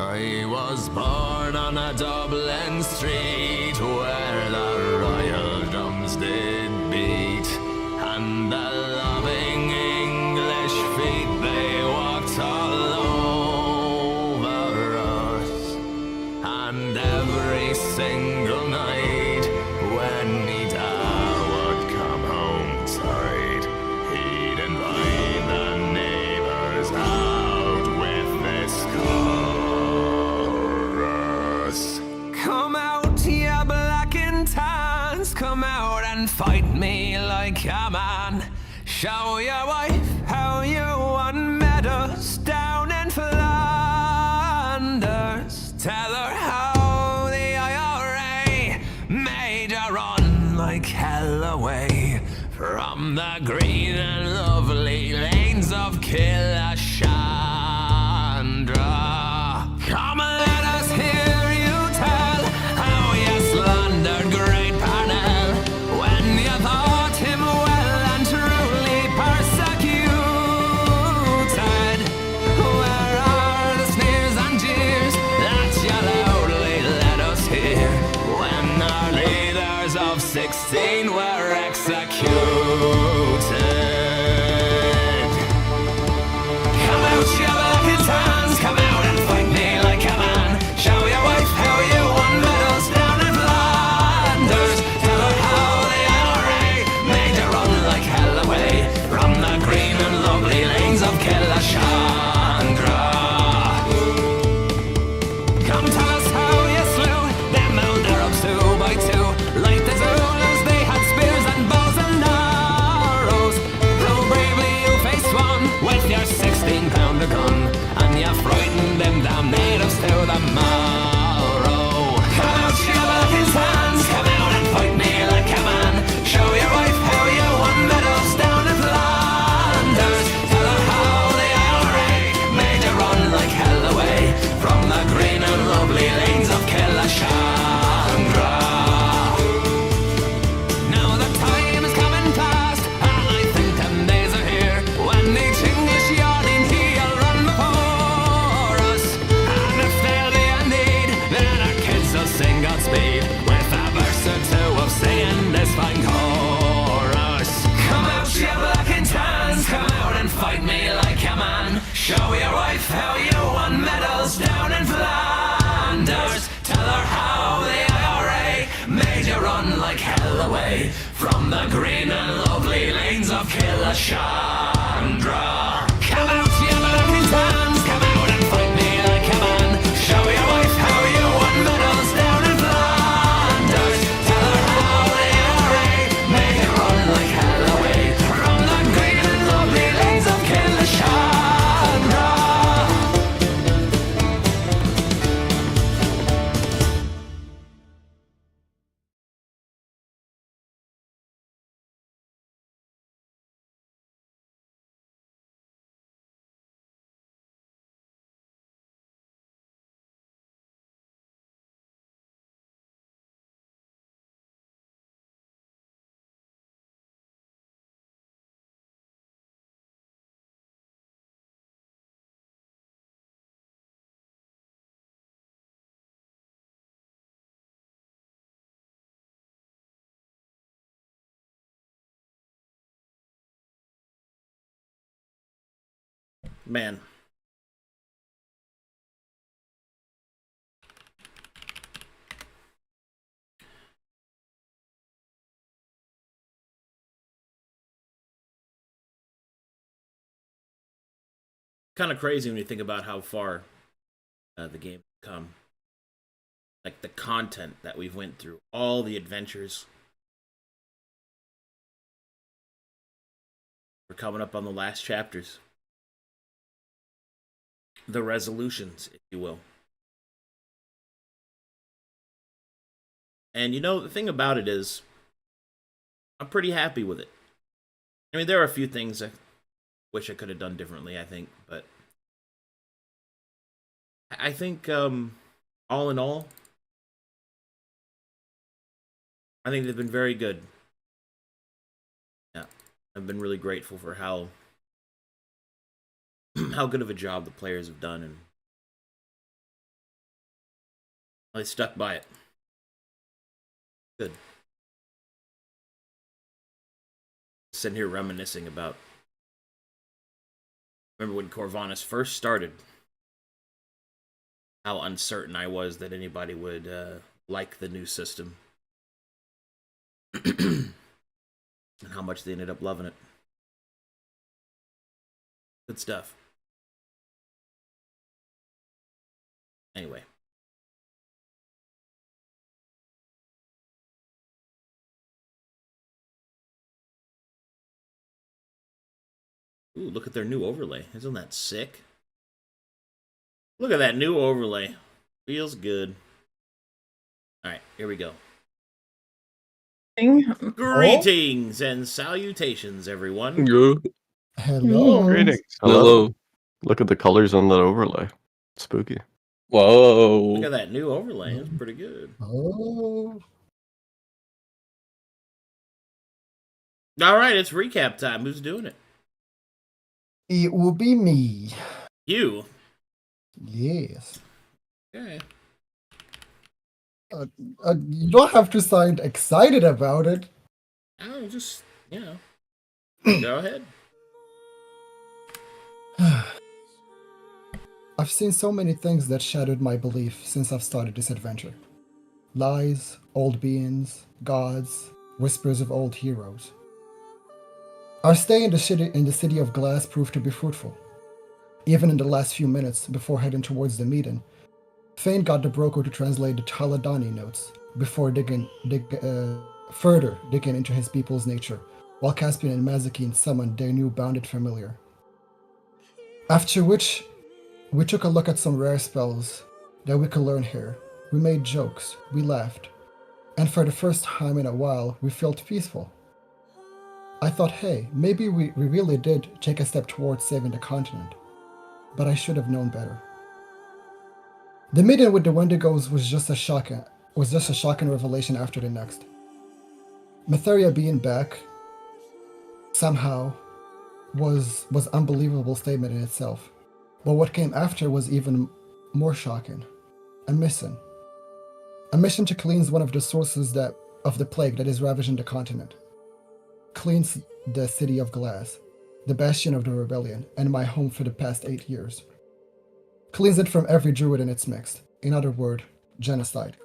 I was born on a Dublin street where the royal drums did beat, and the loving English feet, they walked all over us. And every single night when Nita would come home tired, he'd invite the neighbors out with this chorus. Come out, ya black and tans, come out and fight me like a man. Show your wife how you won medals down in Flanders. Tell her how the IRA made you run like hell away from the green and lovely lanes of Killashandra. Come and let us hear you tell how you slandered great Parnell when you thought him well and truly persecuted. Where are the sneers and jeers that you loudly let us hear when our leaders of 16 were executed? Come out, you black and tans, come out and fight me like a man. Show your wife how you won medals down in Flanders. Tell her how the IRA made you run like hell away from the green and lovely lanes of Killashandra. Come tell us how you slew them old Arabs 2 by 2, like the Zulus they had spears and bows and arrows. Though bravely you faced one with your 16-pounder gun, and you frightened them damn natives to the marrow. Come out, you black and tans, come out and fight me like a man. Show your wife how you won medals down in Flanders. Tell her how the IRA made you run like hell away from the green and lovely lanes of Killashandra. Now the time is coming fast, and I think them days are here when each English yarding he'll run before us. And if there'll be a need, then our kids will sing Godspeed with a verse or two of singing this fine chorus. Come out, you black and tans, come out and fight me like a man. Show your wife how you won medals down in Flanders. Tell her how the IRA made you run like hell away from the green and lovely lanes of Killashandra. Come out, you black and tans, come out and fight me like a man. Show your wife how you won medals down in Flanders. Tell her how the IRA made you run like hell away from the green and lovely lanes of Killashandra. Man. Kind of crazy when you think about how far the game has come. Like the content that we've went through, all the adventures. We're coming up on the last chapters. The resolutions, if you will. And you know, the thing about it is, I'm pretty happy with it. I mean, there are a few things I wish I could have done differently, I think, but I think, all in all, I think they've been very good. Yeah, I've been really grateful for how good of a job the players have done, and They stuck by it. Good. Sitting here reminiscing about. Remember when Corvinus first started? How uncertain I was that anybody would like the new system. And how much they ended up loving it. Good stuff. Anyway. Ooh, look at their new overlay. Isn't that sick? Look at that new overlay. Feels good. Alright, here we go. Greetings and salutations, everyone. Hello. Greetings. Hello. Look at the colors on that overlay. Spooky. Whoa. Look at that new overlay. It's pretty good. Oh. Alright, it's recap time. Who's doing it? It will be me. You. Yes. Okay. You don't have to sound excited about it. Oh, just, go ahead. I've seen so many things that shattered my belief since I've started this adventure. Lies, old beings, gods, whispers of old heroes. Our stay in the city of glass proved to be fruitful. Even in the last few minutes before heading towards the meeting, Fane got the broker to translate the Taladani notes before further digging into his people's nature, while Caspian and Mazikeen summoned their new bounded familiar. After which, we took a look at some rare spells that we could learn here. We made jokes, we laughed, and for the first time in a while, we felt peaceful. I thought, hey, maybe we really did take a step towards saving the continent, but I should have known better. The meeting with the Wendigos was just a shocking revelation after the next. Matheria being back, somehow, was unbelievable statement in itself. But what came after was even more shocking. A mission. A mission to cleanse one of the sources of the plague that is ravaging the continent. Cleanse the city of glass, the bastion of the rebellion, and my home for the past 8 years. Cleanse it from every druid in its mix. In other words, genocide.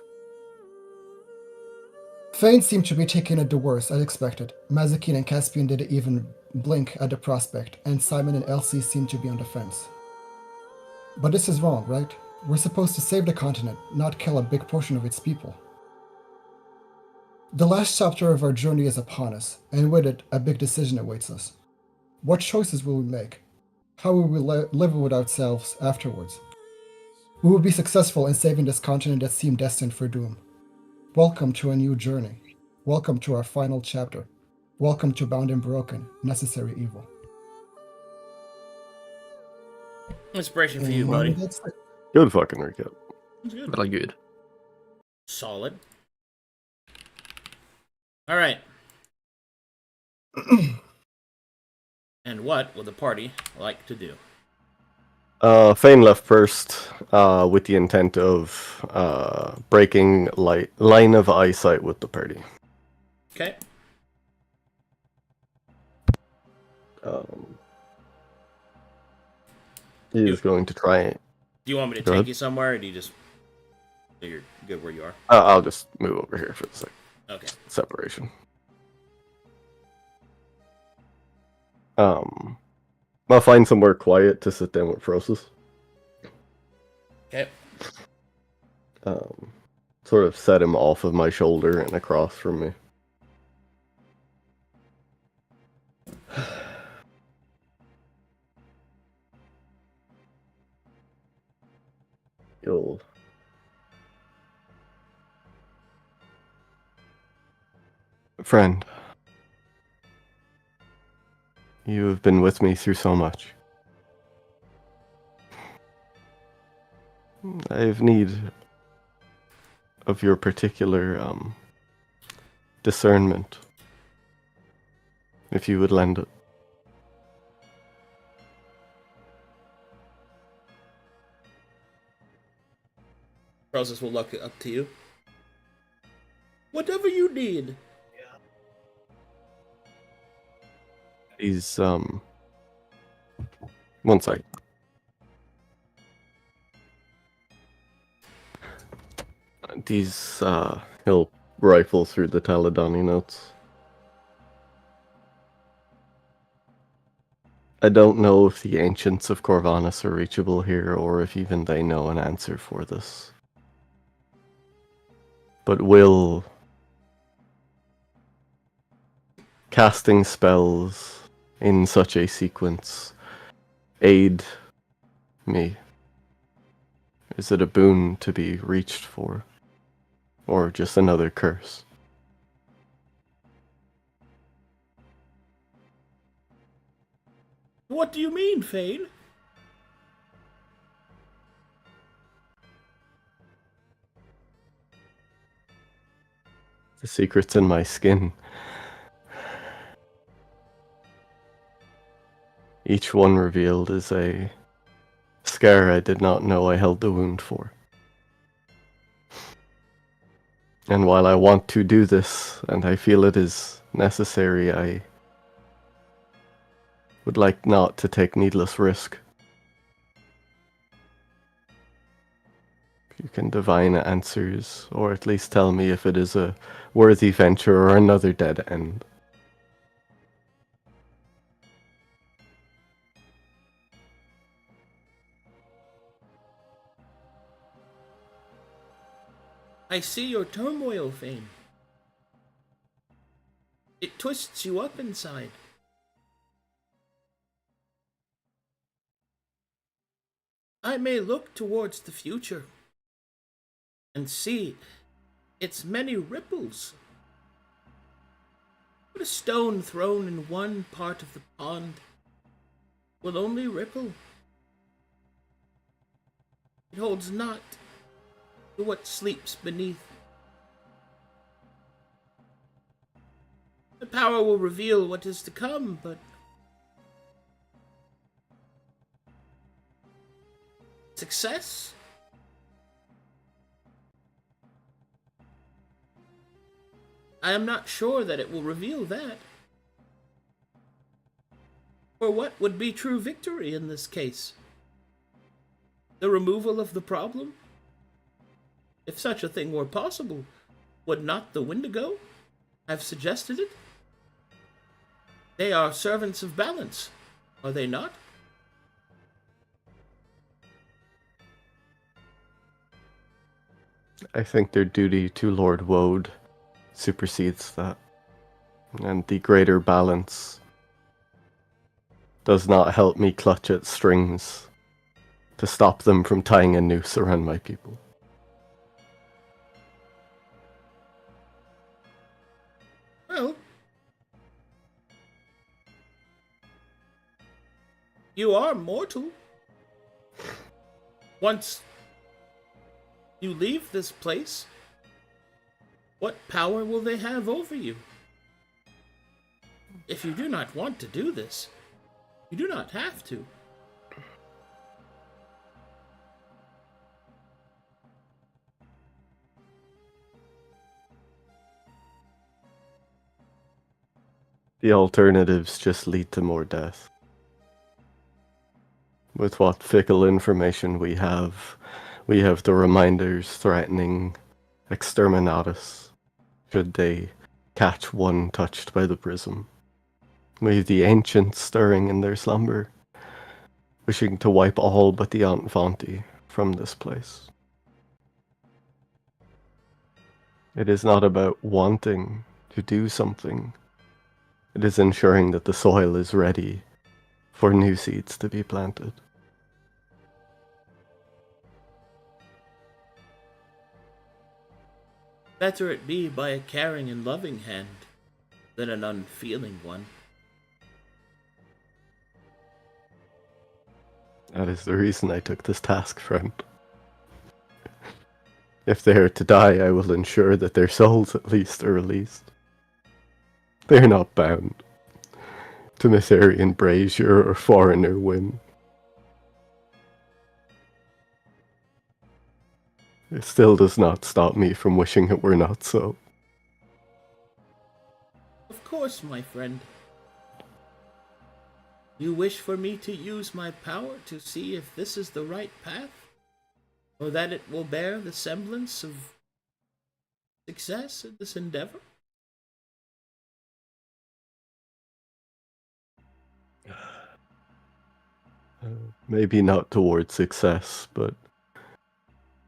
Fane seemed to be taking it the worst, as expected. Mazikeen and Caspian didn't even blink at the prospect, and Simon and Elsie seemed to be on the fence. But this is wrong, right? We're supposed to save the continent, not kill a big portion of its people. The last chapter of our journey is upon us, and with it, a big decision awaits us. What choices will we make? How will we live with ourselves afterwards? We will be successful in saving this continent that seemed destined for doom. Welcome to a new journey. Welcome to our final chapter. Welcome to Bound and Broken, Necessary Evil. Inspiration for you, buddy. That's it. Good fucking recap. That's good. Really good. Solid. All right. And what would the party like to do? Fane left first with the intent of breaking line of eyesight with the party. Okay. He is going to try. Do you want me to Go take ahead. you somewhere, or do you just... You're good where you are? I'll just move over here for the Okay. separation. I'll find somewhere quiet to sit down with Frosis. Okay. Sort of set him off of my shoulder and across from me. You'll... Friend, you have been with me through so much. I have need of your particular discernment, if you would lend it. Process will look up to you. Whatever you need. He's, one sec. These, he'll rifle through the Taladani notes. I don't know if the ancients of Corvanus are reachable here, or if even they know an answer for this. But will casting spells in such a sequence aid me? Is it a boon to be reached for? Or just another curse? What do you mean, Fane? The secret's in my skin. Each one revealed is a scar I did not know I held the wound for. And while I want to do this, and I feel it is necessary, I would like not to take needless risk. If you can divine answers, or at least tell me if it is a worthy venture or another dead end. I see your turmoil, Fane. It twists you up inside. I may look towards the future and see its many ripples. But a stone thrown in one part of the pond will only ripple. It holds not to what sleeps beneath. The power will reveal what is to come, but success? I am not sure that it will reveal that. For what would be true victory in this case? The removal of the problem? If such a thing were possible, would not the Wendigo have suggested it? They are servants of balance, are they not? I think their duty to Lord Woad supersedes that. And the greater balance does not help me clutch at strings to stop them from tying a noose around my people. Well, you are mortal. Once you leave this place, what power will they have over you? If you do not want to do this, you do not have to. The alternatives just lead to more death. With what fickle information we have the reminders threatening exterminatus should they catch one touched by the prism. We have the ancients stirring in their slumber, wishing to wipe all but the Enfanti from this place. It is not about wanting to do something. It is ensuring that the soil is ready for new seeds to be planted. Better it be by a caring and loving hand than an unfeeling one. That is the reason I took this task, friend. If they are to die, I will ensure that their souls at least are released. They are not bound to Mitharian brazier or foreigner whim. It still does not stop me from wishing it were not so. Of course, my friend. You wish for me to use my power to see if this is the right path? Or that it will bear the semblance of success in this endeavor? Maybe not towards success, but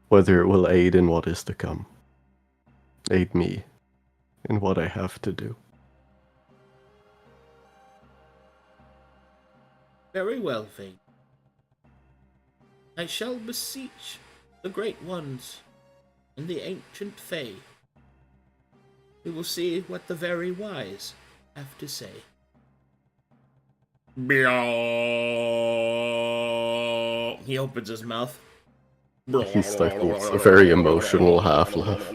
whether it will aid in what is to come. Aid me in what I have to do. Very well, Vane. I shall beseech the great ones and the ancient Fae. We will see what the very wise have to say. He opens his mouth. He stifles a very emotional half laugh.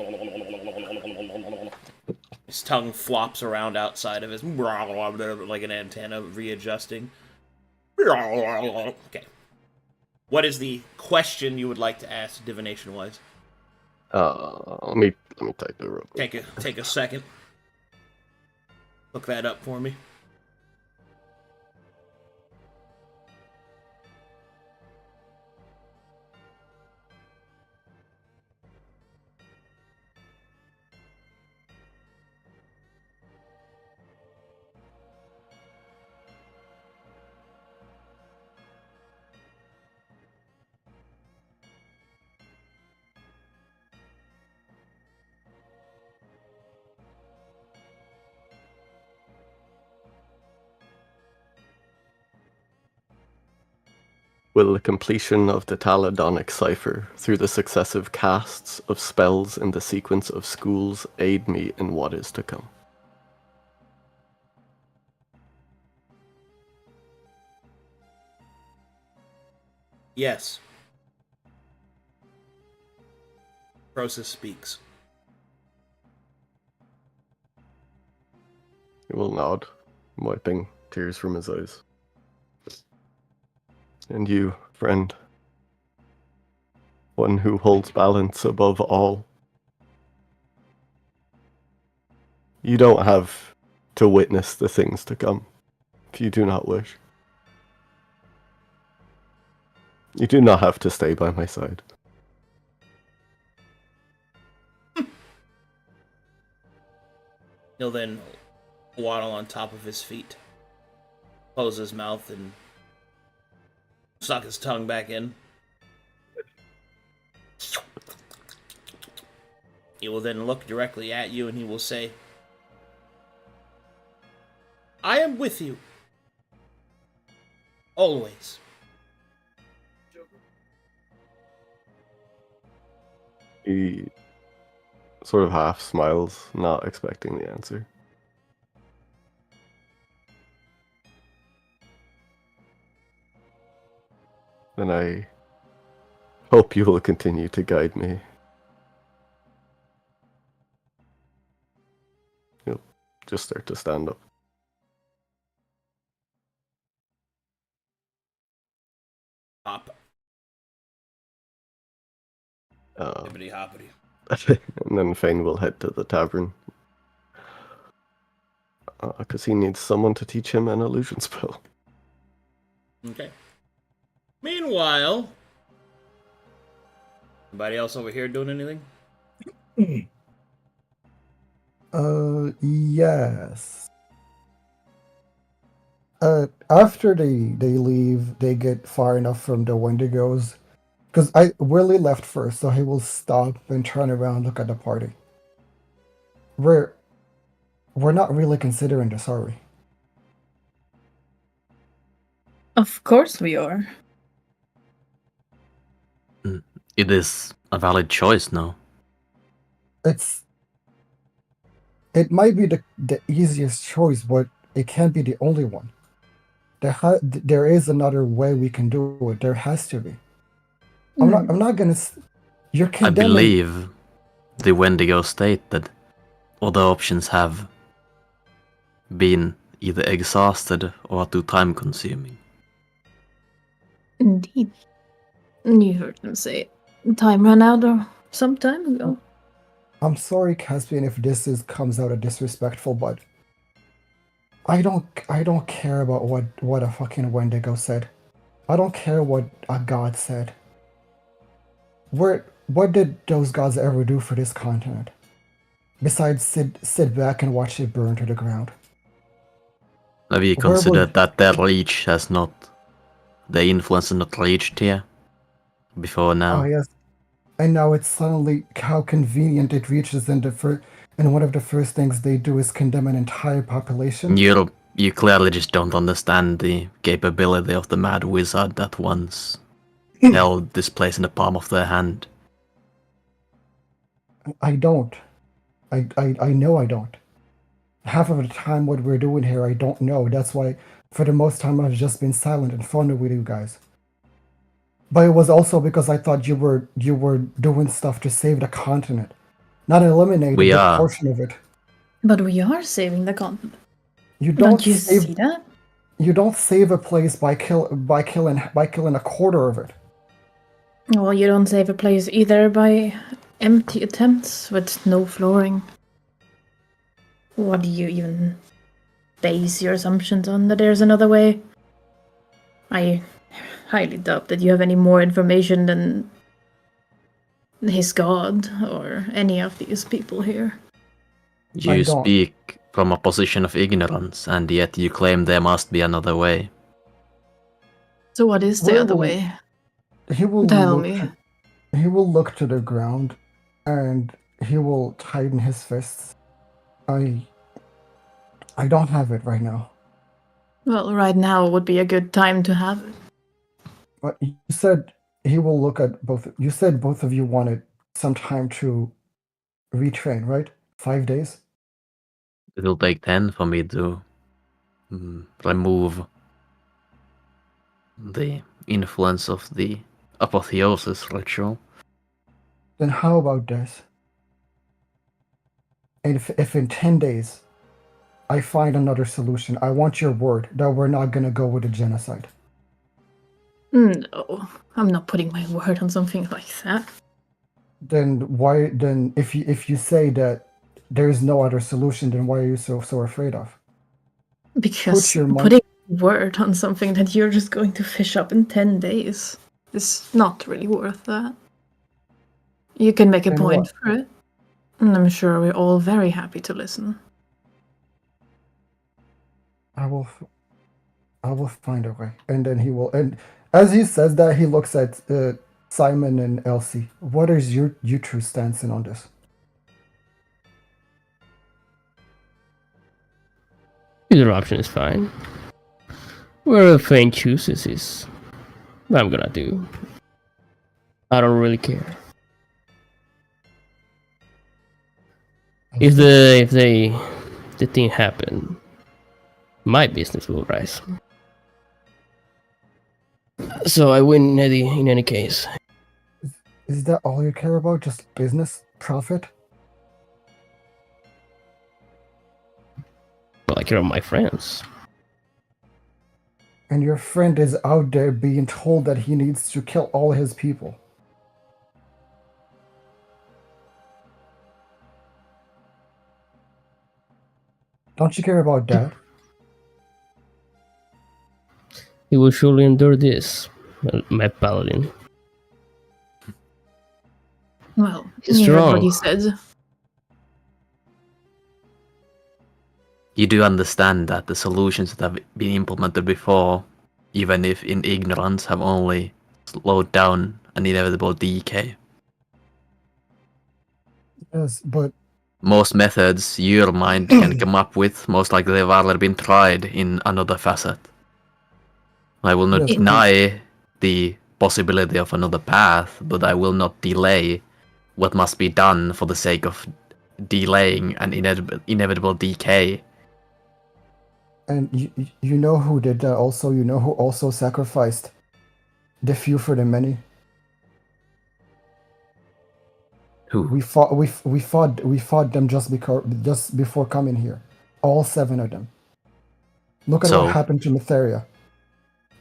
His tongue flops around outside of his like an antenna readjusting. Okay. What is the question you would like to ask divination wise? Let me type it real quick. Take a second. Look that up for me. Will the completion of the Taladonic cipher through the successive casts of spells in the sequence of schools aid me in what is to come? Yes. Croesus speaks. He will nod, wiping tears from his eyes. And you, friend, one who holds balance above all. You don't have to witness the things to come, if you do not wish. You do not have to stay by my side. He'll then waddle on top of his feet, close his mouth, and suck his tongue back in. He will then look directly at you and he will say, I am with you. Always. He sort of half smiles, not expecting the answer. And I hope you will continue to guide me. He'll just start to stand up. Hop. Hippity hoppity. And then Fane will head to the tavern. Because he needs someone to teach him an illusion spell. Okay. Meanwhile, anybody else over here doing anything? Yes. After they leave, they get far enough from the Wendigos. Because Willie left first, so he will stop and turn around and look at the party. We're not really considering this, are we? Of course we are. It is a valid choice, no? It might be the easiest choice, but it can't be the only one. There is another way we can do it. There has to be. I'm not gonna. You're condemning. I believe the Wendigo state that other options have been either exhausted or too time consuming. Indeed. You heard them say it. Time ran out, or some time ago. I'm sorry, Caspian, if comes out as disrespectful, but I don't care about what a fucking Wendigo said. I don't care what a god said. What did those gods ever do for this continent? Besides sit back and watch it burn to the ground. Have you Where would- considered that their reach has not, the influence has not reached here before now? Oh yes. And now it's suddenly how convenient it reaches and one of the first things they do is condemn an entire population. You clearly just don't understand the capability of the mad wizard that once held this place in the palm of their hand. I don't. I know I don't. Half of the time what we're doing here I don't know. That's why for the most time I've just been silent and fun with you guys. But it was also because I thought you were doing stuff to save the continent. Not eliminating We the are. portion of it. But we are saving the continent. You Don't you save see that? you don't save a place by killing a quarter of it. Well, you don't save a place either by empty attempts with no flooring. What do you even base your assumptions on that there's another way? I highly doubt that you have any more information than his god or any of these people here. I You don't. speak from a position of ignorance, and yet you claim there must be another way. So what is the Where other will- way? He will Tell look me. he will look to the ground and he will tighten his fists. I don't have it right now. Well, right now would be a good time to have it. But you said he will look at both. You said both of you wanted some time to retrain, right? 5 days? It will take 10 for me to remove the influence of the apotheosis ritual. Then how about this? And if in 10 days I find another solution, I want your word that we're not gonna go with a genocide. No, I'm not putting my word on something like that. Then why? Then if you say that there is no other solution, then why are you so afraid of? Because your mon- putting word on something that you're just going to fish up in 10 days is not really worth that. You can make a Then point what? for it, and I'm sure we're all very happy to listen. I will find a way. And then he will. And as he says that, he looks at Simon and Elsie. What is your true stance in on this? Either option is fine. Whatever Fane chooses is what I'm gonna do. I don't really care. If the thing happen, my business will rise. So I win in any case. Is that all you care about? Just business, profit? Well, I care about my friends. And your friend is out there being told that he needs to kill all his people. Don't you care about that? He will surely endure this, my paladin. Well, He's you heard strong. what he said. You do understand that the solutions that have been implemented before, even if in ignorance, have only slowed down an inevitable decay. Yes, but Most methods your mind can come up with, most likely have already been tried in another facet. I will not Yes, deny the possibility of another path, but I will not delay what must be done for the sake of delaying an inevitable decay. and you know who did that also? You know who also sacrificed the few for the many? Who? We fought them just before coming here. All 7 of them. Look at So- what happened to Mytheria.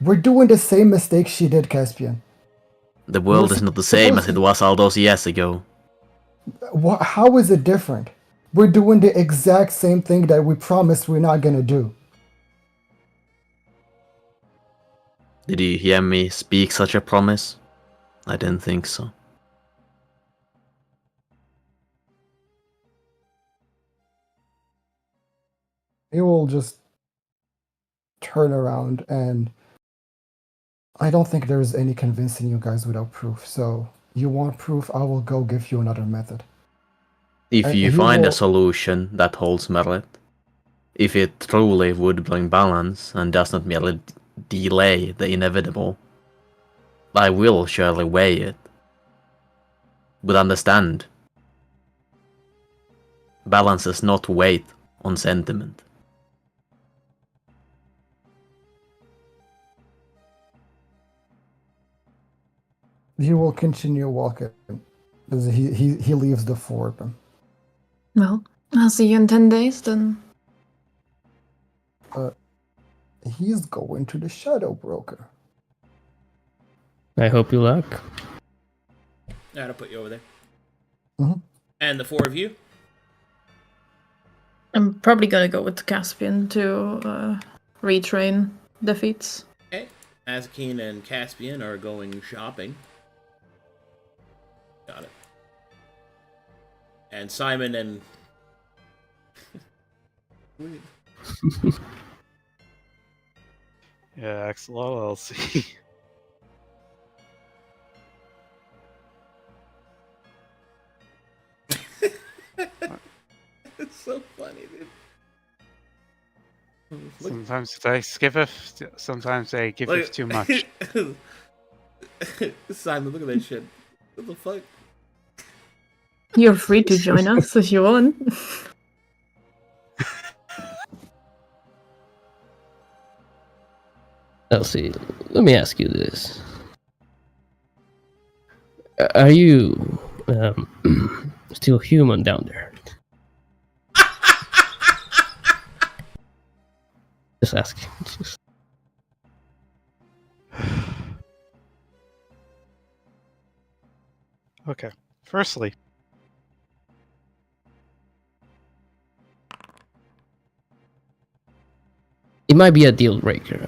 We're doing the same mistake she did, Caspian. The world We're is not the same as it supposed- was all those years ago. How is it different? We're doing the exact same thing that we promised we're not gonna do. Did you hear me speak such a promise? I didn't think so. He will just turn around, and I don't think there's any convincing you guys without proof. So you want proof? I will go give you another method. If you he find a will- solution that holds merit, if it truly would bring balance and does not merely delay the inevitable, I will surely weigh it. But understand, balance does not wait on sentiment. He will continue walking as he leaves the fort. Well, I'll see you in 10 days then. He's going to the Shadow Broker. I hope you luck. That'll put you over there. Mhm. And the four of you? I'm probably gonna go with Caspian to retrain defeats. Okay. Azakine and Caspian are going shopping. Got it. And Simon and... Yeah, Axolotl LLC. It's so funny, dude. Sometimes they skip it, sometimes they give it too much. Simon, look at that shit. What the fuck? You're free to join us if you want. Elsie, let me ask you this. Are you still human down there? Just asking. Okay, firstly, It might be a deal breaker.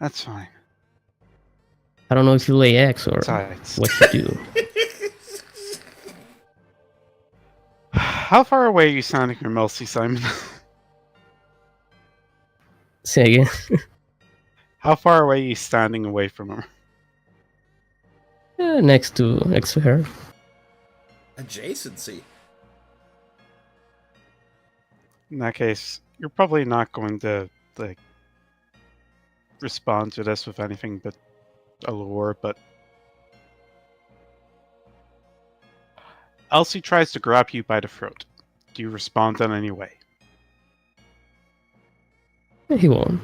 that's fine. I don't know if you lay eggs or Besides, what you do. how far away are you sounding from Elsie, Simon? Say again. How far away are you standing away from her? Next to her. Adjacency. In that case, you're probably not going to like respond to this with anything but allure, but Elsie tries to grab you by the throat. Do you respond in any way? He won't.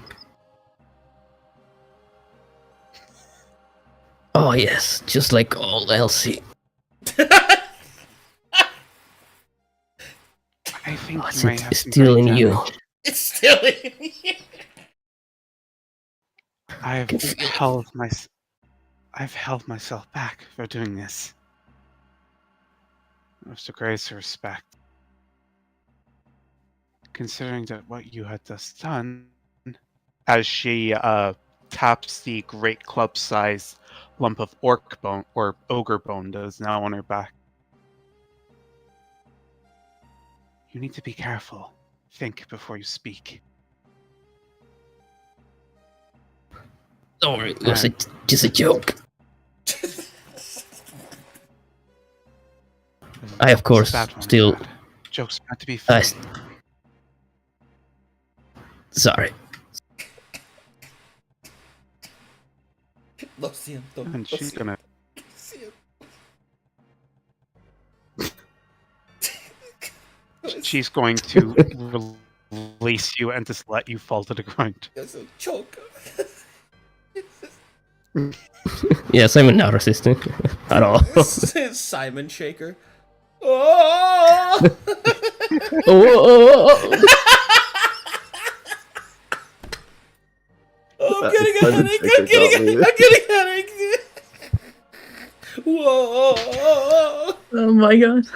Oh yes, just like old Elsie. I think Oh, you may have it's some still brain in you. damage. It's still in you. I've Can feel it. held myself back for doing this. With the greatest respect. Considering that what you had just done, as she taps the great club-sized lump of orc bone or ogre bone that is now on her back. You need to be careful. Think before you speak. Don't worry, it was just a joke. I, of course, It's a bad one, still- bad. Jokes meant to be I funny. Sorry. Lo siento. And she's gonna. She's going to release you and just let you fall to the ground. It's a choke. Yes, I'm not resisting at all. Simon Shaker. Oh! getting a Simon headache. Baker I'm getting got me. I'm getting a headache. Whoa. Oh my god.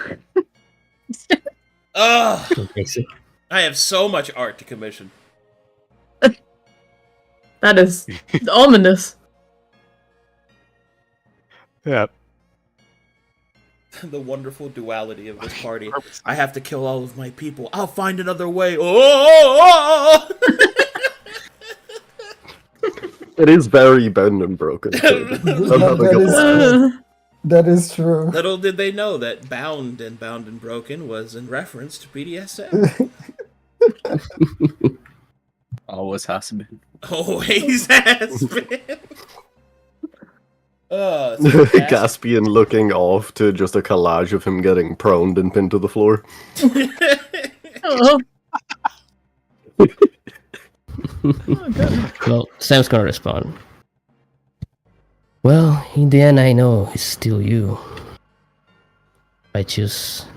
Ugh. Okay, so I have so much art to commission. That is ominous. Yeah. The wonderful duality of this party. I have to kill all of my people. I'll find another way. Oh! It is very bound and broken. So I'm having a blast. That is true. Little did they know that Bound and Broken was in reference to BDSM. Always has been. Always has been. Oh, it's fantastic. Caspian looking off to just a collage of him getting proned and pinned to the floor. Oh. well, Sam's gonna respond. Well, in the end, I know it's still you. I just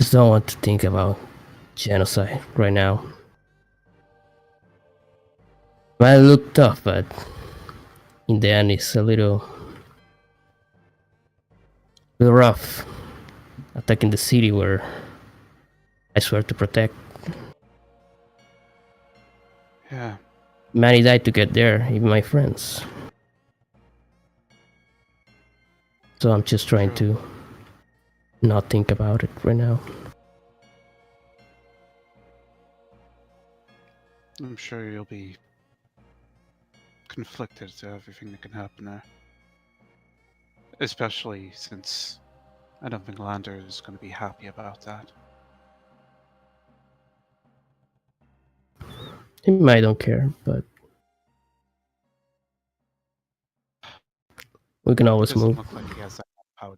don't want to think about genocide right now. Might look tough, but in the end, it's a little rough. Attacking the city where I swear to protect. Yeah. Many died to get there, even my friends. So I'm just trying to not think about it right now. I'm sure you'll be conflicted to everything that can happen there. Especially since I don't think Lander is going to be happy about that. I don't care, but we can It always doesn't move. look like he has that power.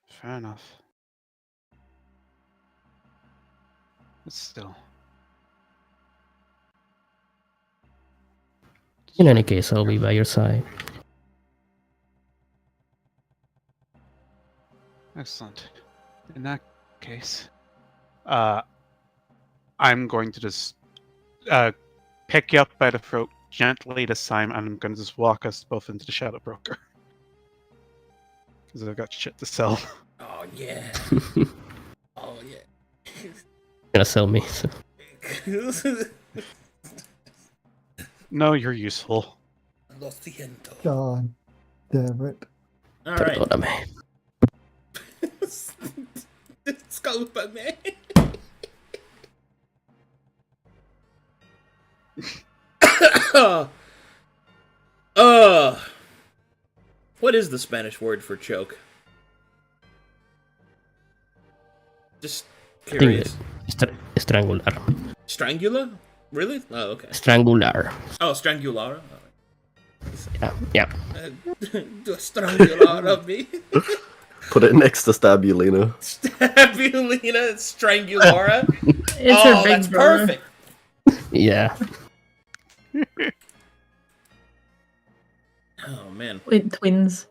Fair enough. But still. In any case, I'll be by your side. Excellent. In that case, I'm going to just pick you up by the throat gently this time, and I'm going to just walk us both into the Shadow Broker. Because I've got shit to sell. Oh, yeah. Oh, yeah. Gonna sell me. So. No, you're useful. Lo siento. God damn it. All right. Perdóname. Discúlpame. What is the Spanish word for choke? Just I think curious. Estrangular. Strangula? Really? Oh, okay. Strangular. Oh, strangulara? Yeah. Strangular of me. Put it next to Stabulina. Stabulina, strangulara. It's Oh, her big that's brother. perfect. Yeah. Oh, man. With twins.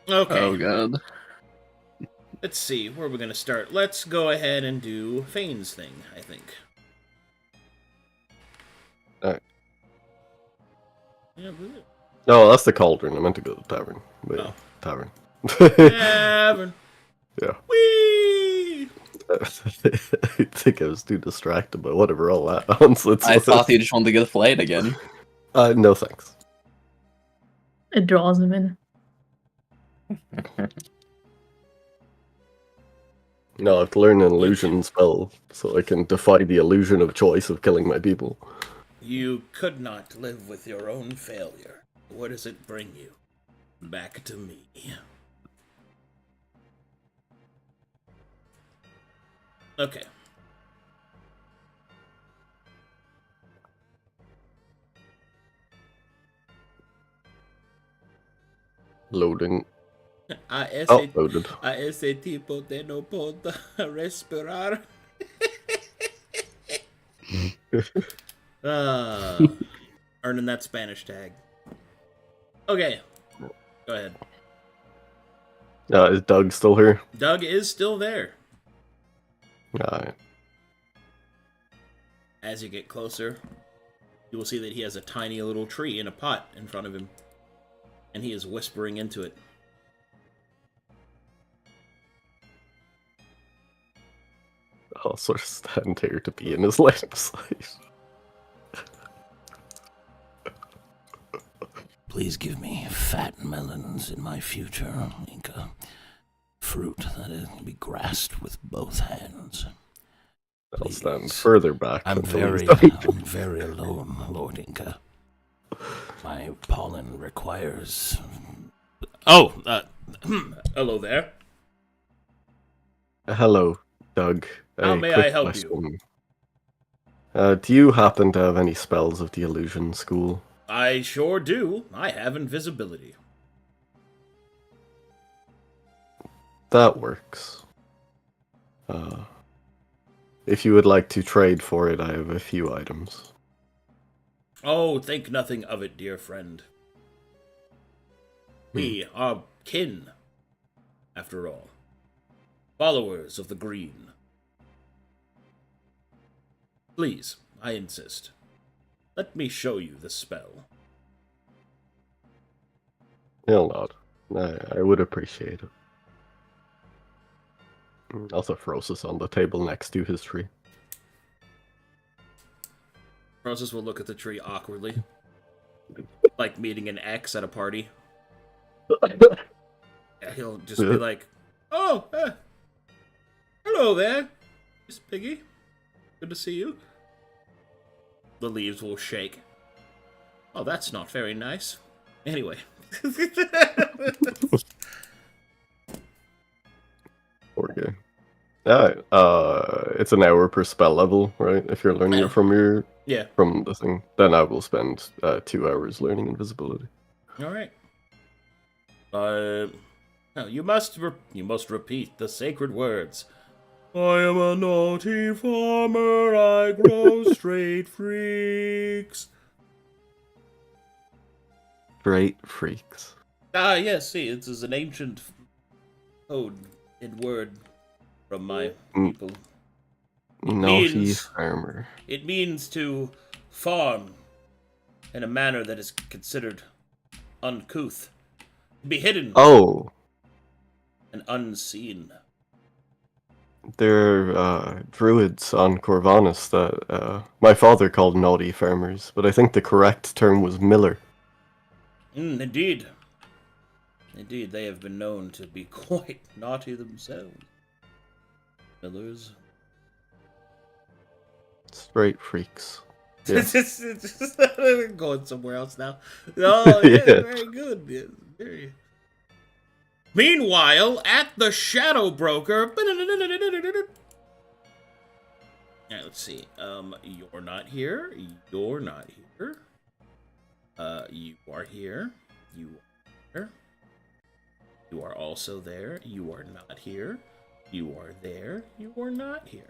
Okay. Oh god. Let's see, where are we going to start? Let's go ahead and do Fane's thing, I think. Alright. Yeah, but- No, that's the cauldron. I meant to go to the tavern. But Oh. tavern. Tavern. Yeah. Whee! I think I was too distracted by whatever all that nonsense I was. thought you just wanted to get flayed again. No thanks. It draws him in. No, I've learned an illusion spell, so I can defy the illusion of choice of killing my people. You could not live with your own failure. What does it bring you? Back to me. Okay. Loading. A ese, Oh, loaded. a ese tipo te no puedo respirar. Earning that Spanish tag. Okay. Go ahead. Is Doug still here? Doug is still there. Alright. As you get closer, you will see that he has a tiny little tree in a pot in front of him, and he is whispering into it. I'll sort of stand here to be in his line of sight. Please give me fat melons in my future, Inca. Fruit that can be grasped with both hands. I'll stand Please. further back. I'm until he's very alone, Lord Inca. My pollen requires... Oh, hello there. Hello, Doug. How A may quick I help question. Do you happen to have any spells of the illusion school? I sure do. I have invisibility. That works. If you would like to trade for it, I have a few items. Oh, think nothing of it, dear friend. We are kin, after all. Followers of the green. Please, I insist. Let me show you the spell. He'll nod. I would appreciate it. Also throws this on the table next to his tree. Francis will look at the tree awkwardly. Like meeting an ex at a party. Yeah, he'll just be like, oh, hello there, Miss Piggy. Good to see you. The leaves will shake. Oh, that's not very nice. Anyway. Okay. It's an hour per spell level, right? If you're learning it from from the thing, then I will spend 2 hours learning invisibility. All right. Now you must repeat the sacred words. I am a naughty farmer. I grow straight freaks. Great freaks. Ah, yes. See, it is an ancient code and word from my people. Naughty farmer. It means to farm in a manner that is considered uncouth, be hidden, and unseen. There are druids on Corvanus that my father called naughty farmers, but I think the correct term was miller. Indeed. Indeed, they have been known to be quite naughty themselves. Millers. Straight freaks. Yeah. Going somewhere else now. Oh, yeah, Yeah. very good. Yeah, very. Meanwhile, at the Shadow Broker. Alright, let's see. You're not here. You're not here. You are here. You are here. You are also there. You are not here. You are there. You are not here.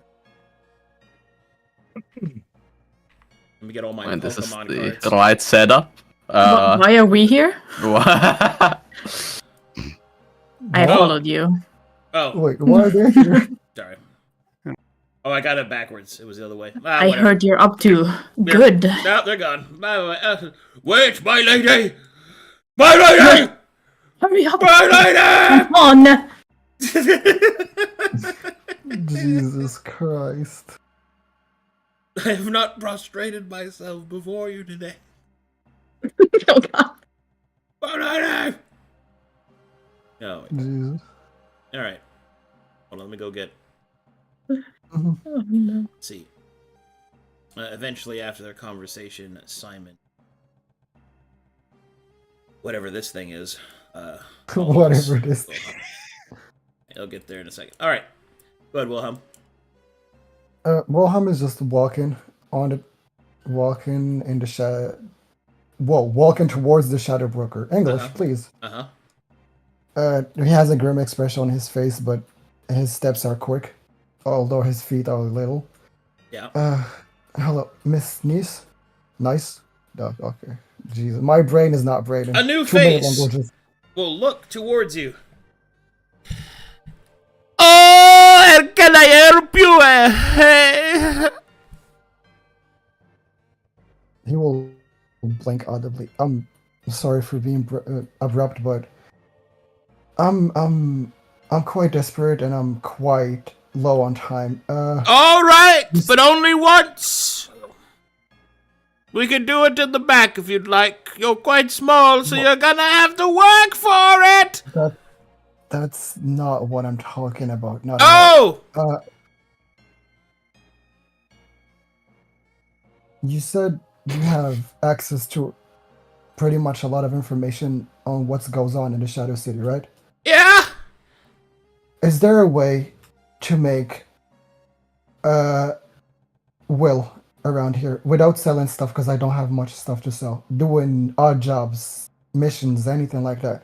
Let me get all my And this is Pokemon the cards. right setup. Why are we here? What? I followed you. Oh, Wait, why are they here? sorry. Oh, I got it backwards. It was the other way. I heard you're up to good. No, they're gone. Wait, my lady! My lady! Hurry up! My Come on! Jesus Christ. I have not prostrated myself before you today. Oh god. My lady! Oh, wait. Jesus. Alright. Hold on, let me go get... Oh no. Let's see. Eventually, after their conversation, Simon... Whatever this thing is. Whatever it is. I'll get there in a second. Alright. Go ahead, Wilhelm. Wilhelm is just walking in the shadow. Whoa, walking towards the Shadow Broker. English, please. He has a grim expression on his face, but his steps are quick, although his feet are little. Yeah. Hello, Miss Niece? Nice? Oh, okay. Jesus, my brain is not braining. A new Too many face languages. will look towards you. Oh, can I help you? He will blink audibly. I'm sorry for being abrupt, but I'm quite desperate and I'm quite low on time. All right, but only once. We can do it in the back if you'd like. You're quite small, so you're gonna have to work for it. That's not what I'm talking about. Not Oh! at all. You said you have access to pretty much a lot of information on what goes on in the Shadow City, right? Yeah? Is there a way to make will around here without selling stuff, because I don't have much stuff to sell, doing odd jobs, missions, anything like that?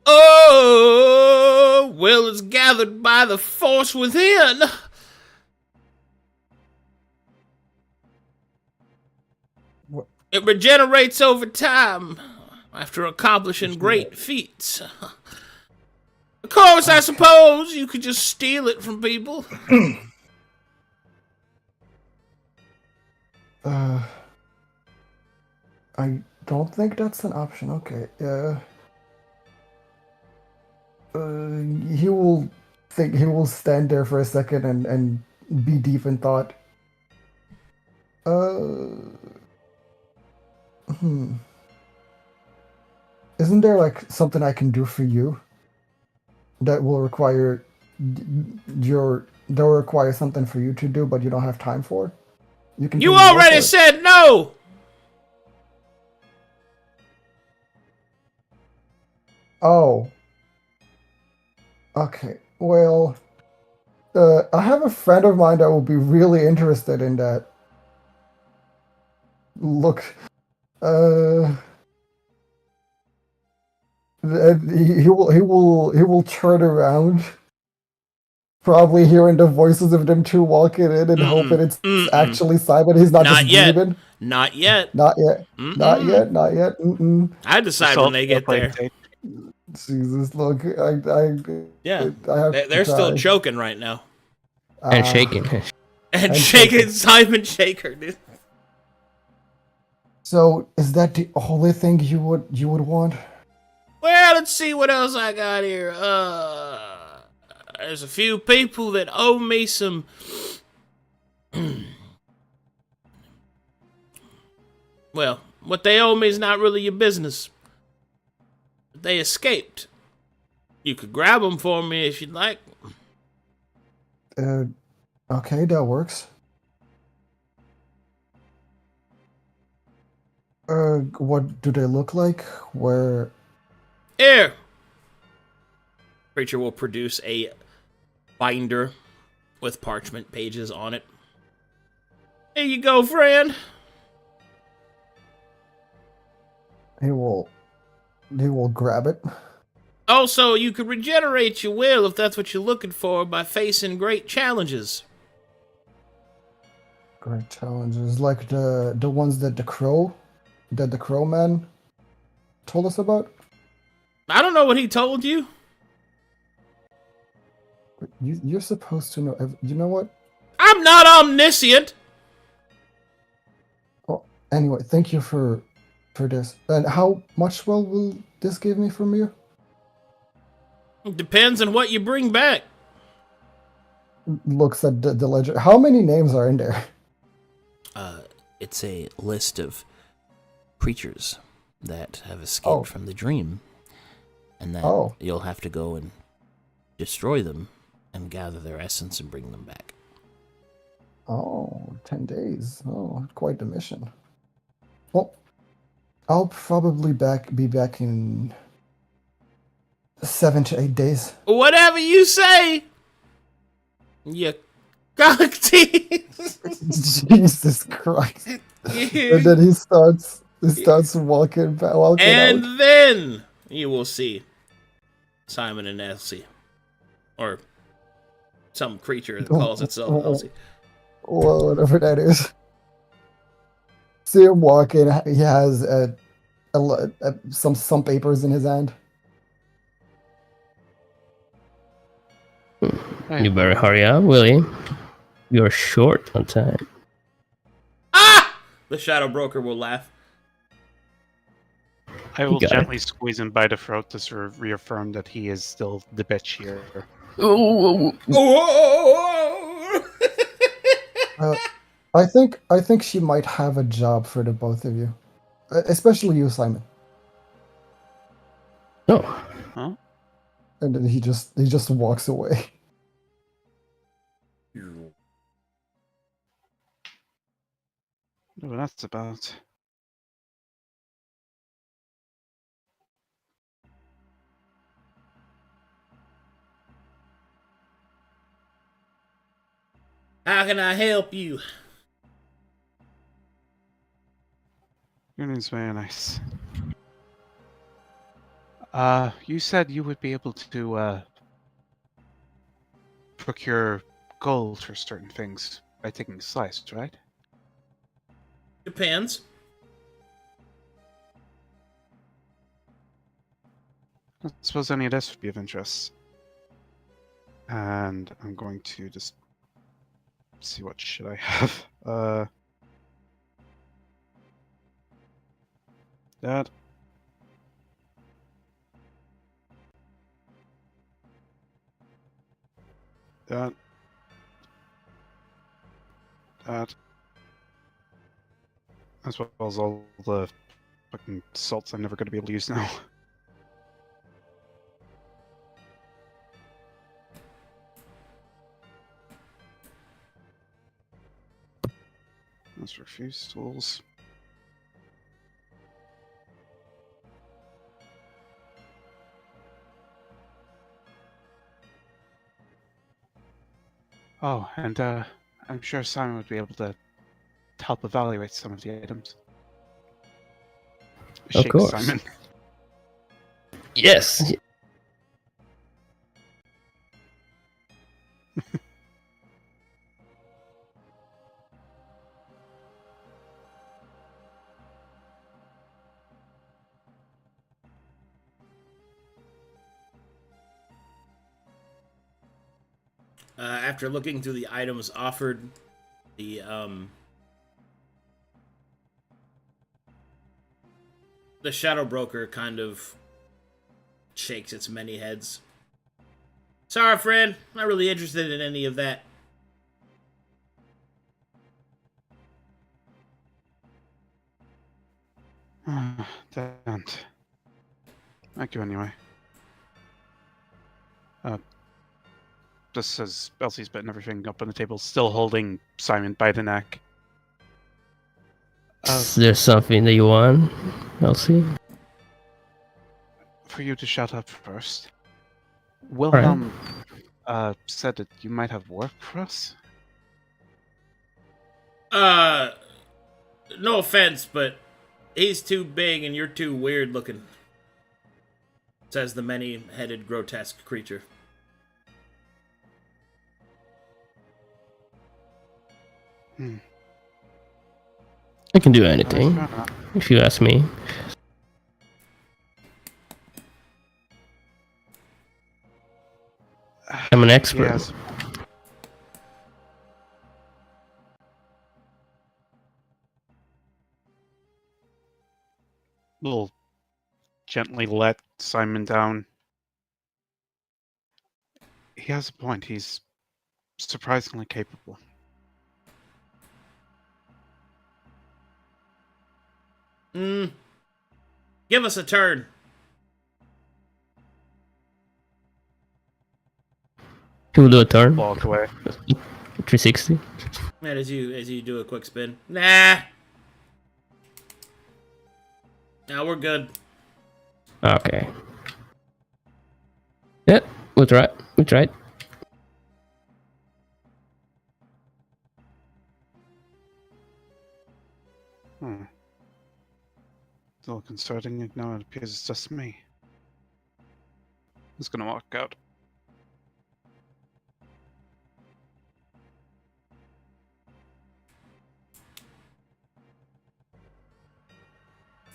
Oh, will is gathered by the force within. What? It regenerates over time after accomplishing great feats. Of course, I suppose you could just steal it from people. I don't think that's an option. Okay. He will think. He will stand there for a second and be deep in thought. Isn't there like something I can do for you that will require that will require something for you to do, but you don't have time for? You can. You pay me more already for it. said no. Oh. Okay. Well, I have a friend of mine that will be really interested in that. Look, he will turn around, probably hearing the voices of them two walking in and hoping it's actually Simon. He's not Not just yet. dreaming. Not yet. Not yet. Not yet. Not yet. I decide Still when they get playing there. safe. Jesus, look, Yeah, I have they're to still try. choking right now. And shaking. And And shaking shaking. Simon Shaker, dude. So, is that the only thing you would want? Well, let's see what else I got here. There's a few people that owe me some. Well, what they owe me is not really your business. They escaped. You could grab them for me if you'd like. Okay, that works. What do they look like? Where? Here. Preacher will produce a binder with parchment pages on it. Here you go, friend. He will grab it. Also, you could regenerate your will if that's what you're looking for by facing great challenges. Great challenges, like the ones that the crow man told us about. I don't know what he told you. You're supposed to know. You know what? I'm not omniscient. Oh, anyway, thank you for this. And how much will this give me from you? It depends on what you bring back. Looks at the ledger. How many names are in there? It's a list of creatures that have escaped from the dream, and then you'll have to go and destroy them and gather their essence and bring them back. Oh, 10 days. Oh, quite the mission. Well, I'll probably be back in 7 to 8 days. Whatever you say. You cock teeth. Jesus Christ. And then he starts walking out. And then you will see Simon and Elsie. Or some creature that calls itself Elsie. Well, whatever that is. See him walking. He has some papers in his hand. You better hurry up, Willie. You're short on time. Ah! The Shadow Broker will laugh. I will got gently squeeze him by the throat to sort of reaffirm that he is still the bitch here. I think she might have a job for the both of you, especially you, Simon. No. Huh? And then he just walks away. No, that's about. How can I help you? Your name's very nice. You said you would be able to procure gold for certain things by taking a slice, right? Depends. I suppose any of this would be of interest. And I'm going to just see what should I have. That. That. That. As well as all the fucking salts I'm never going to be able to use now. That's refuse tools. Oh, and I'm sure Simon would be able to help evaluate some of the items. Of Shake course. Simon. Yes. After looking through the items offered, the Shadow Broker kind of shakes its many heads. Sorry, friend. Not really interested in any of that. Damn. Thank you anyway. Just as Elsie's putting everything up on the table, still holding Simon by the neck. Is there something that you want, Elsie? For you to shut up first. Wilhelm said that you might have work for us? No offense, but he's too big and you're too weird looking, says the many-headed grotesque creature. I can do anything, if you ask me. I'm an expert. Yes. We'll gently let Simon down. He has a point. He's surprisingly capable. Give us a turn. He will do a turn. Walk away. 360. And as you do a quick spin. Nah. Now we're good. Okay. Yeah, we tried. We tried. Still concerning it now. It appears it's just me. Who's gonna walk out?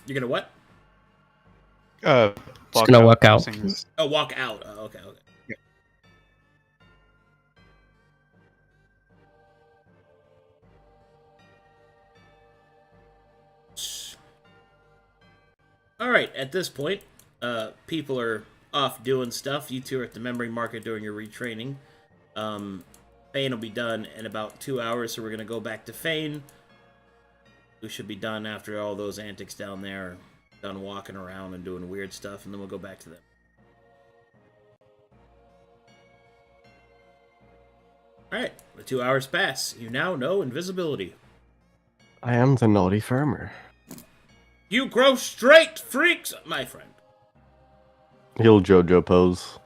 You're gonna what? Just gonna walk out. Oh, walk out. Oh, okay. Yeah. Alright, at this point, people are off doing stuff. You two are at the memory market doing your retraining. Fane will be done in about 2 hours, so we're going to go back to Fane. We should be done after all those antics down there, done walking around and doing weird stuff, and then we'll go back to them. Alright, the 2 hours pass. You now know invisibility. I am the naughty farmer. You grow straight, freaks, my friend. He'll JoJo pose.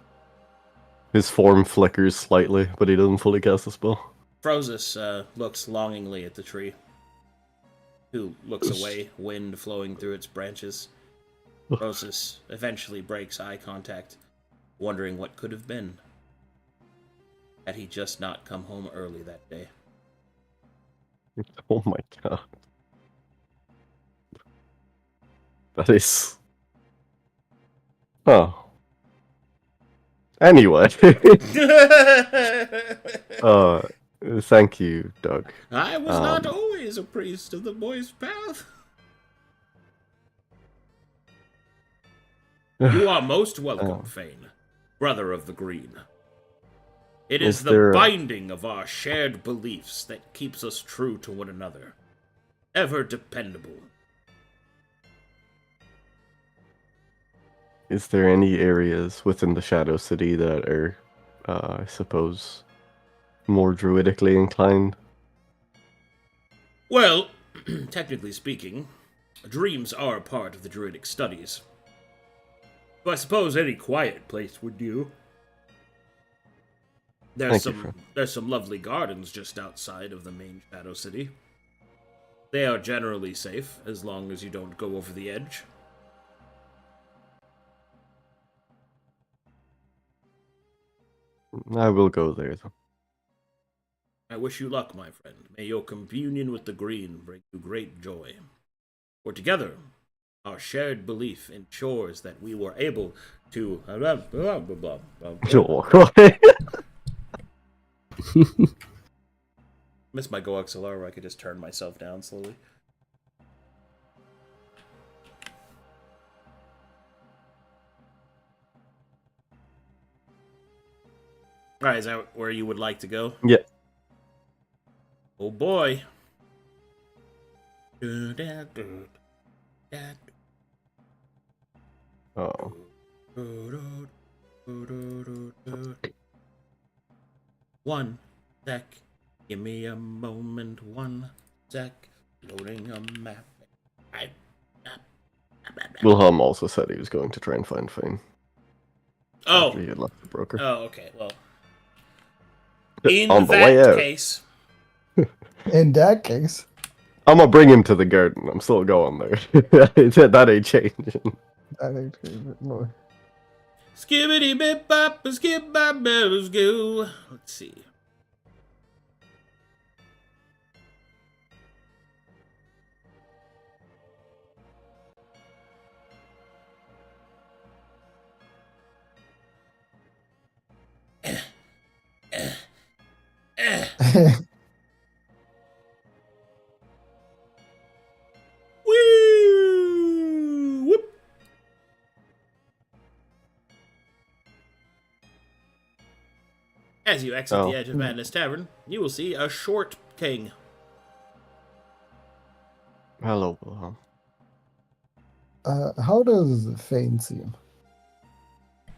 His form flickers slightly, but he doesn't fully cast the spell. Frozus looks longingly at the tree, who looks away, wind flowing through its branches. Frozus eventually breaks eye contact, wondering what could have been had he just not come home early that day. Oh my god. That is... Oh. Anyway. Thank you, Doug. I was not always a priest of the boy's path. You are most welcome, Fane, brother of the Green. It is the binding of our shared beliefs that keeps us true to one another. Ever dependable. Is there any areas within the Shadow City that are, I suppose, more druidically inclined? Well, technically speaking, dreams are part of the druidic studies. So I suppose any quiet place would do. There's some lovely gardens just outside of the main Shadow City. They are generally safe, as long as you don't go over the edge. I will go there, though. I wish you luck, my friend. May your communion with the Green bring you great joy. For together, our shared belief ensures that we were able to... Miss my Go XLR where I could just turn myself down slowly. Alright, is that where you would like to go? Yeah. Oh boy. Oh. One sec. Give me a moment. 1 sec. Loading a map. Wilhelm also said he was going to try and find Fane. Oh. After he had left the broker. Oh, okay. Well. On the way out. Case. In that case. I'm gonna bring him to the garden. I'm still going there. That ain't changing. No. Skibbity bip bop, skip bop, bells go. Let's see. Woo! Whoop. As you exit the edge of Madness Tavern, you will see a short king. Hello, Wilhelm. How does Fane seem?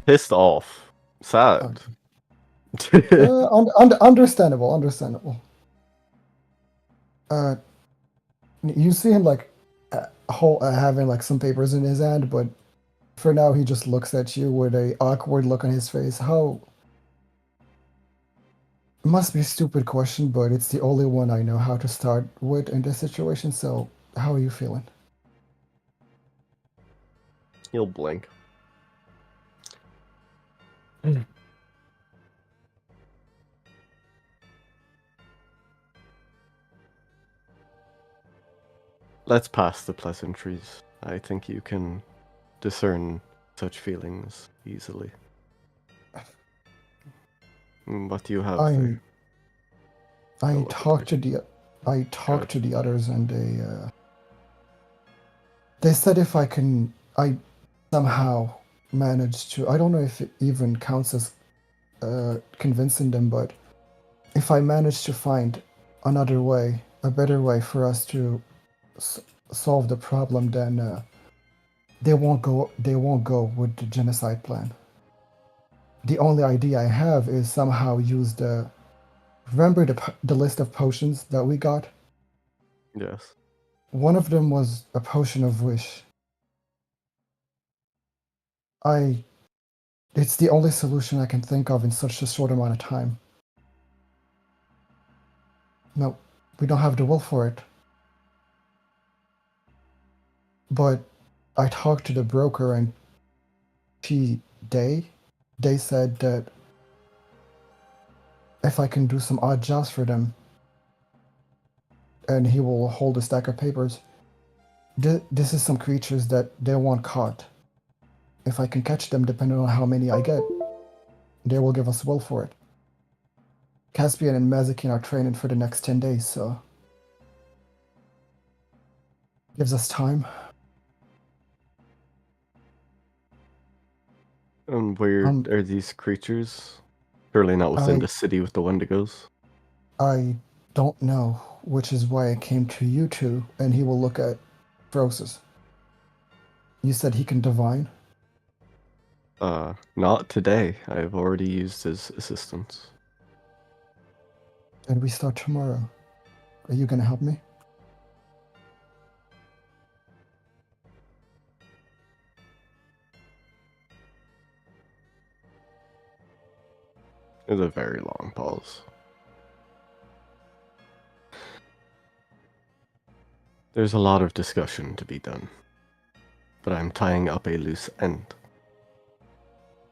Pissed off. Sad. Understandable. You see him like having like some papers in his hand, but for now he just looks at you with a awkward look on his face. How? It must be a stupid question, but it's the only one I know how to start with in this situation. So, how are you feeling? He'll blink. Let's pass the pleasantries. I think you can discern such feelings easily. What do you have? I talked to the others, and they said if I can I somehow managed to. I don't know if it even counts as convincing them, but if I manage to find another way, a better way for us to solve the problem, then they won't go. They won't go with the genocide plan. The only idea I have is somehow use the. Remember the list of potions that we got? Yes. One of them was a potion of wish. It's the only solution I can think of in such a short amount of time. No, we don't have the will for it. But I talked to the broker and they said that if I can do some odd jobs for them, and he will hold a stack of papers. This is some creatures that they want caught. If I can catch them, depending on how many I get, they will give us will for it. Caspian and Mazakin are training for the next 10 days, so gives us time. And where are these creatures? Surely not within the city with the Wendigos. I don't know, which is why I came to you two, and he will look at Frosis. You said he can divine? Not today. I've already used his assistance. And we start tomorrow. Are you gonna help me? There's a very long pause. There's a lot of discussion to be done, but I'm tying up a loose end.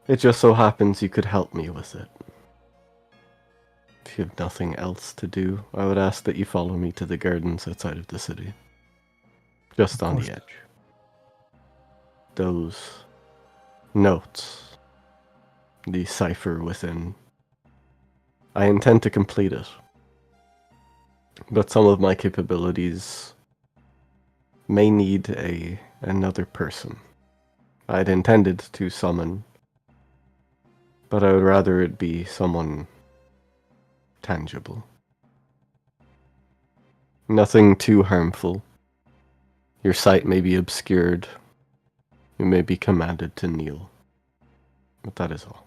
It just so happens you could help me with it. If you have nothing else to do, I would ask that you follow me to the gardens outside of the city. Just on the edge. Those notes, the cipher within, I intend to complete it. But some of my capabilities may need another person. I'd intended to summon, but I would rather it be someone tangible. Nothing too harmful. Your sight may be obscured. You may be commanded to kneel. But that is all.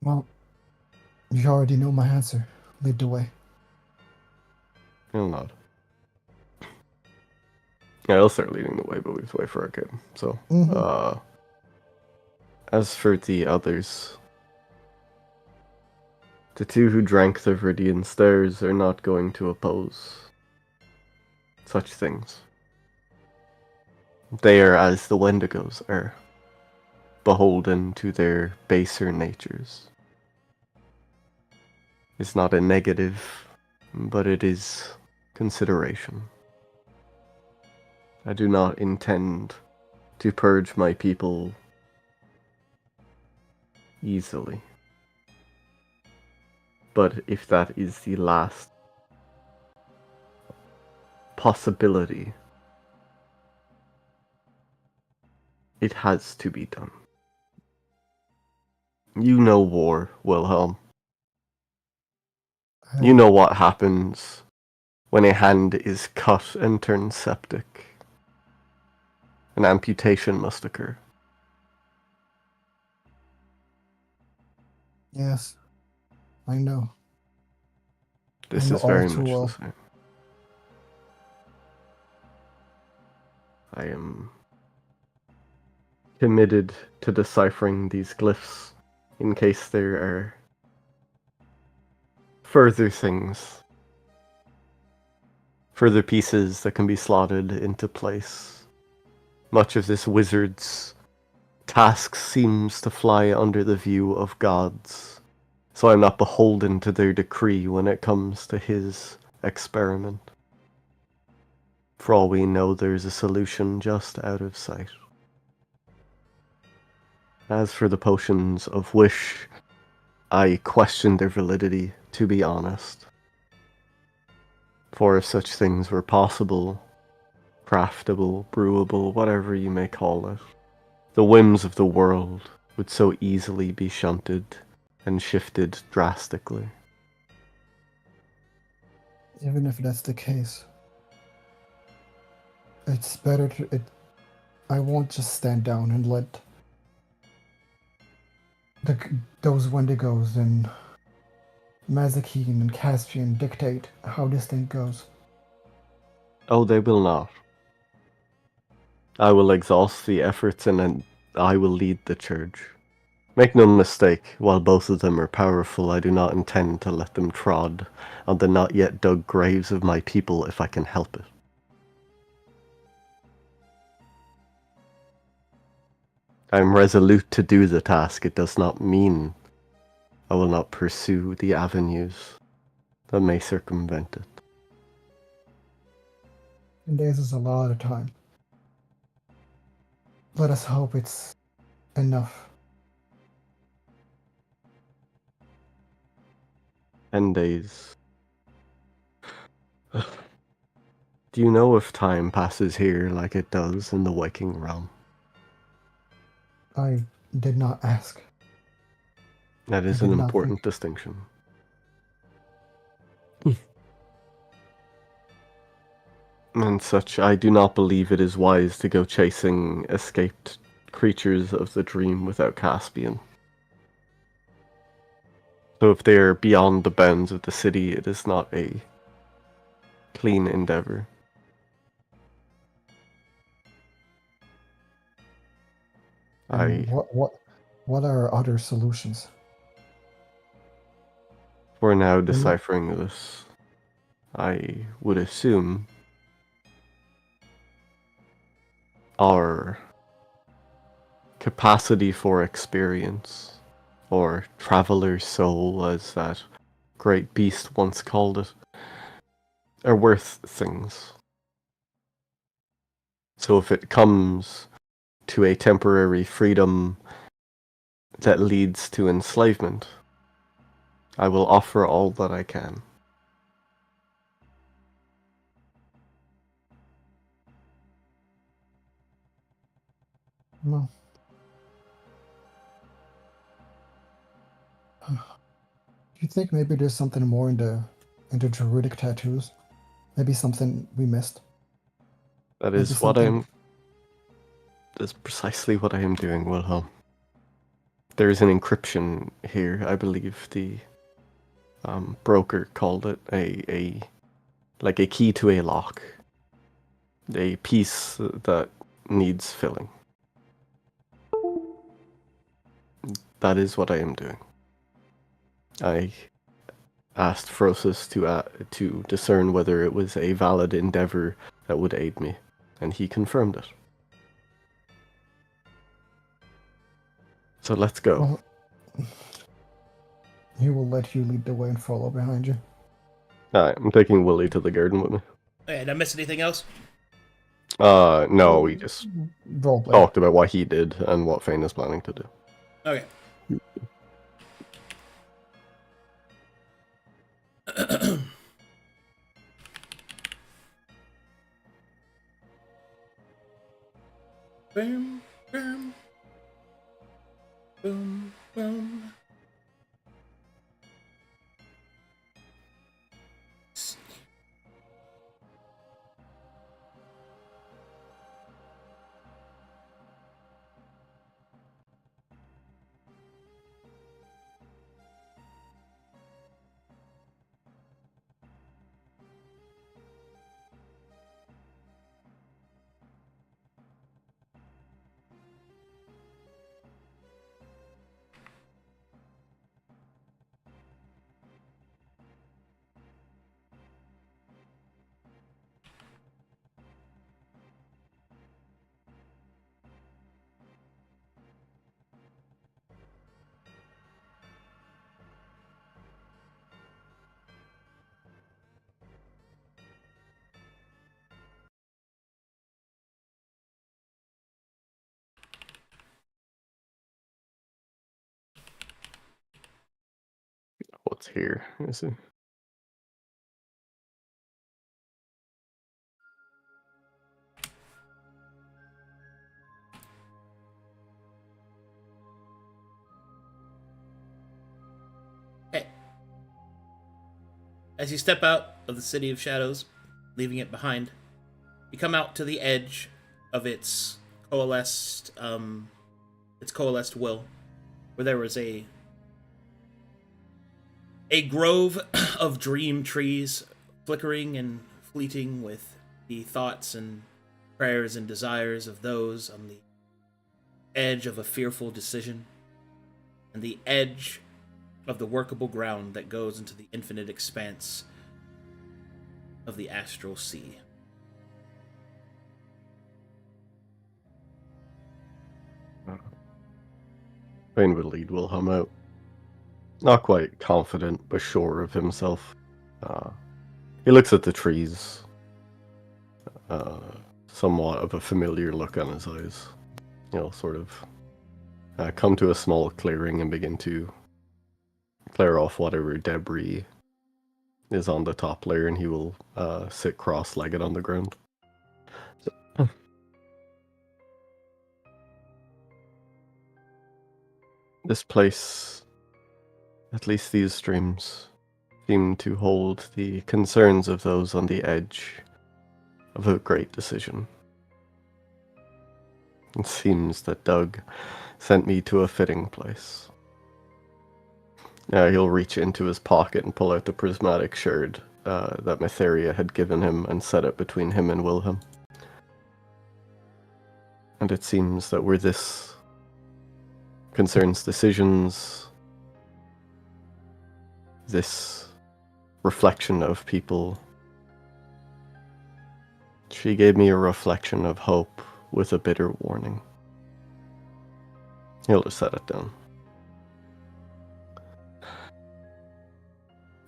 Well, you already know my answer. Lead the way. He'll nod. Yeah, I'll start leading the way, but we have to wait for Arcadum. So, as for the others, the two who drank the Viridian Stairs are not going to oppose such things. They are as the Wendigos are, beholden to their baser natures. It's not a negative, but it is consideration. I do not intend to purge my people easily. But if that is the last possibility, it has to be done. You know war, Wilhelm. You know what happens when a hand is cut and turned septic. An amputation must occur. Yes, I know. This is very much the same. I am committed to deciphering these glyphs in case there are further things, further pieces that can be slotted into place. Much of this wizard's task seems to fly under the view of gods, so I'm not beholden to their decree when it comes to his experiment. For all we know, there's a solution just out of sight. As for the potions of wish, I question their validity, to be honest. For if such things were possible, craftable, brewable, whatever you may call it, the whims of the world would so easily be shunted and shifted drastically. Even if that's the case, it's better to. I won't just stand down and let those Wendigos and Mazikeen and Caspian dictate how this thing goes. Oh, they will not. I will exhaust the efforts and then I will lead the church. Make no mistake, while both of them are powerful, I do not intend to let them trod on the not yet dug graves of my people if I can help it. I am resolute to do the task. It does not mean I will not pursue the avenues that may circumvent it. And this is a lot of time. Let us hope it's enough. 10 days. Do you know if time passes here like it does in the Viking realm? I did not ask. That is an important distinction. And such, I do not believe it is wise to go chasing escaped creatures of the dream without Caspian. So if they are beyond the bounds of the city, it is not a clean endeavor. What are other solutions? For now, deciphering this, I would assume our capacity for experience, or traveler's soul, as that great beast once called it, are worth things. So if it comes to a temporary freedom that leads to enslavement, I will offer all that I can. No. Do you think maybe there's something more in the druidic tattoos? Maybe something we missed? That is what I'm... That's precisely what I am doing, Wilhelm. There is an encryption here, I believe the broker called it, like a key to a lock. A piece that needs filling. That is what I am doing. I asked Frosis to discern whether it was a valid endeavor that would aid me, and he confirmed it. So let's go. Well, he will let you lead the way and follow behind you. Alright, I'm taking Willie to the garden with me. Hey, did I miss anything else? No, we just talked about what he did and what Fane is planning to do. Okay. Boom, boom. Boom, boom. What's here? Is it? As you step out of the City of Shadows, leaving it behind, you come out to the edge of its coalesced will, where there was a grove of dream trees, flickering and fleeting with the thoughts and prayers and desires of those on the edge of a fearful decision, and the edge of the workable ground that goes into the infinite expanse of the astral sea. Bane would lead Wilhelm out. Not quite confident, but sure of himself. He looks at the trees. Somewhat of a familiar look on his eyes. Sort of come to a small clearing and begin to clear off whatever debris is on the top layer, and he will sit cross-legged on the ground. This place, at least these streams, seem to hold the concerns of those on the edge of a great decision. It seems that Doug sent me to a fitting place. He'll reach into his pocket and pull out the prismatic shard that Matheria had given him and set it between him and Wilhelm. And it seems that where this concerns decisions, this reflection of people, she gave me a reflection of hope with a bitter warning. He'll just set it down.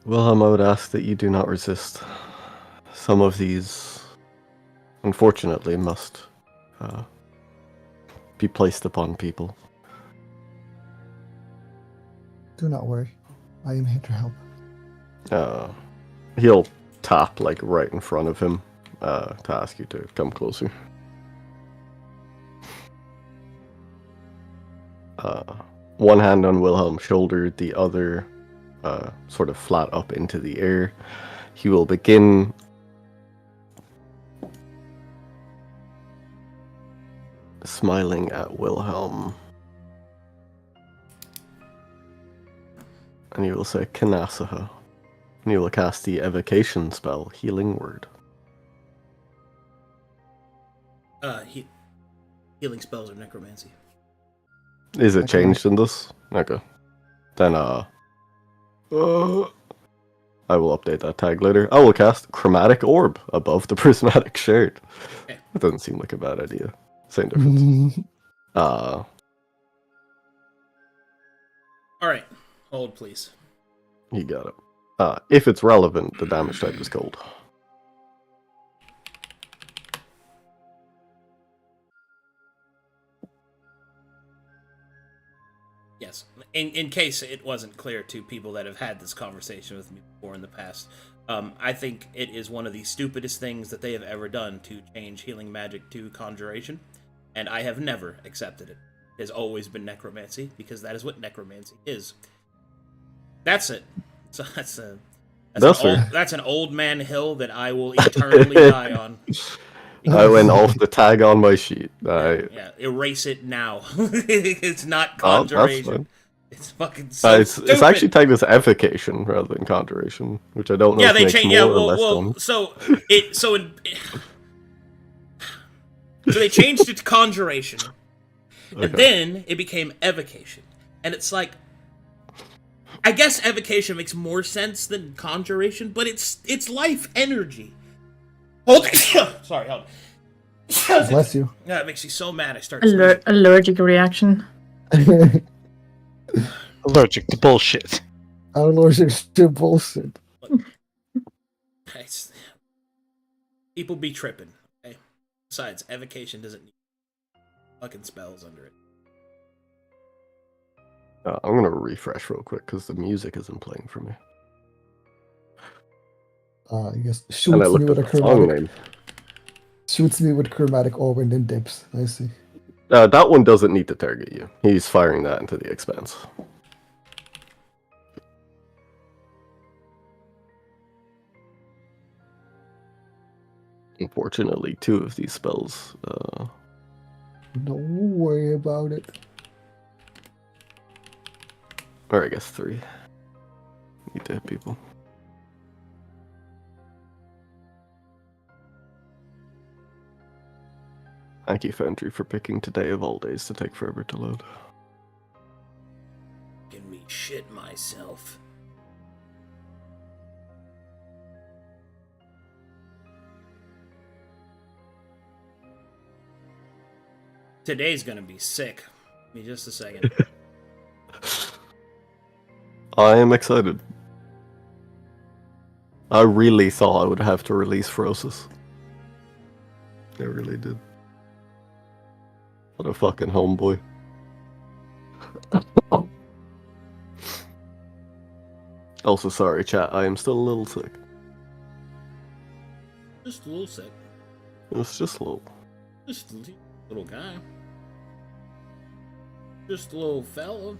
Wilhelm, I would ask that you do not resist. Some of these, unfortunately, must be placed upon people. Do not worry. I am here to help. He'll tap, right in front of him to ask you to come closer. One hand on Wilhelm's shoulder, the other sort of flat up into the air. He will begin smiling at Wilhelm. And he will say, Kanasaha. And he will cast the evocation spell, Healing Word. Healing spells are necromancy. Is it changed in this? Okay. Then, I will update that tag later. I will cast Chromatic Orb above the Prismatic Shard. Okay. It doesn't seem like a bad idea. Same difference. Alright. Hold, please. You got it. If it's relevant, the damage type is cold. Yes. In case it wasn't clear to people that have had this conversation with me before in the past, I think it is one of the stupidest things that they have ever done to change healing magic to conjuration, and I have never accepted it. It has always been necromancy, because that is what necromancy is. That's it. So that's an old man hill that I will eternally die on. I went off the tag on my sheet. Yeah, erase it now. It's not conjuration. It's fucking so stupid. It's actually tagged as evocation rather than conjuration, which I don't know if makes more or less fun. So they changed it to conjuration, and then it became evocation, and it's like, I guess evocation makes more sense than conjuration, but it's life energy. Hold it. Sorry, hold it. Bless you. Yeah, it makes you so mad. I start allergic reaction. Allergic to bullshit. Allergic to bullshit. People be tripping. Okay? Besides, evocation doesn't need fucking spells under it. I'm gonna refresh real quick because the music isn't playing for me. I guess shoots me with a chromatic. Shoots me with chromatic orb and then dips. I see. That one doesn't need to target you. He's firing that into the expanse. Unfortunately, 2 of these spells. Don't worry about it. Or I guess 3. Need to hit people. Thank you, Foundry, for picking today of all days to take forever to load. Can me shit myself. Today's gonna be sick. Give me just a second. I am excited. I really thought I would have to release Frosis. I really did. What a fucking homeboy. Also, sorry, chat. I am still a little sick. Just a little sick. It's just a little. Just a little guy. Just a little fella.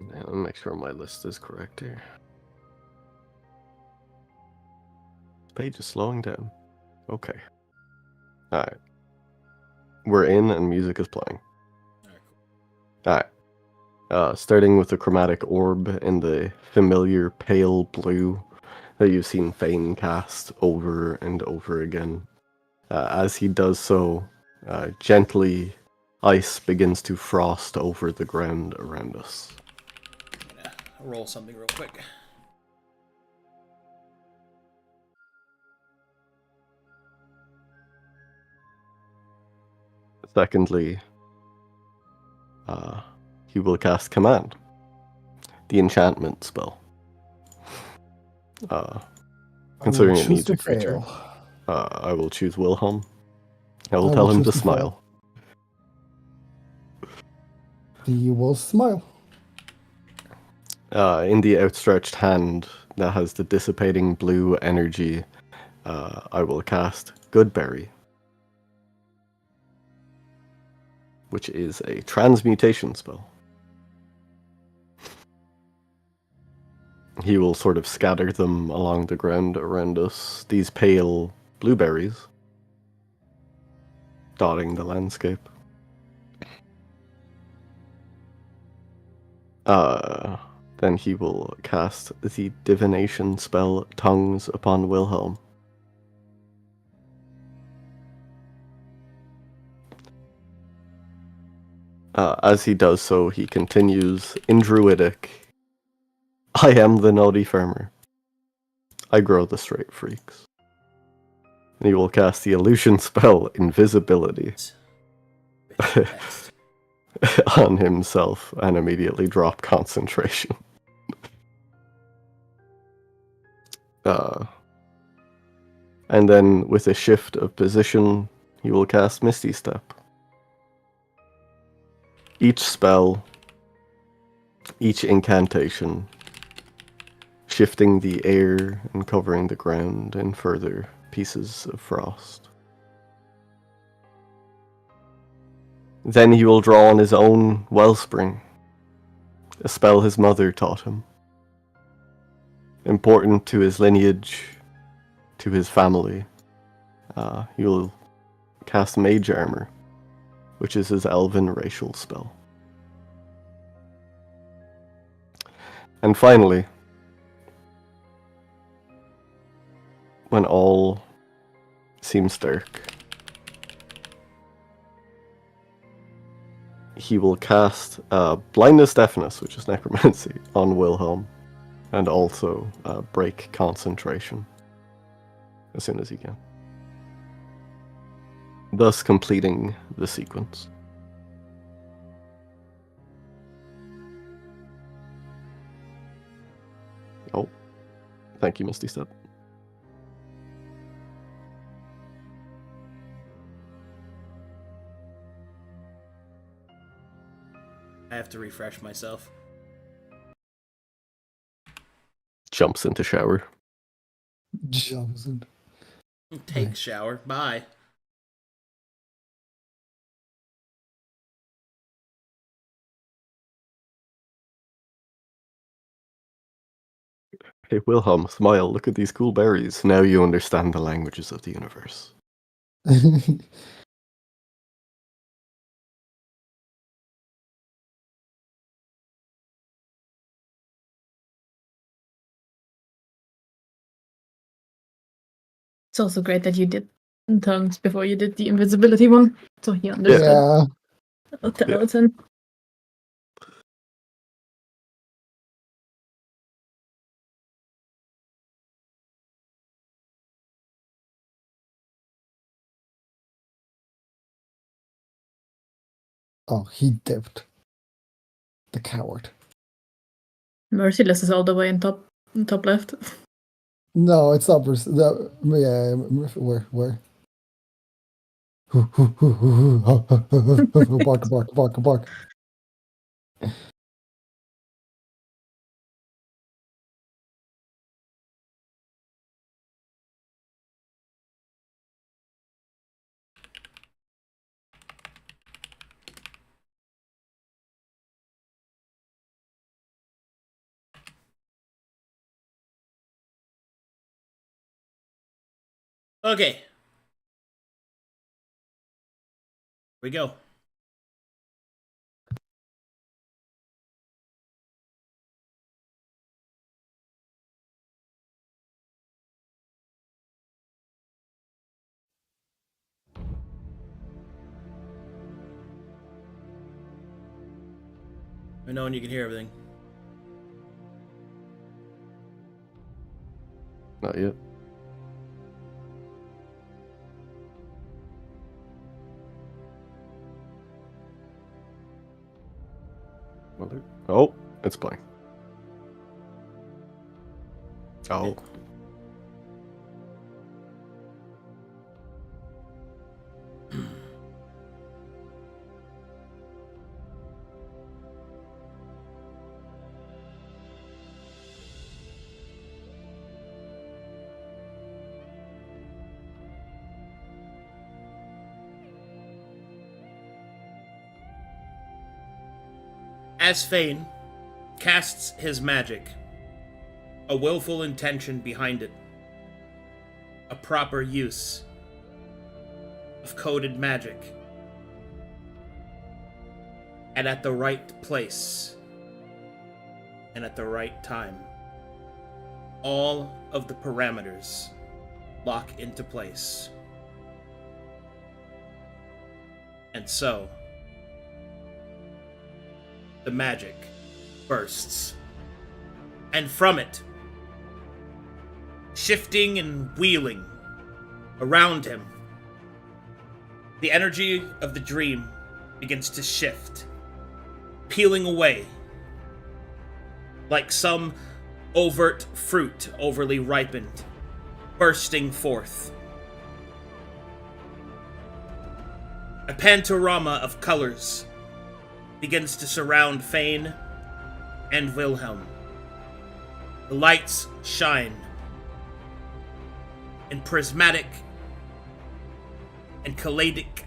Yeah, let me make sure my list is correct here. This page is slowing down. Okay. Alright. We're in and music is playing. Alright. Starting with the chromatic orb in the familiar pale blue that you've seen Fane cast over and over again. As he does so, gently ice begins to frost over the ground around us. I'm gonna roll something real quick. Secondly, he will cast Command, the enchantment spell. Considering it needs a creature, I will choose Wilhelm. I will tell him to smile. He will smile. In the outstretched hand that has the dissipating blue energy, I will cast Goodberry, which is a transmutation spell. He will sort of scatter them along the ground around us, these pale blueberries, dotting the landscape. Then he will cast the divination spell Tongues upon Wilhelm. As he does so, he continues in Druidic. I am the naughty farmer. I grow the straight freaks. And he will cast the illusion spell Invisibility on himself and immediately drop concentration. And then with a shift of position, he will cast Misty Step. Each spell, each incantation, shifting the air and covering the ground in further pieces of frost. Then he will draw on his own Wellspring, a spell his mother taught him. Important to his lineage, to his family. He will cast Mage Armor, which is his elven racial spell. And finally, when all seems dark, he will cast Blindness Deafness, which is Necromancy, on Wilhelm, and also break concentration as soon as he can, thus completing the sequence. Oh, thank you, Misty Step. I have to refresh myself. Jumps into shower. Jumps in. Take shower. Bye. Hey, Wilhelm, smile. Look at these cool berries. Now you understand the languages of the universe. It's also great that you did tongues before you did the invisibility one, so he understood. Yeah. Out of 10. Oh, he dipped. The coward. Merciless is all the way in top left. No, it's upper. Yeah, where? Bark. Okay. Here we go. I know when you can hear everything. Not yet. Oh, it's playing. Oh. As Fane casts his magic, a willful intention behind it, a proper use of coded magic, and at the right place and at the right time, all of the parameters lock into place. And so, the magic bursts. And from it, shifting and wheeling around him, the energy of the dream begins to shift, peeling away like some overt fruit overly ripened, bursting forth. A panorama of colors begins to surround Fane and Wilhelm. The lights shine in prismatic and kaleidic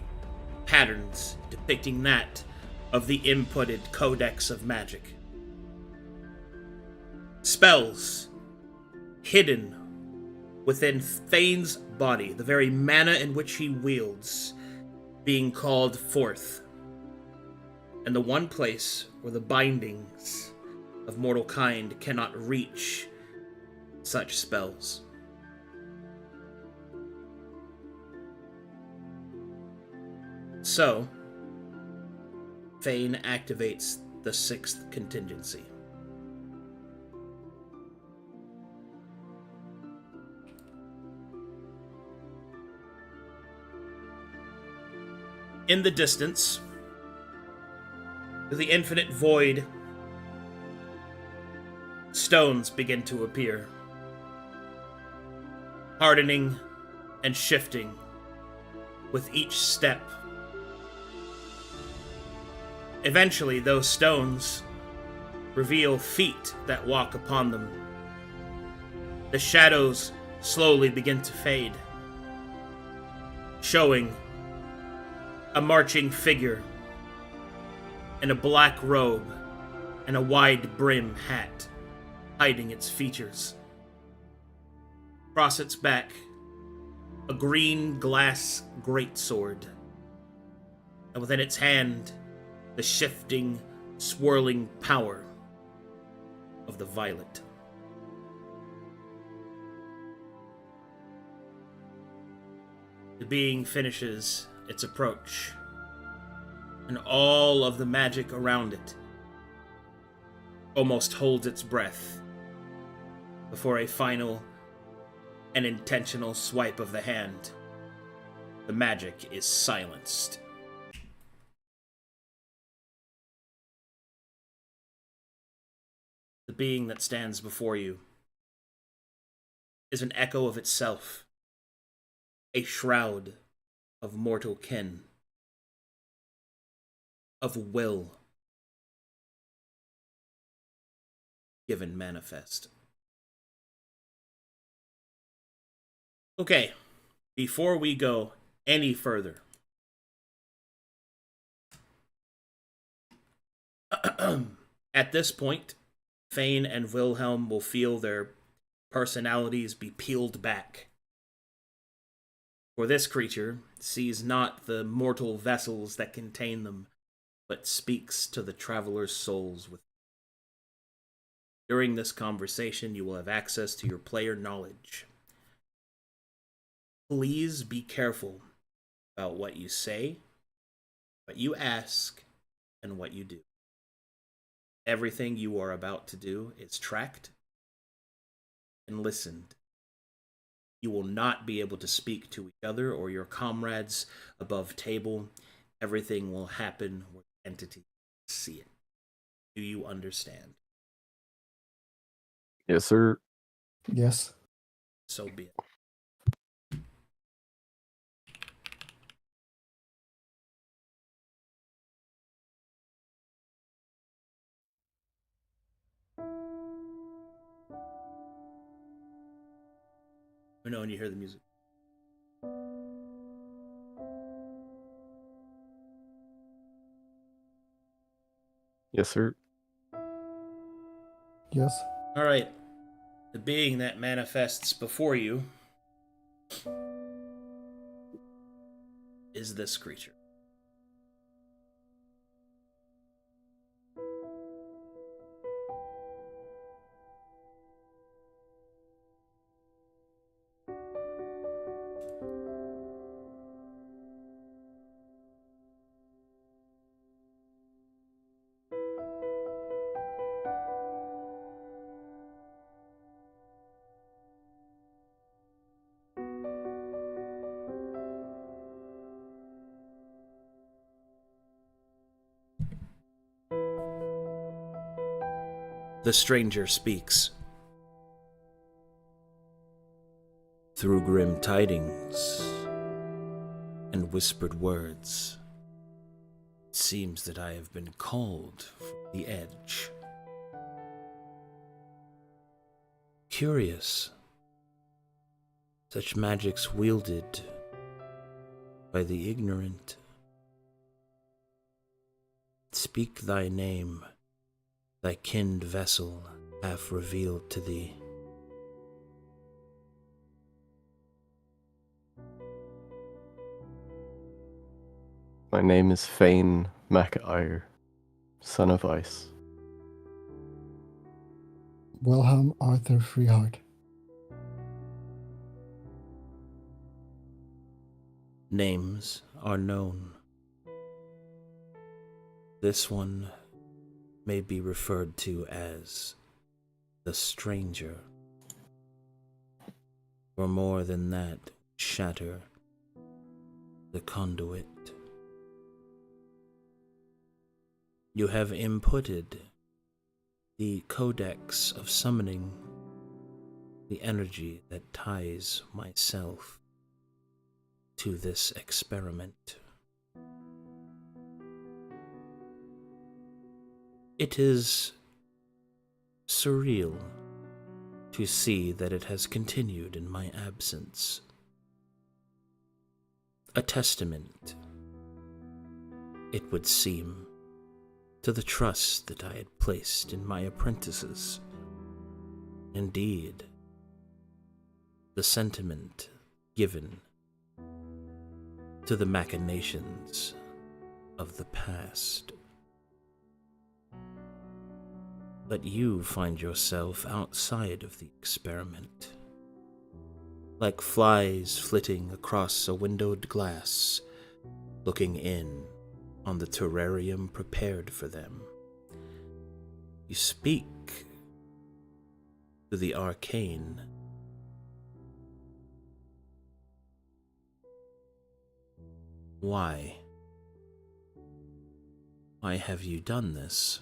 patterns depicting that of the inputted codex of magic. Spells hidden within Fane's body, the very mana in which he wields, being called forth. And the one place where the bindings of mortal kind cannot reach such spells. So, Fane activates the sixth contingency. In the distance, to the infinite void, stones begin to appear, hardening and shifting with each step. Eventually, those stones reveal feet that walk upon them. The shadows slowly begin to fade, showing a marching figure in a black robe and a wide brim hat, hiding its features. Across its back, a green glass greatsword, and within its hand, the shifting, swirling power of the violet. The being finishes its approach, and all of the magic around it almost holds its breath before a final and intentional swipe of the hand. The magic is silenced. The being that stands before you is an echo of itself, a shroud of mortal kin, of will, given manifest. Okay, before we go any further, at this point, Fane and Wilhelm will feel their personalities be peeled back. For this creature sees not the mortal vessels that contain them, but speaks to the traveler's souls within. During this conversation, you will have access to your player knowledge. Please be careful about what you say, what you ask, and what you do. Everything you are about to do is tracked and listened. You will not be able to speak to each other or your comrades above table. Everything will happen where the entity see it. Do you understand? Yes, sir. Yes. So be it. I know when you hear the music. Yes, sir. Yes. All right. The being that manifests before you is this creature. The stranger speaks. Through grim tidings and whispered words, it seems that I have been called from the edge. Curious, such magics wielded by the ignorant. Speak thy name, thy kinned vessel half revealed to thee. My name is Fane MacIre, son of ice. Wilhelm Arthur Freehart. Names are known. This one may be referred to as the stranger. Or more than that, shatter the conduit. You have inputted the codex of summoning, the energy that ties myself to this experiment. It is surreal to see that it has continued in my absence. A testament, it would seem, to the trust that I had placed in my apprentices. Indeed, the sentiment given to the machinations of the past. But you find yourself outside of the experiment, like flies flitting across a windowed glass, looking in on the terrarium prepared for them. You speak to the arcane. Why? Why have you done this?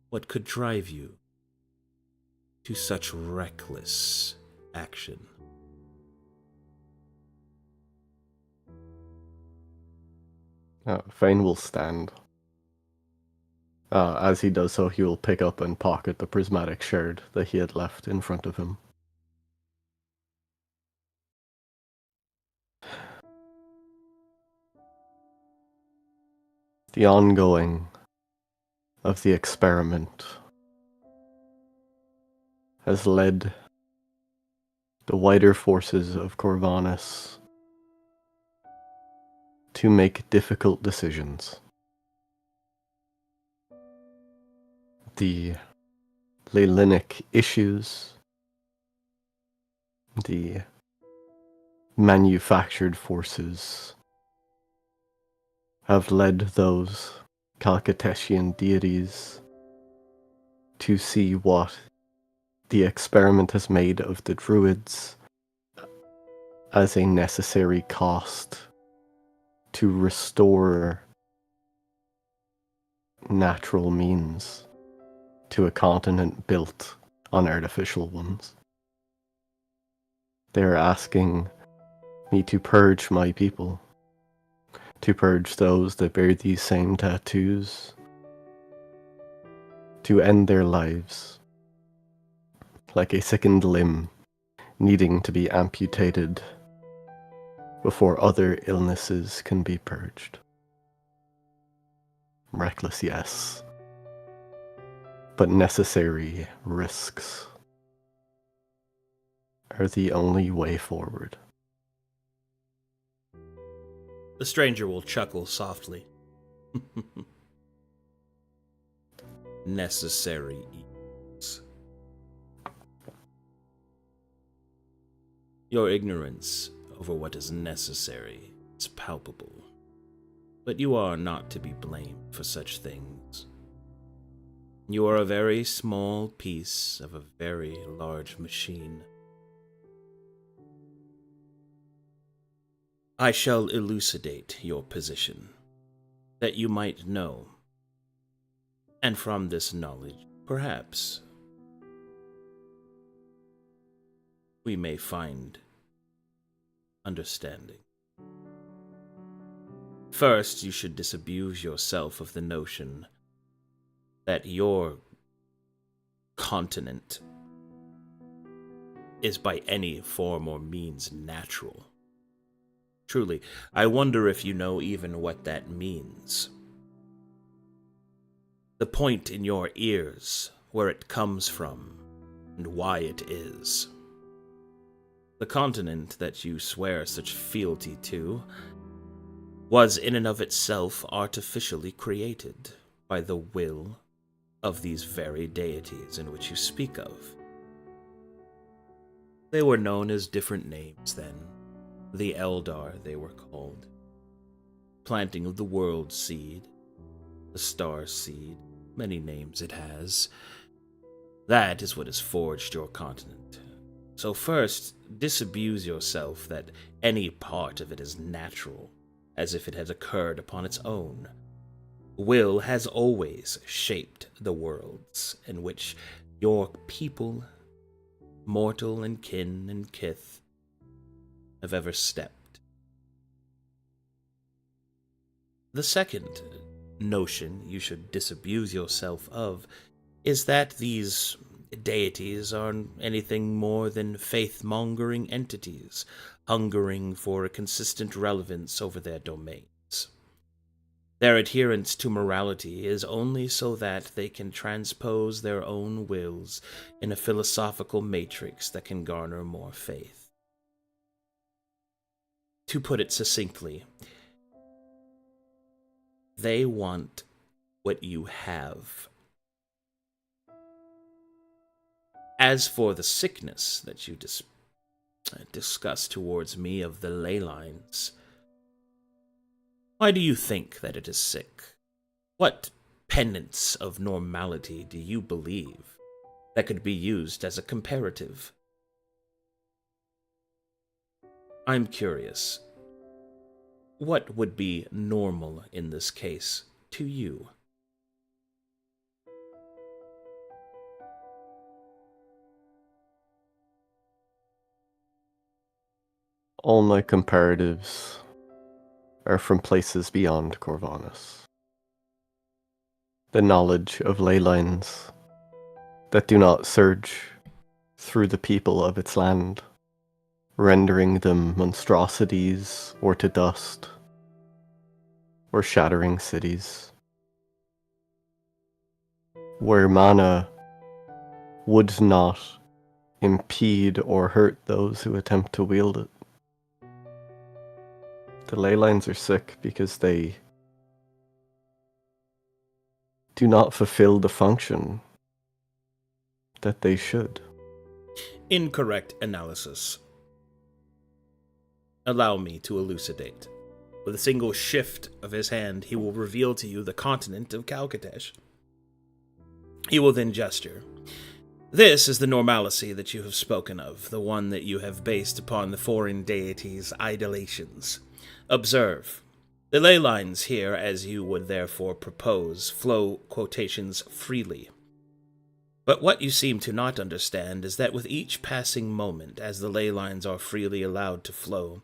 What could drive you to such reckless action? Fane will stand. As he does so, he will pick up and pocket the prismatic shard that he had left in front of him. The ongoing of the experiment has led the wider forces of Corvanus to make difficult decisions. The Leylinic issues, the manufactured forces, have led those Calcatesian deities to see what the experiment has made of the druids as a necessary cost to restore natural means to a continent built on artificial ones. They are asking me to purge my people, to purge those that bear these same tattoos, to end their lives like a sickened limb needing to be amputated before other illnesses can be purged. Reckless, yes, but necessary risks are the only way forward. The stranger will chuckle softly. Necessary evils. Your ignorance over what is necessary is palpable, but you are not to be blamed for such things. You are a very small piece of a very large machine. I shall elucidate your position, that you might know, and from this knowledge, perhaps, we may find understanding. First, you should disabuse yourself of the notion that your continent is by any form or means natural. Truly, I wonder if you know even what that means. The point in your ears, where it comes from, and why it is. The continent that you swear such fealty to was in and of itself artificially created by the will of these very deities in which you speak of. They were known as different names then. The Eldar, they were called. Planting of the world seed, the star seed, many names it has. That is what has forged your continent. So first, disabuse yourself that any part of it is natural, as if it had occurred upon its own. Will has always shaped the worlds in which your people, mortal and kin and kith, have ever stepped. The second notion you should disabuse yourself of is that these deities are anything more than faith-mongering entities, hungering for a consistent relevance over their domains. Their adherence to morality is only so that they can transpose their own wills in a philosophical matrix that can garner more faith. To put it succinctly, they want what you have. As for the sickness that you discussed towards me of the ley lines, why do you think that it is sick? What penance of normality do you believe that could be used as a comparative? I'm curious. What would be normal in this case to you? All my comparatives are from places beyond Corvallis. The knowledge of ley lines that do not surge through the people of its land, rendering them monstrosities or to dust, or shattering cities. Where mana would not impede or hurt those who attempt to wield it. The ley lines are sick because they do not fulfill the function that they should. Incorrect analysis. Allow me to elucidate. With a single shift of his hand, he will reveal to you the continent of Kalkatesh. He will then gesture. This is the normalcy that you have spoken of, the one that you have based upon the foreign deities' idolations. Observe. The ley lines here, as you would therefore propose, flow quotations freely. But what you seem to not understand is that with each passing moment, as the ley lines are freely allowed to flow,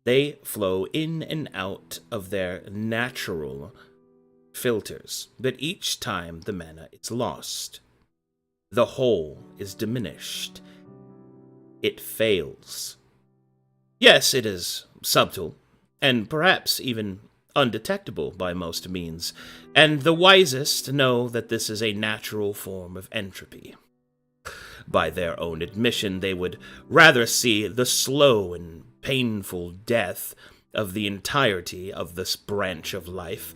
they flow in and out of their natural filters, but each time the mana is lost. The whole is diminished. It fails. Yes, it is subtle, and perhaps even undetectable by most means, and the wisest know that this is a natural form of entropy. By their own admission, they would rather see the slow and painful death of the entirety of this branch of life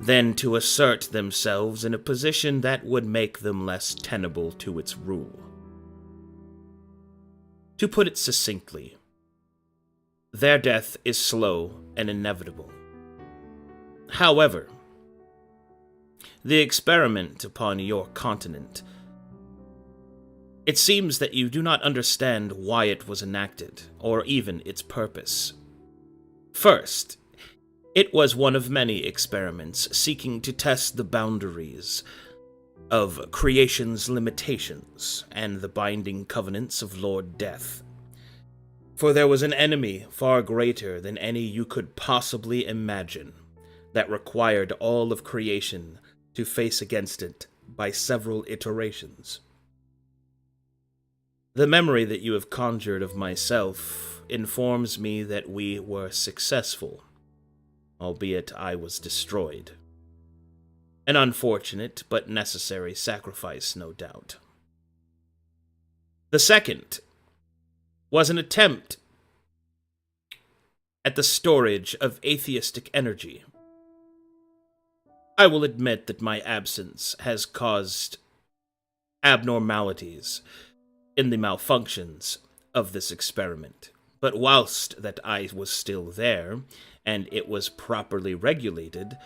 than to assert themselves in a position that would make them less tenable to its rule. To put it succinctly, their death is slow and inevitable. However, the experiment upon your continent, it seems that you do not understand why it was enacted, or even its purpose. First, it was one of many experiments seeking to test the boundaries of creation's limitations and the binding covenants of Lord Death. For there was an enemy far greater than any you could possibly imagine that required all of creation to face against it by several iterations. The memory that you have conjured of myself informs me that we were successful, albeit I was destroyed. An unfortunate but necessary sacrifice, no doubt. The second was an attempt at the storage of atheistic energy. I will admit that my absence has caused abnormalities in the malfunctions of this experiment, but whilst that I was still there, and it was properly regulated,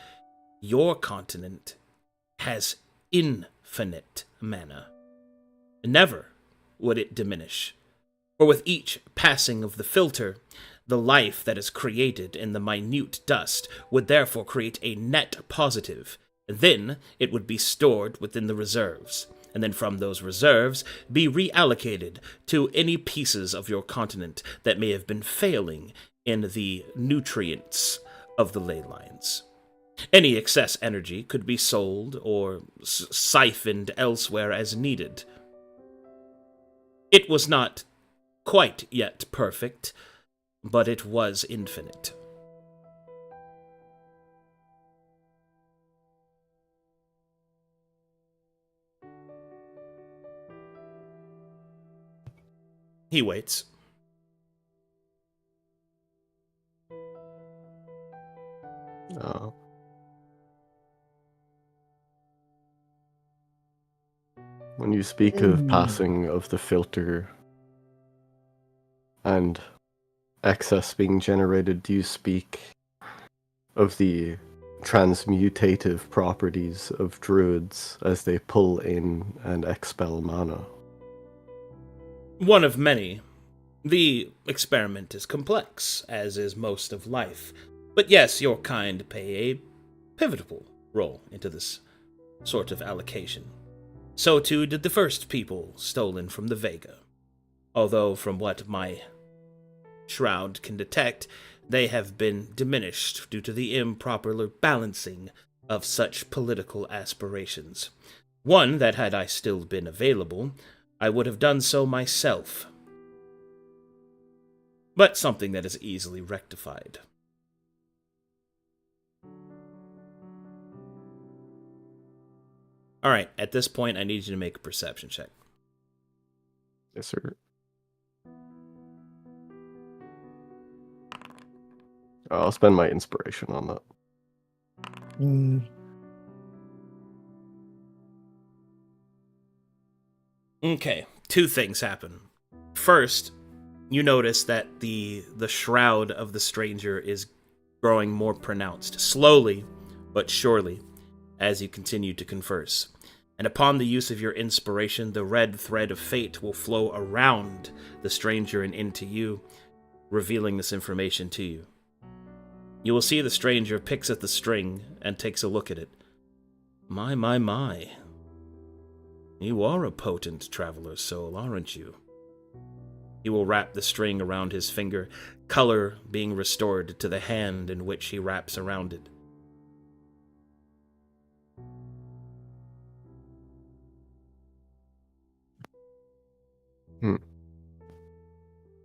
your continent has infinite mana. Never would it diminish, for with each passing of the filter, the life that is created in the minute dust would therefore create a net positive. Then it would be stored within the reserves, and then from those reserves be reallocated to any pieces of your continent that may have been failing in the nutrients of the ley lines. Any excess energy could be sold or siphoned elsewhere as needed. It was not quite yet perfect, but it was infinite. He waits. When you speak of passing of the filter and excess being generated, do you speak of the transmutative properties of druids as they pull in and expel mana? One of many. The experiment is complex, as is most of life. But yes, your kind play a pivotal role into this sort of allocation. So too did the first people stolen from the Vega. Although, from what my shroud can detect, they have been diminished due to the improper balancing of such political aspirations. One that, had I still been available, I would have done so myself. But something that is easily rectified. Alright, at this point, I need you to make a perception check. Yes, sir. I'll spend my inspiration on that. Okay, two things happen. First, you notice that the shroud of the stranger is growing more pronounced, slowly but surely, as you continue to converse. And upon the use of your inspiration, the red thread of fate will flow around the stranger and into you, revealing this information to you. You will see the stranger picks at the string and takes a look at it. My. You are a potent traveler's soul, aren't you? He will wrap the string around his finger, color being restored to the hand in which he wraps around it.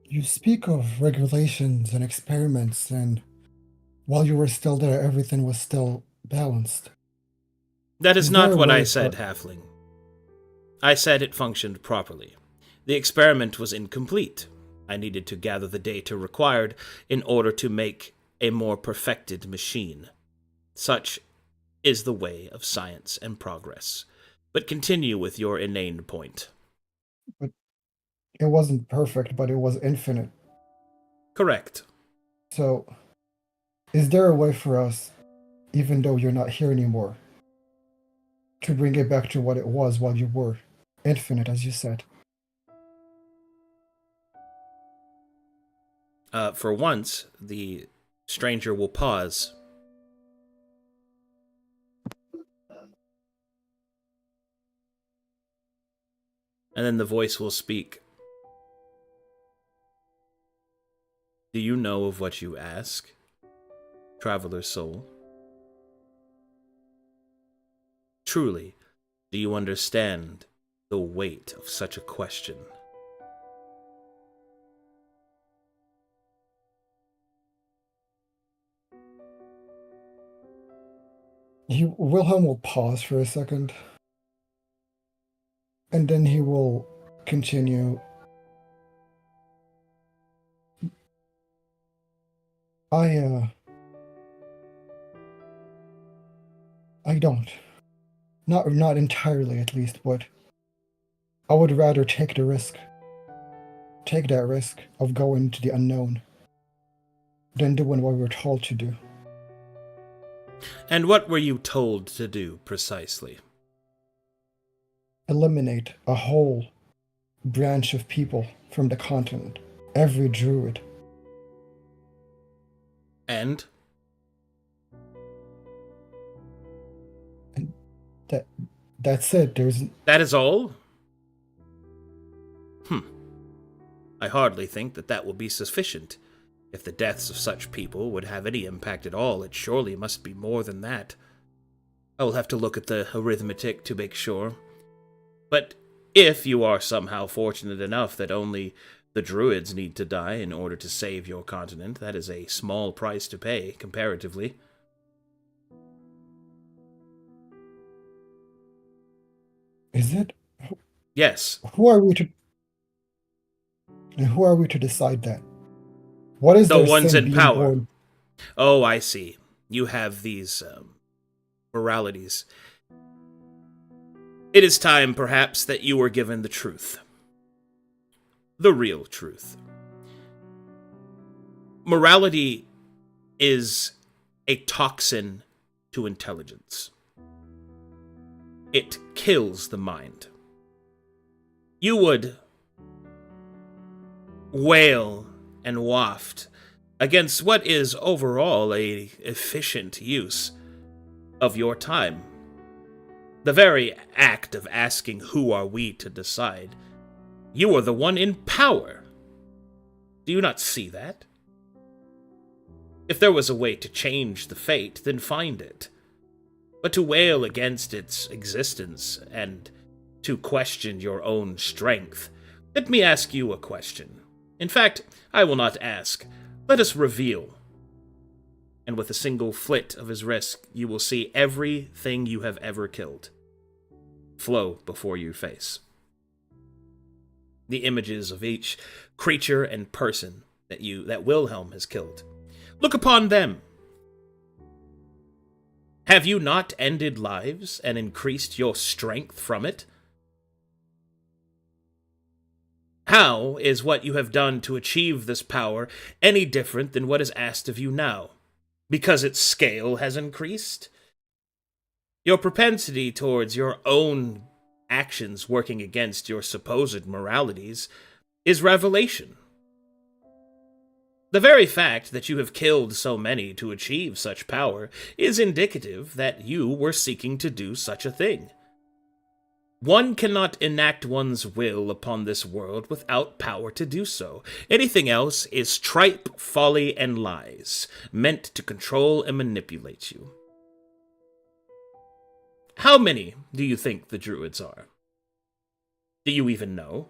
You speak of regulations and experiments, and while you were still there, everything was still balanced. That is not what I said, Halfling. I said it functioned properly. The experiment was incomplete. I needed to gather the data required in order to make a more perfected machine. Such is the way of science and progress. But continue with your inane point. But it wasn't perfect, but it was infinite. Correct. So, is there a way for us, even though you're not here anymore, to bring it back to what it was while you were infinite, as you said? For once, the stranger will pause. And then the voice will speak. Do you know of what you ask, traveler's soul? Truly, do you understand the weight of such a question? Wilhelm will pause for a second, and then he will continue. I don't. Not entirely, at least, but I would rather take the risk. Take that risk of going into the unknown than doing what we were told to do. And what were you told to do, precisely? Eliminate a whole branch of people from the continent. Every druid. And? And that's it. That is all? I hardly think that will be sufficient. If the deaths of such people would have any impact at all, it surely must be more than that. I will have to look at the arithmetic to make sure. But if you are somehow fortunate enough that only the druids need to die in order to save your continent, that is a small price to pay, comparatively. Is it? Yes. Who are we to... And who are we to decide that? What is The their ones sin in being power. born? Oh, I see. You have these moralities. It is time, perhaps, that you were given the truth. The real truth. Morality is a toxin to intelligence. It kills the mind. You would wail and waft against what is overall a efficient use of your time. The very act of asking who are we to decide, you are the one in power. Do you not see that? If there was a way to change the fate, then find it. But to wail against its existence and to question your own strength, let me ask you a question. In fact, I will not ask. Let us reveal. And with a single flit of his wrist, you will see everything you have ever killed flow before your face. The images of each creature and person that Wilhelm has killed. Look upon them. Have you not ended lives and increased your strength from it? How is what you have done to achieve this power any different than what is asked of you now? Because its scale has increased? Your propensity towards your own actions working against your supposed moralities is revelation. The very fact that you have killed so many to achieve such power is indicative that you were seeking to do such a thing. One cannot enact one's will upon this world without power to do so. Anything else is tripe, folly, and lies, meant to control and manipulate you. How many do you think the Druids are? Do you even know?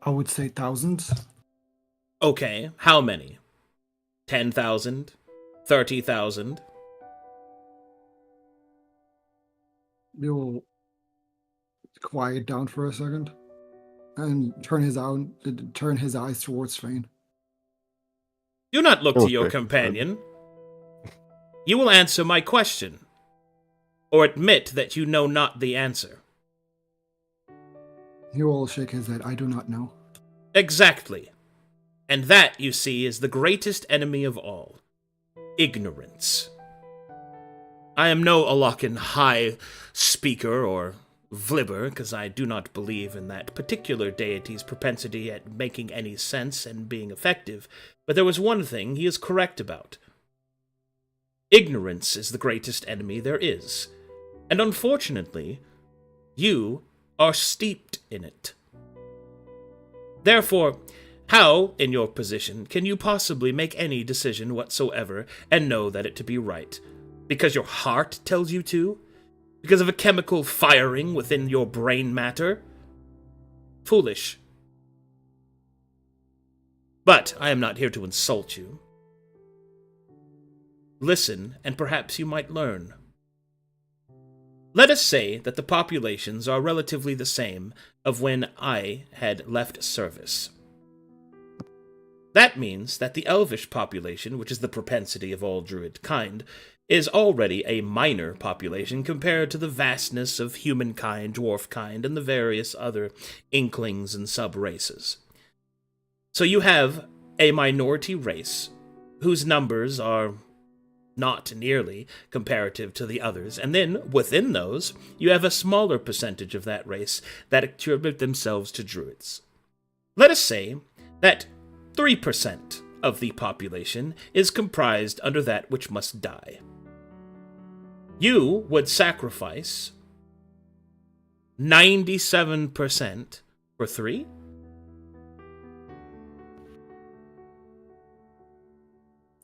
I would say thousands. Okay, how many? 10,000? 30,000? You'll quiet down for a second and turn his eyes towards Fane. Do not look to your Okay. companion. You will answer my question, or admit that you know not the answer. He will shake his head. I do not know. Exactly. And that, you see, is the greatest enemy of all. Ignorance. I am no Alakan high speaker or Vlibber, because I do not believe in that particular deity's propensity at making any sense and being effective, but there was one thing he is correct about. Ignorance is the greatest enemy there is, and unfortunately, you are steeped in it. Therefore, how, in your position, can you possibly make any decision whatsoever and know that it to be right? Because your heart tells you to? Because of a chemical firing within your brain matter? Foolish. But I am not here to insult you. Listen, and perhaps you might learn. Let us say that the populations are relatively the same of when I had left service. That means that the elvish population, which is the propensity of all druid kind, is already a minor population compared to the vastness of humankind, dwarfkind, and the various other inklings and sub-races. So you have a minority race whose numbers are not nearly comparative to the others, and then, within those, you have a smaller percentage of that race that attribute themselves to druids. Let us say that 3% of the population is comprised under that which must die. You would sacrifice 97% for 3?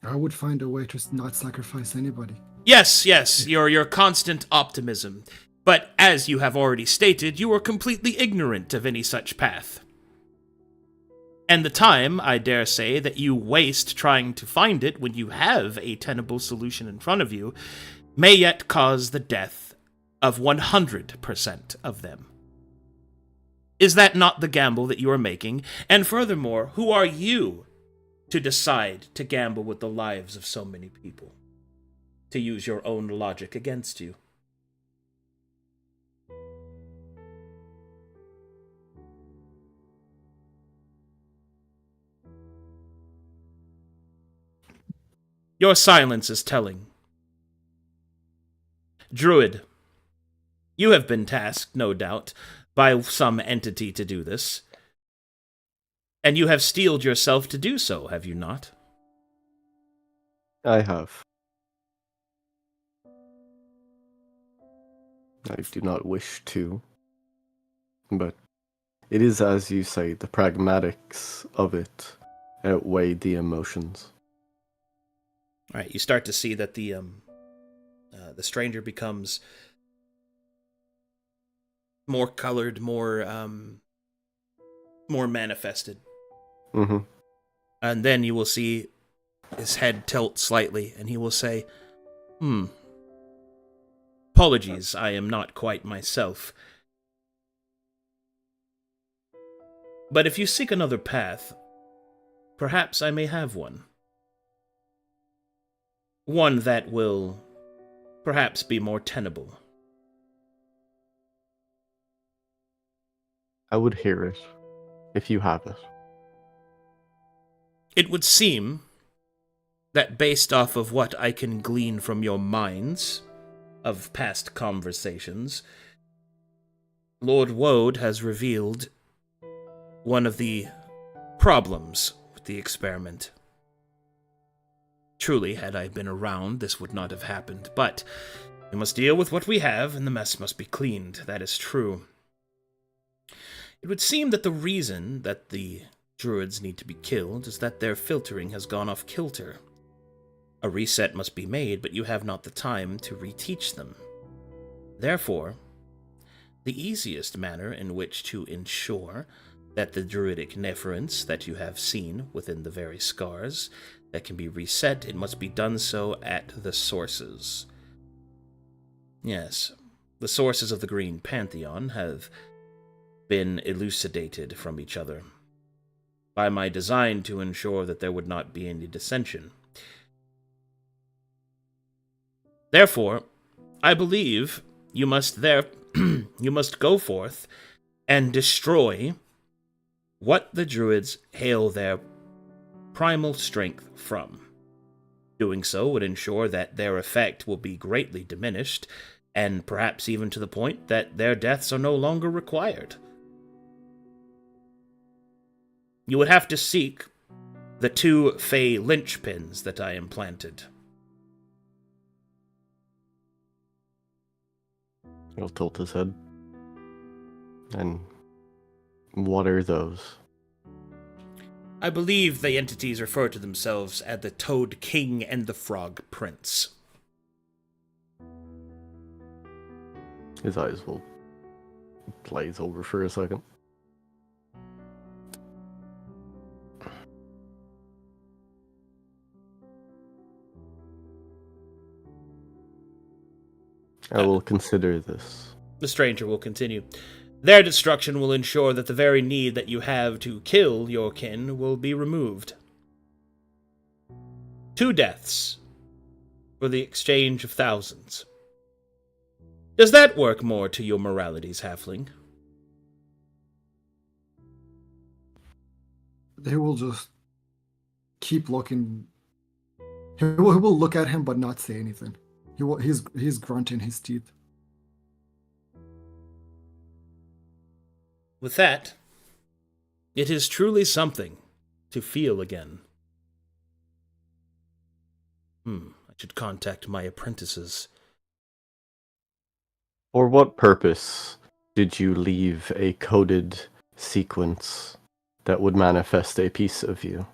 I would find a way to not sacrifice anybody. Yes, your constant optimism. But as you have already stated, you are completely ignorant of any such path. And the time, I dare say, that you waste trying to find it when you have a tenable solution in front of you, may yet cause the death of 100% of them. Is that not the gamble that you are making? And furthermore, who are you to decide to gamble with the lives of so many people? To use your own logic against you? Your silence is telling. Druid, you have been tasked, no doubt, by some entity to do this. And you have steeled yourself to do so, have you not? I have. I do not wish to. But it is, as you say, the pragmatics of it outweigh the emotions. All right, you start to see that the stranger becomes more colored, more manifested. Mm-hmm. And then you will see his head tilt slightly, and he will say, apologies, I am not quite myself. But if you seek another path, perhaps I may have one. One that will perhaps be more tenable. I would hear it, if you have it. It would seem that based off of what I can glean from your minds of past conversations, Lord Woad has revealed one of the problems with the experiment. Truly, had I been around, this would not have happened, but we must deal with what we have, and the mess must be cleaned. That is true. It would seem that the reason that the druids need to be killed is that their filtering has gone off kilter. A reset must be made, but you have not the time to reteach them. Therefore, the easiest manner in which to ensure that the druidic neference that you have seen within the very scars that can be reset, it must be done so at the sources. Yes, the sources of the Green Pantheon have been elucidated from each other by my design to ensure that there would not be any dissension. Therefore, I believe you must go forth and destroy what the druids hail their primal strength from. Doing so would ensure that their effect will be greatly diminished, and perhaps even to the point that their deaths are no longer required. You would have to seek the 2 fey linchpins that I implanted. He'll tilt his head. And what are those? I believe the entities refer to themselves as the Toad King and the Frog Prince. His eyes will glaze over for a second. I will consider this. The stranger will continue. Their destruction will ensure that the very need that you have to kill your kin will be removed. 2 deaths for the exchange of thousands. Does that work more to your moralities, halfling? They will just keep looking. He will look at him but not say anything. He's grunting his teeth. With that, it is truly something to feel again. I should contact my apprentices. For what purpose did you leave a coded sequence that would manifest a piece of you?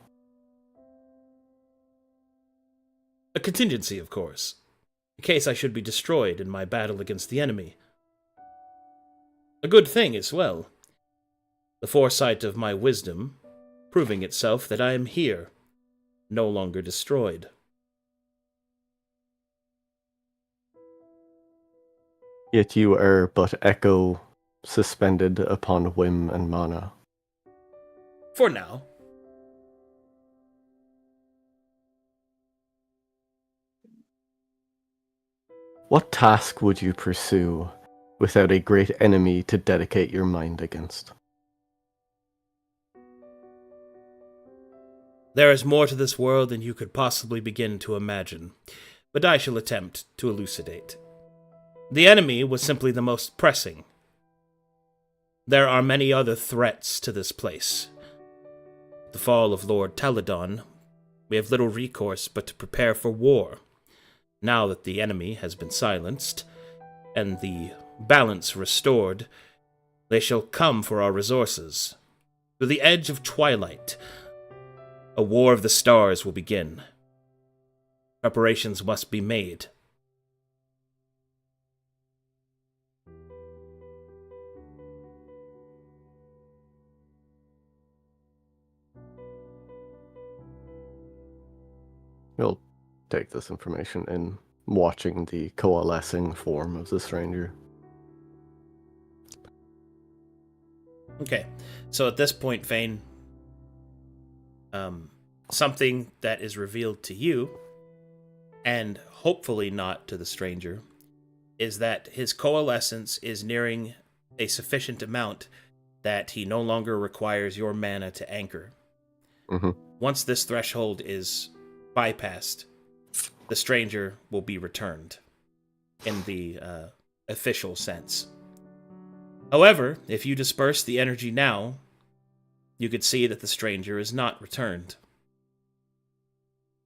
A contingency, of course, in case I should be destroyed in my battle against the enemy. A good thing as well. The foresight of my wisdom proving itself that I am here, no longer destroyed. Yet you are but echo suspended upon whim and mana. For now. What task would you pursue without a great enemy to dedicate your mind against? There is more to this world than you could possibly begin to imagine, but I shall attempt to elucidate. The enemy was simply the most pressing. There are many other threats to this place. The fall of Lord Teledon, we have little recourse but to prepare for war. Now that the enemy has been silenced, and the balance restored, they shall come for our resources. To the edge of twilight, a war of the stars will begin. Preparations must be made. We'll take this information in, watching the coalescing form of the stranger. Okay, so at this point, Fane, something that is revealed to you, and hopefully not to the stranger, is that his coalescence is nearing a sufficient amount that he no longer requires your mana to anchor. Mm-hmm. Once this threshold is bypassed, the stranger will be returned in the official sense. However, if you disperse the energy now, you could see that the stranger is not returned.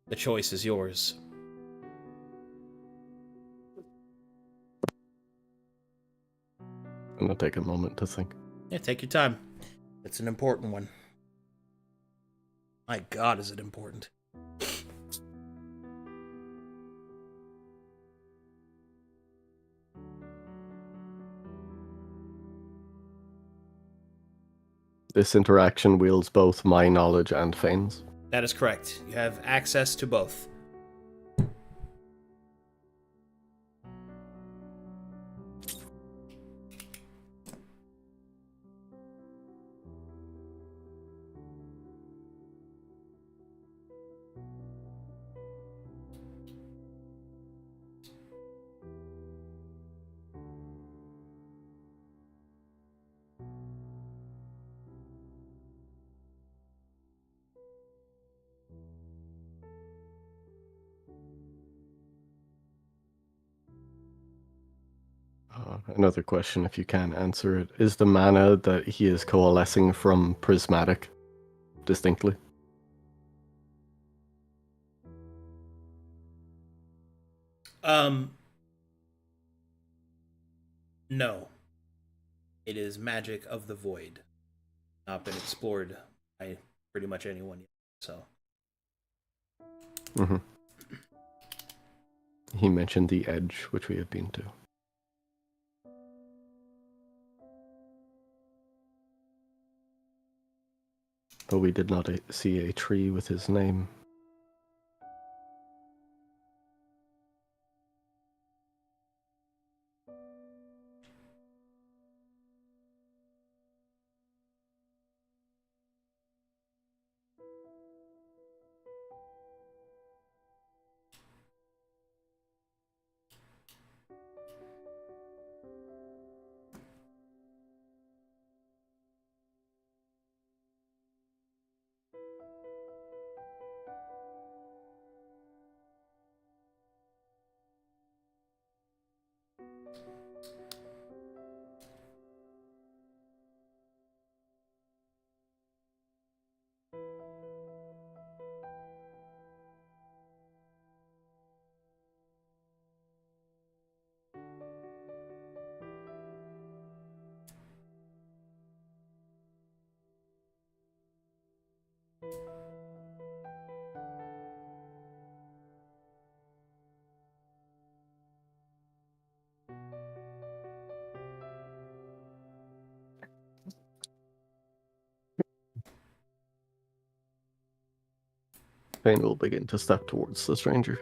The choice is yours. I'm gonna take a moment to think. Yeah, take your time. It's an important one. My God, is it important. This interaction wields both my knowledge and Fane's. That is correct. You have access to both. Another question, if you can answer it. Is the mana that he is coalescing from prismatic distinctly? No. It is magic of the void. Not been explored by pretty much anyone yet, so. Mm-hmm. He mentioned the edge, which we had been to. But we did not see a tree with his name. Fane will begin to step towards the stranger.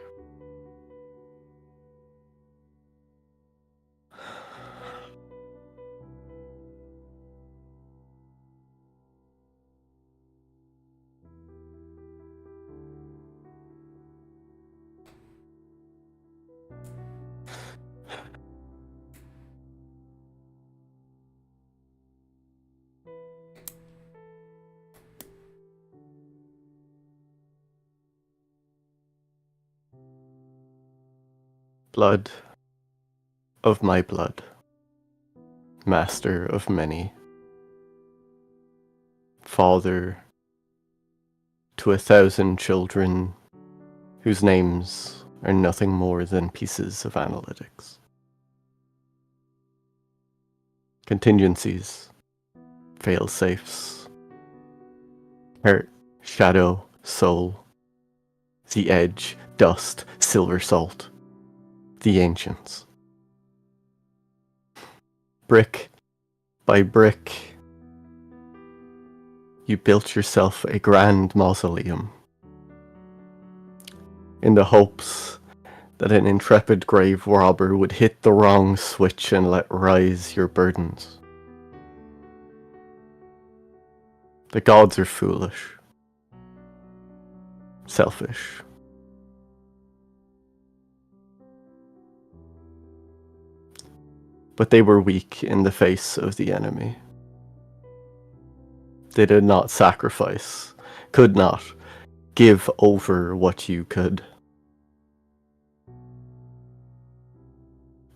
Blood of my blood, master of many, father to 1,000 children whose names are nothing more than pieces of analytics. Contingencies, fail-safes, heart, shadow, soul, the edge, dust, silver salt, the ancients. Brick by brick, you built yourself a grand mausoleum in the hopes that an intrepid grave robber would hit the wrong switch and let rise your burdens. The gods are foolish, selfish. But they were weak in the face of the enemy. They did not sacrifice, could not give over what you could.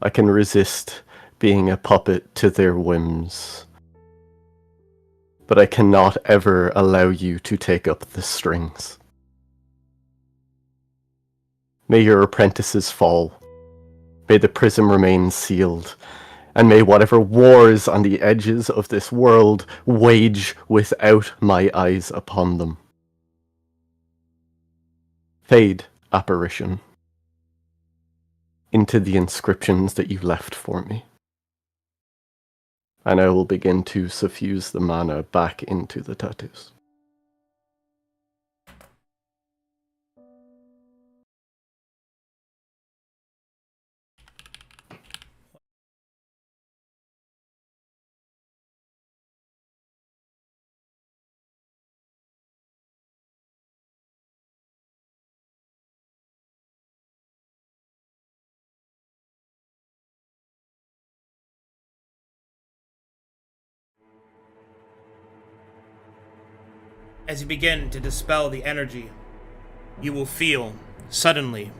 I can resist being a puppet to their whims, but I cannot ever allow you to take up the strings. May your apprentices fall. May the prism remain sealed. And may whatever wars on the edges of this world wage without my eyes upon them. Fade, apparition, into the inscriptions that you left for me. And I will begin to suffuse the mana back into the tattoos. As you begin to dispel the energy, you will feel, suddenly,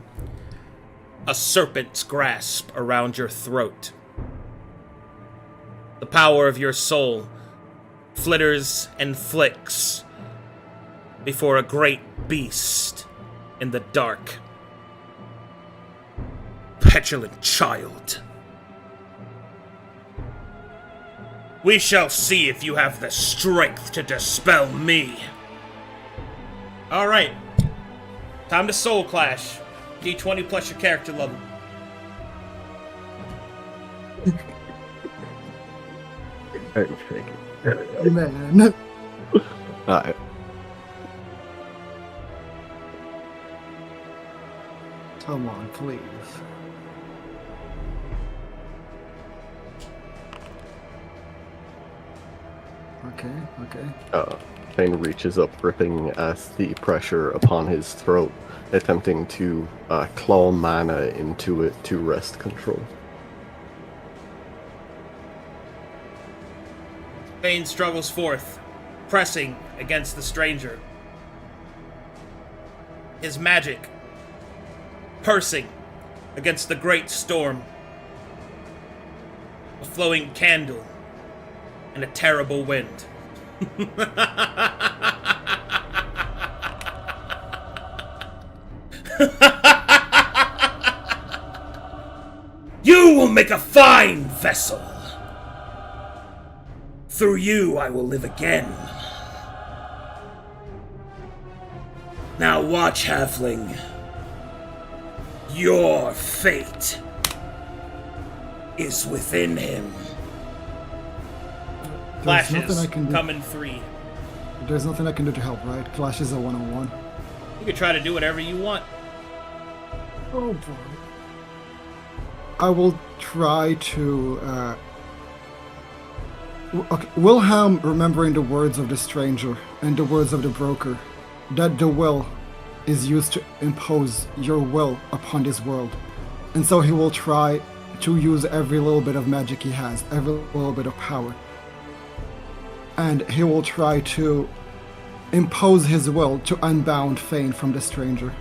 a serpent's grasp around your throat. The power of your soul flitters and flicks before a great beast in the dark. Petulant child. We shall see if you have the strength to dispel me. Alright. Time to Soul Clash. D20 plus your character level. Man. Alright. Come on, please. Okay. Thane reaches up, gripping at the pressure upon his throat, attempting to claw mana into it to wrest control. Bane struggles forth, pressing against the stranger. His magic pursing against the great storm. A flowing candle and a terrible wind. You will make a fine vessel. Through you I will live again. Now watch, halfling. Your fate is within him. Clashes coming free. There's nothing I can do to help, right? Clash is a 1-on-1. You can try to do whatever you want. Oh boy. I will try to okay, Wilhelm, remembering the words of the stranger and the words of the broker, that the will is used to impose your will upon this world. And so he will try to use every little bit of magic he has, every little bit of power. And he will try to impose his will to unbound Fane from the stranger.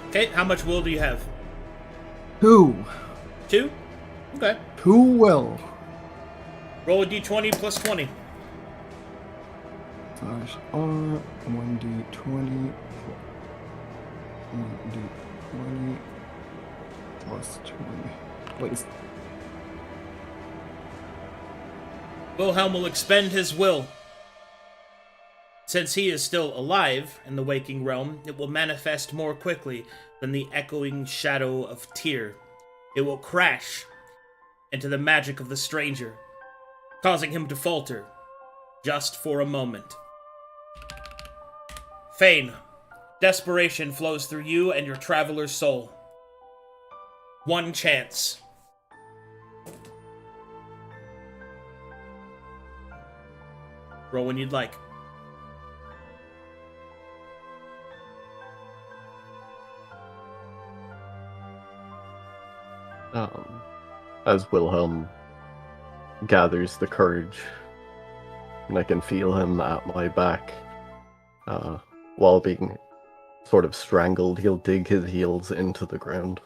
Okay, how much will do you have? 2. 2? Okay. 2 will. Roll a d20 plus 20. Slash R, 1d20. 1d20 plus 20. Please. Wilhelm will expend his will. Since he is still alive in the waking realm, it will manifest more quickly than the echoing shadow of Tyr. It will crash into the magic of the stranger, causing him to falter, just for a moment. Fane, desperation flows through you and your traveler's soul. One chance. Roll when you'd like. As Wilhelm gathers the courage, and I can feel him at my back, while being sort of strangled, he'll dig his heels into the ground.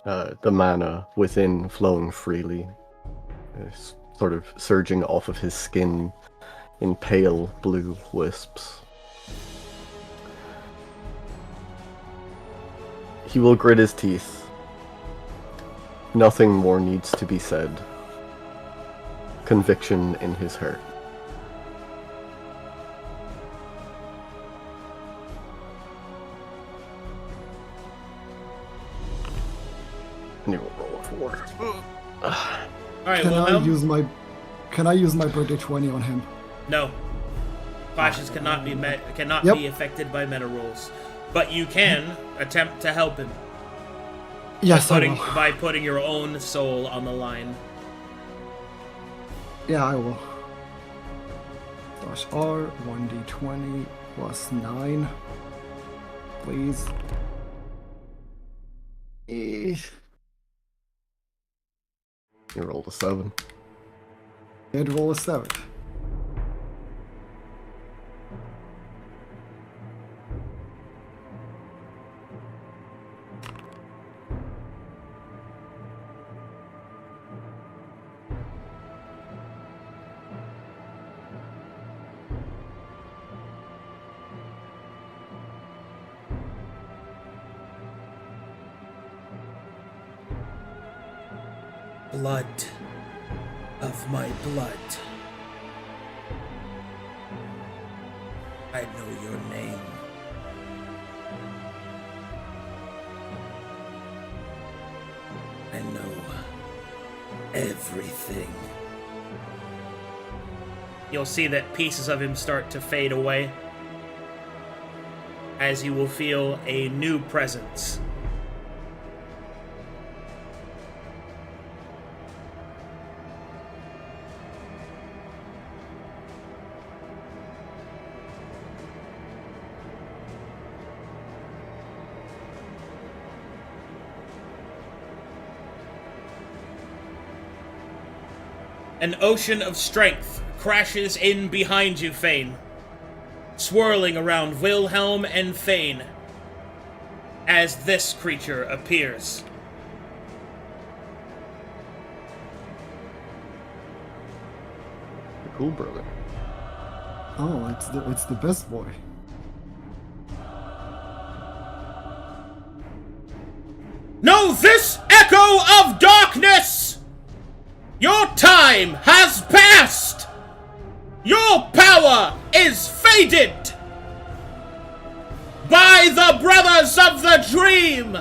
The mana within flowing freely, sort of surging off of his skin in pale blue wisps. He will grit his teeth. Nothing more needs to be said. Conviction in his heart. And he will roll a 4. Alright, Can Wilhelm? I use my birthday 20 on him? No. Clashes cannot be be affected by meta rolls. But you can attempt to help him. Yes, by putting your own soul on the line. Yeah, I will. Slash R, 1d20 plus 9. Please. You rolled a 7. Did roll a 7. Blood of my blood. I know your name. I know everything. You'll see that pieces of him start to fade away, as you will feel a new presence. An ocean of strength crashes in behind you, Fane, swirling around Wilhelm and Fane as this creature appears. The cool brother. Oh, it's the best boy. Know this, echo of darkness! Your time has passed! Your power is faded! By the brothers of the dream!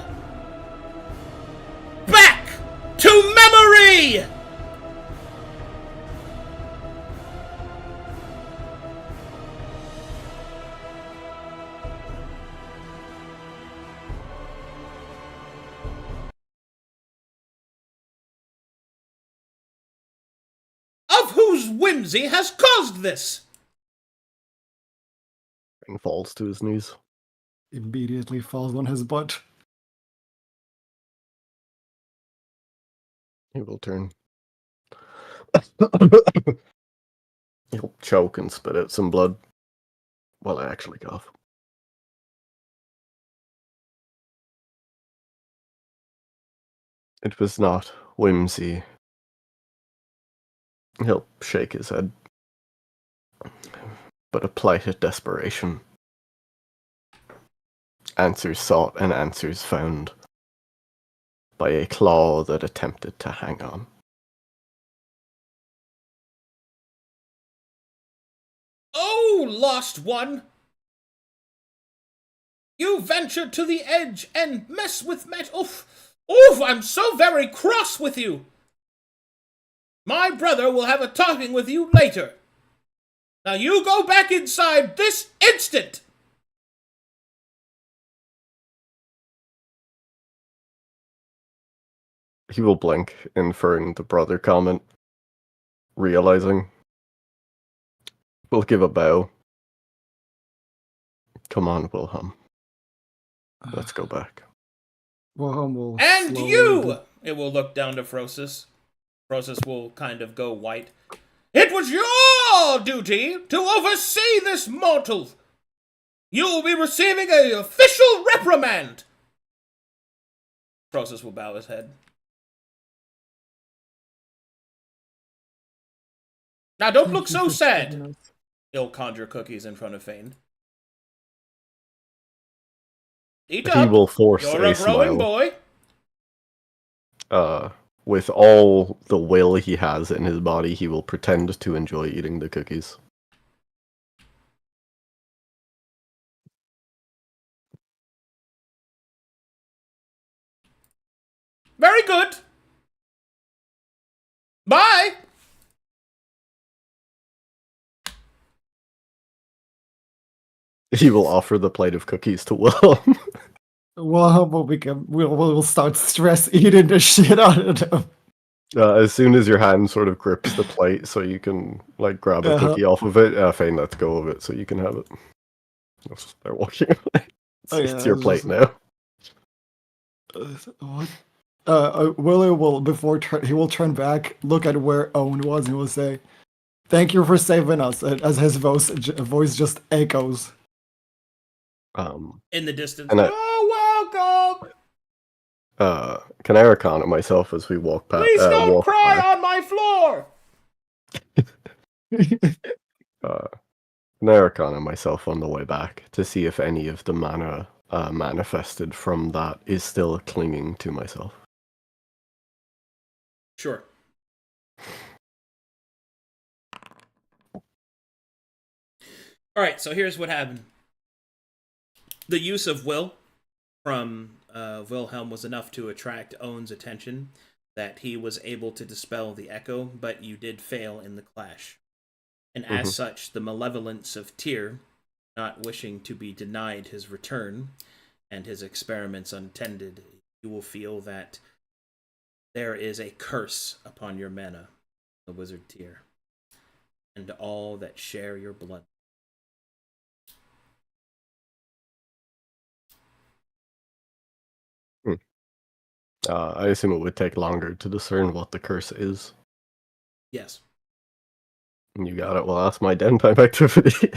Back to memory! Of whose whimsy has caused this? And falls to his knees. Immediately falls on his butt. He will turn. He'll choke and spit out some blood. While I actually cough. It was not whimsy. He'll shake his head. But a plighted desperation. Answers sought and answers found. By a claw that attempted to hang on. Oh, lost one! You venture to the edge and mess with Oof! Oof! I'm so very cross with you! My brother will have a talking with you later. Now you go back inside this instant! He will blink, inferring the brother comment. Realizing. We'll give a bow. Come on, Wilhelm. Let's go back. Wilhelm will. And slowly you! It will look down to Frosis. Frosis will kind of go white. It was your duty to oversee this mortal. You will be receiving an official reprimand. Frosis will bow his head. Now don't look so sad. He'll conjure cookies in front of Fane. Eat He up. will force You're a a growing smile. boy. With all the will he has in his body, he will pretend to enjoy eating the cookies. Very good. Bye. He will offer the plate of cookies to Wilhelm. Wilhelm will start stress eating the shit out of them. As soon as your hand sort of grips the plate so you can like grab a cookie off of it, Fane lets go of it so you can have it. They're walking away. It's your plate now. What? Willie will, he will turn back, look at where Owen was, and will say, "Thank you for saving us," as his voice just echoes. In the distance. And You're welcome! Can I arcana myself as we walk past? Please don't cry on my floor! Can I arcana myself on the way back to see if any of the mana manifested from that is still clinging to myself? Sure. Alright, so here's what happened. The use of will from Wilhelm was enough to attract Owen's attention that he was able to dispel the echo, but you did fail in the clash. And as such, the malevolence of Tyr, not wishing to be denied his return and his experiments untended, you will feel that there is a curse upon your mana, the wizard Tyr, and all that share your blood. I assume it would take longer to discern what the curse is. Yes. You got it. Well, that's my downtime activity.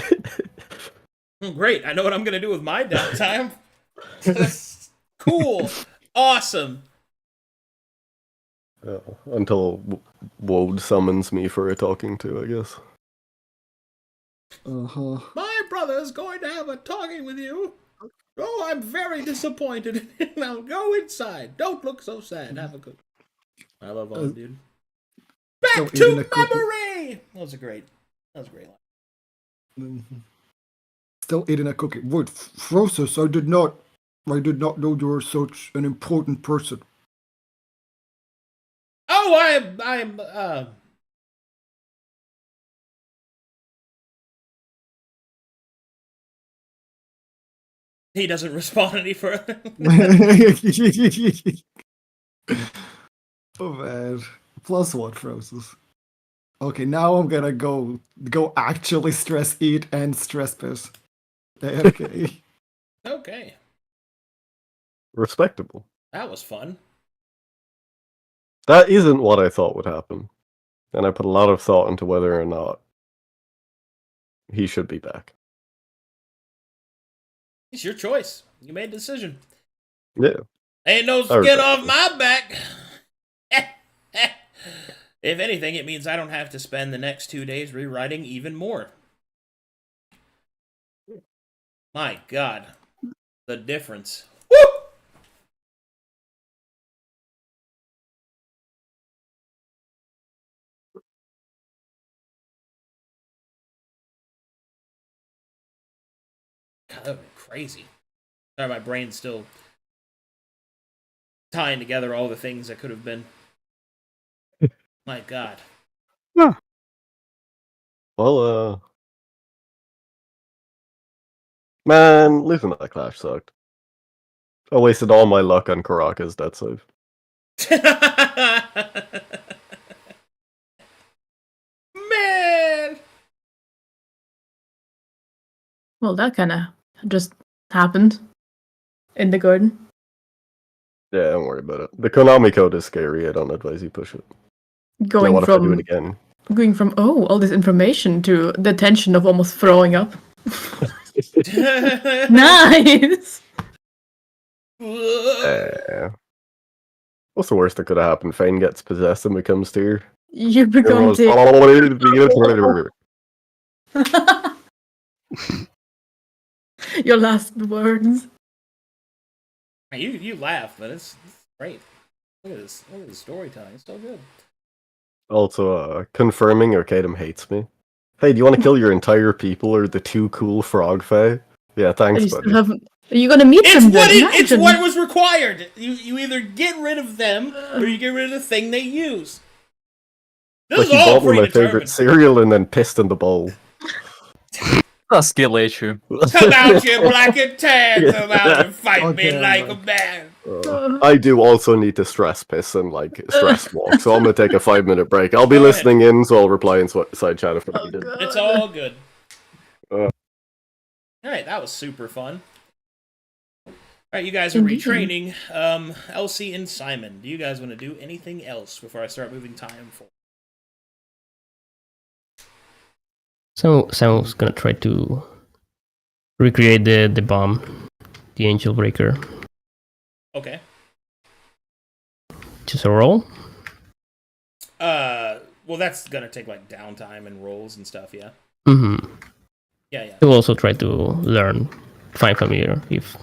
Great. I know what I'm going to do with my downtime. Cool. Awesome. Until Woad summons me for a talking to, I guess. My brother's going to have a talking with you. Oh, I'm very disappointed. Now go inside. Don't look so sad. Have a good. I love all, dude. Back to memory. That was great line. Still eating a cookie. Wait, Frosis, I did not know you were such an important person. Oh, I'm He doesn't respond any further. Oh man. +1 Frosis. Okay, now I'm gonna go actually stress eat and stress piss. Okay. Okay. Respectable. That was fun. That isn't what I thought would happen. And I put a lot of thought into whether or not he should be back. It's your choice. You made a decision. Yeah. Ain't no skin off my back. If anything, it means I don't have to spend the next 2 days rewriting even more. My God, the difference. Woo! God, that would be crazy. Sorry, my brain's still tying together all the things that could have been. My God. Huh. Well, man, losing that clash sucked. I wasted all my luck on Karaka's death save. Man! Well, that kind of just happened in the garden. Yeah, don't worry about it. The Konami code is scary. I don't advise you push it. Going what if I do from it again? going from all this information to the tension of almost throwing up. Nice. What's the worst that could have happened? Fane gets possessed and becomes Tyr. You become Tyr. Your last words. You laugh, but it's great. Look at this. Look at the storytelling. It's so good. Also, confirming Arcadum hates me. Hey, do you want to kill your entire people or the 2 cool frog fae? Yeah, thanks, buddy. Are you gonna meet them then? It's what was required. You either get rid of them or you get rid of the thing they use. This Like is you all bought me my predetermined. favorite cereal and then pissed in the bowl. A skill issue. Come out, you black and tan. Come out and fight me like a man. I do also need to stress piss and like stress walk, so I'm gonna take a 5-minute break. I'll be listening in, so I'll reply in side chat if I need it. It's all good. Alright, that was super fun. Alright, you guys are retraining. Elsie and Simon, do you guys want to do anything else before I start moving time forward? So Simon's gonna try to recreate the bomb, the angel breaker. Okay. Just a roll? Well, that's gonna take like downtime and rolls and stuff, yeah? Mm-hmm. Yeah. He'll also try to learn, find familiar if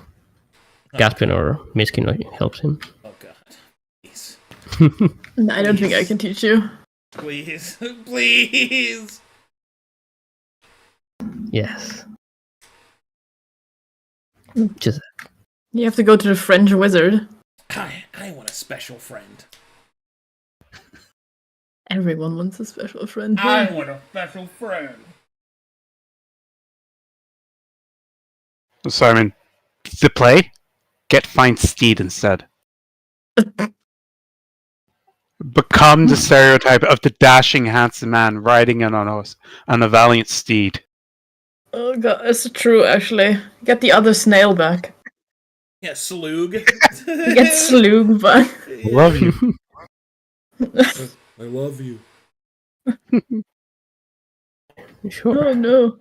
Gaspin or Miskin helps him. Oh god. Please. I don't think I can teach you. Please. Please! Yes. Just You have to go to the French wizard. I want a special friend. Everyone wants a special friend. I want a special friend. Simon, the play? Get find Steed instead. Become the stereotype of the dashing, handsome man riding in on a valiant steed. Oh god, it's true actually. Get the other snail back. Yeah, Slug. Get Slug back. Love you. I love you. sure. Oh no.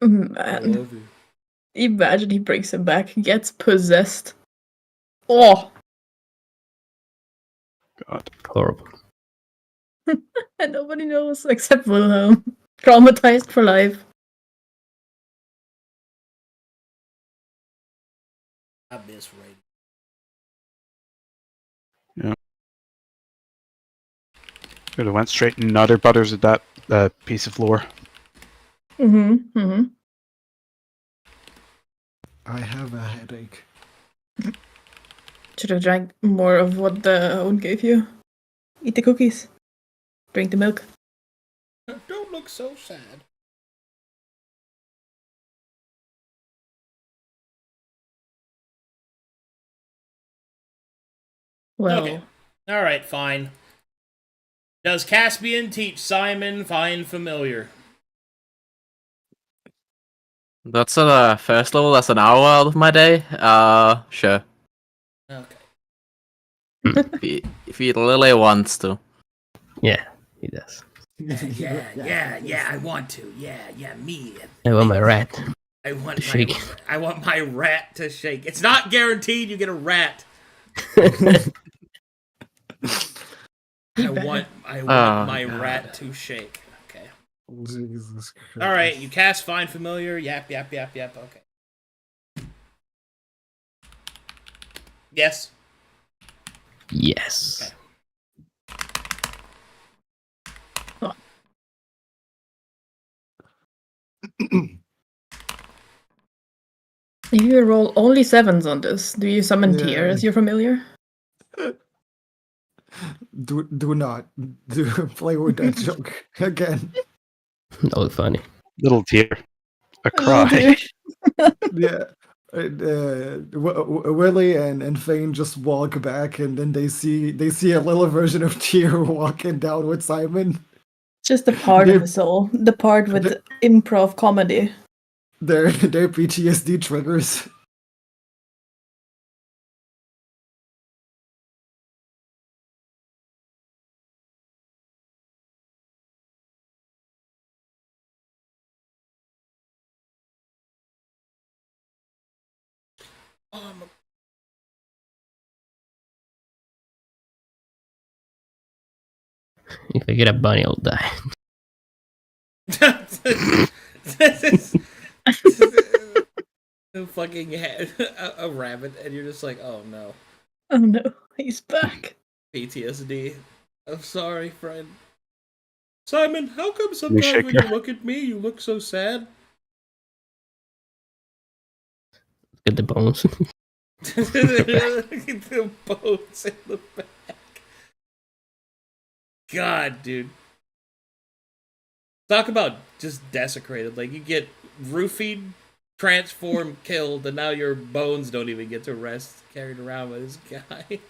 Man. I love you. Imagine he brings him back, gets possessed. Oh! God. Horrible. And nobody knows except Wilhelm. Traumatized for life. Abyss raid. Yeah. Could have went straight in Nutter Butters at that piece of lore. Mm-hmm. I have a headache. Should have drank more of what the Owen gave you. Eat the cookies. Drink the milk. Don't look so sad. Well, Okay. Alright, fine. Does Caspian teach Simon find familiar? That's at a first level, that's an hour out of my day. Sure. Okay. If he really wants to. Yeah, he does. Yeah, I want to. Yeah, me. I want my rat. I want to shake. I want my rat to shake. It's not guaranteed you get a rat. I want Oh, my God. rat to shake. Okay. Jesus Christ. All right, you cast Find Familiar. Yap, yap, yap, yap. Okay. Yes. Yes. Okay. If you roll only 7s on this, do you summon Tyr as your familiar? Do not play with that joke again. That was funny. Little tear. A Little cry. Tyr. Yeah. Willie and Fane just walk back, and then they see a little version of Tyr walking down with Simon. Just the part of the soul. The part with improv comedy. Their PTSD triggers. If I get a bunny, I'll die. This is a fucking a rabbit, and you're just like, oh no. Oh no, he's back. PTSD. I'm sorry, friend. Simon, how come sometimes when you look at me, you look so sad? Get the bones. The bones in the back. God, dude. Talk about just desecrated. Like, you get roofied, transformed, killed, and now your bones don't even get to rest carried around by this guy.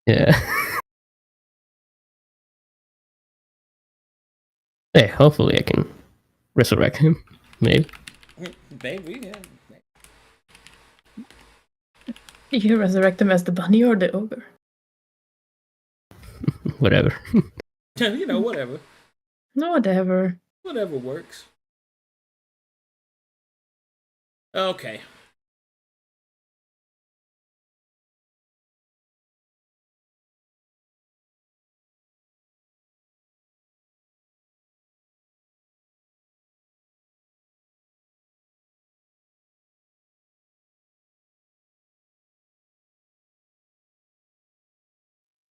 Yeah. Hey, hopefully I can resurrect him. Maybe. Maybe, yeah. You resurrect him as the bunny or the ogre? Whatever. You know, whatever. No, whatever. Whatever works. Okay.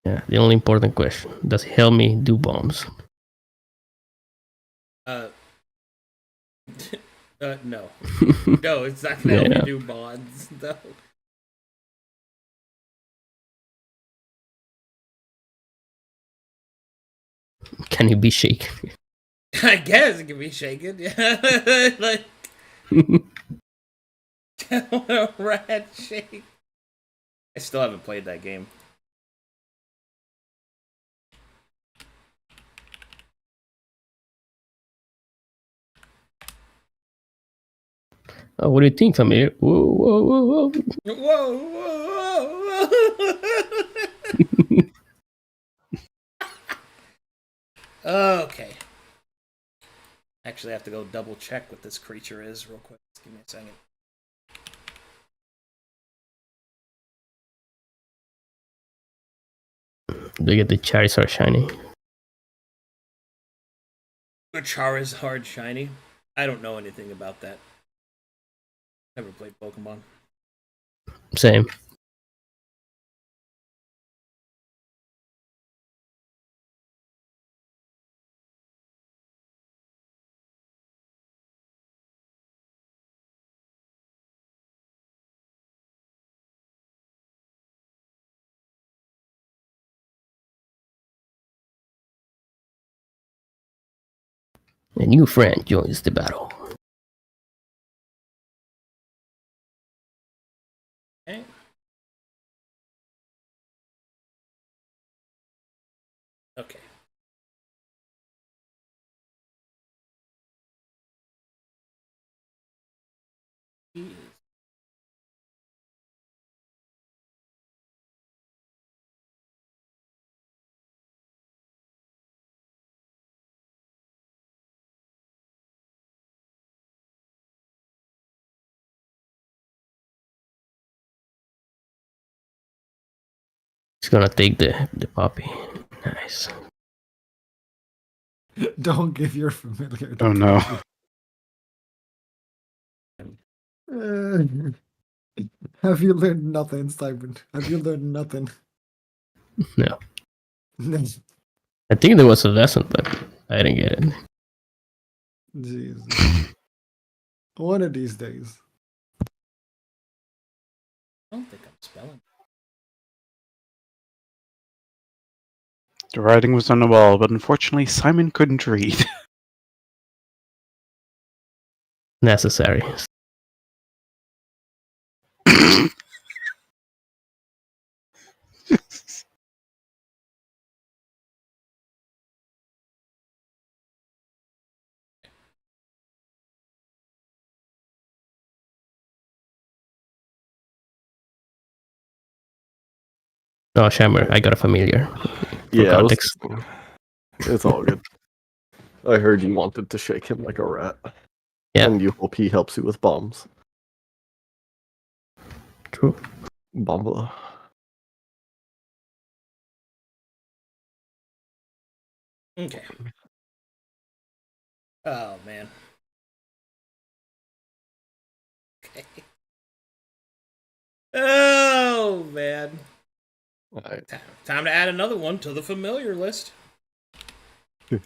Yeah, the only important question. Does it help me do bombs? No. No, it's not gonna help Yeah. you do bonds. No. Can he be shaken? I guess it can be shaken, yeah. Like, a rat shake. I still haven't played that game. Oh, what do you think, Samir? Whoa, whoa, whoa, whoa. Whoa, whoa, whoa. Okay. Actually, I have to go double check what this creature is real quick. Just give me a second. Do you get the Charizard shiny? The Charizard shiny. I don't know anything about that. Never played Pokemon. Same. A new friend joins the battle. Okay. Okay. He is He's gonna take the puppy. Nice. Don't give your familiar. Oh no. Have you learned nothing, Simon? Have you learned nothing? No. I think there was a lesson, but I didn't get it. Jesus. One of these days. I don't think I'm spelling. The writing was on the wall, but unfortunately Simon couldn't read. Necessary. No, Shammer, I got a familiar. Yeah, Context. It's all good. I heard you wanted to shake him like a rat. Yeah. And you hope he helps you with bombs. True. Bomba. Okay. Oh, man. Okay. Oh, man. Right. Time to add another one to the familiar list. I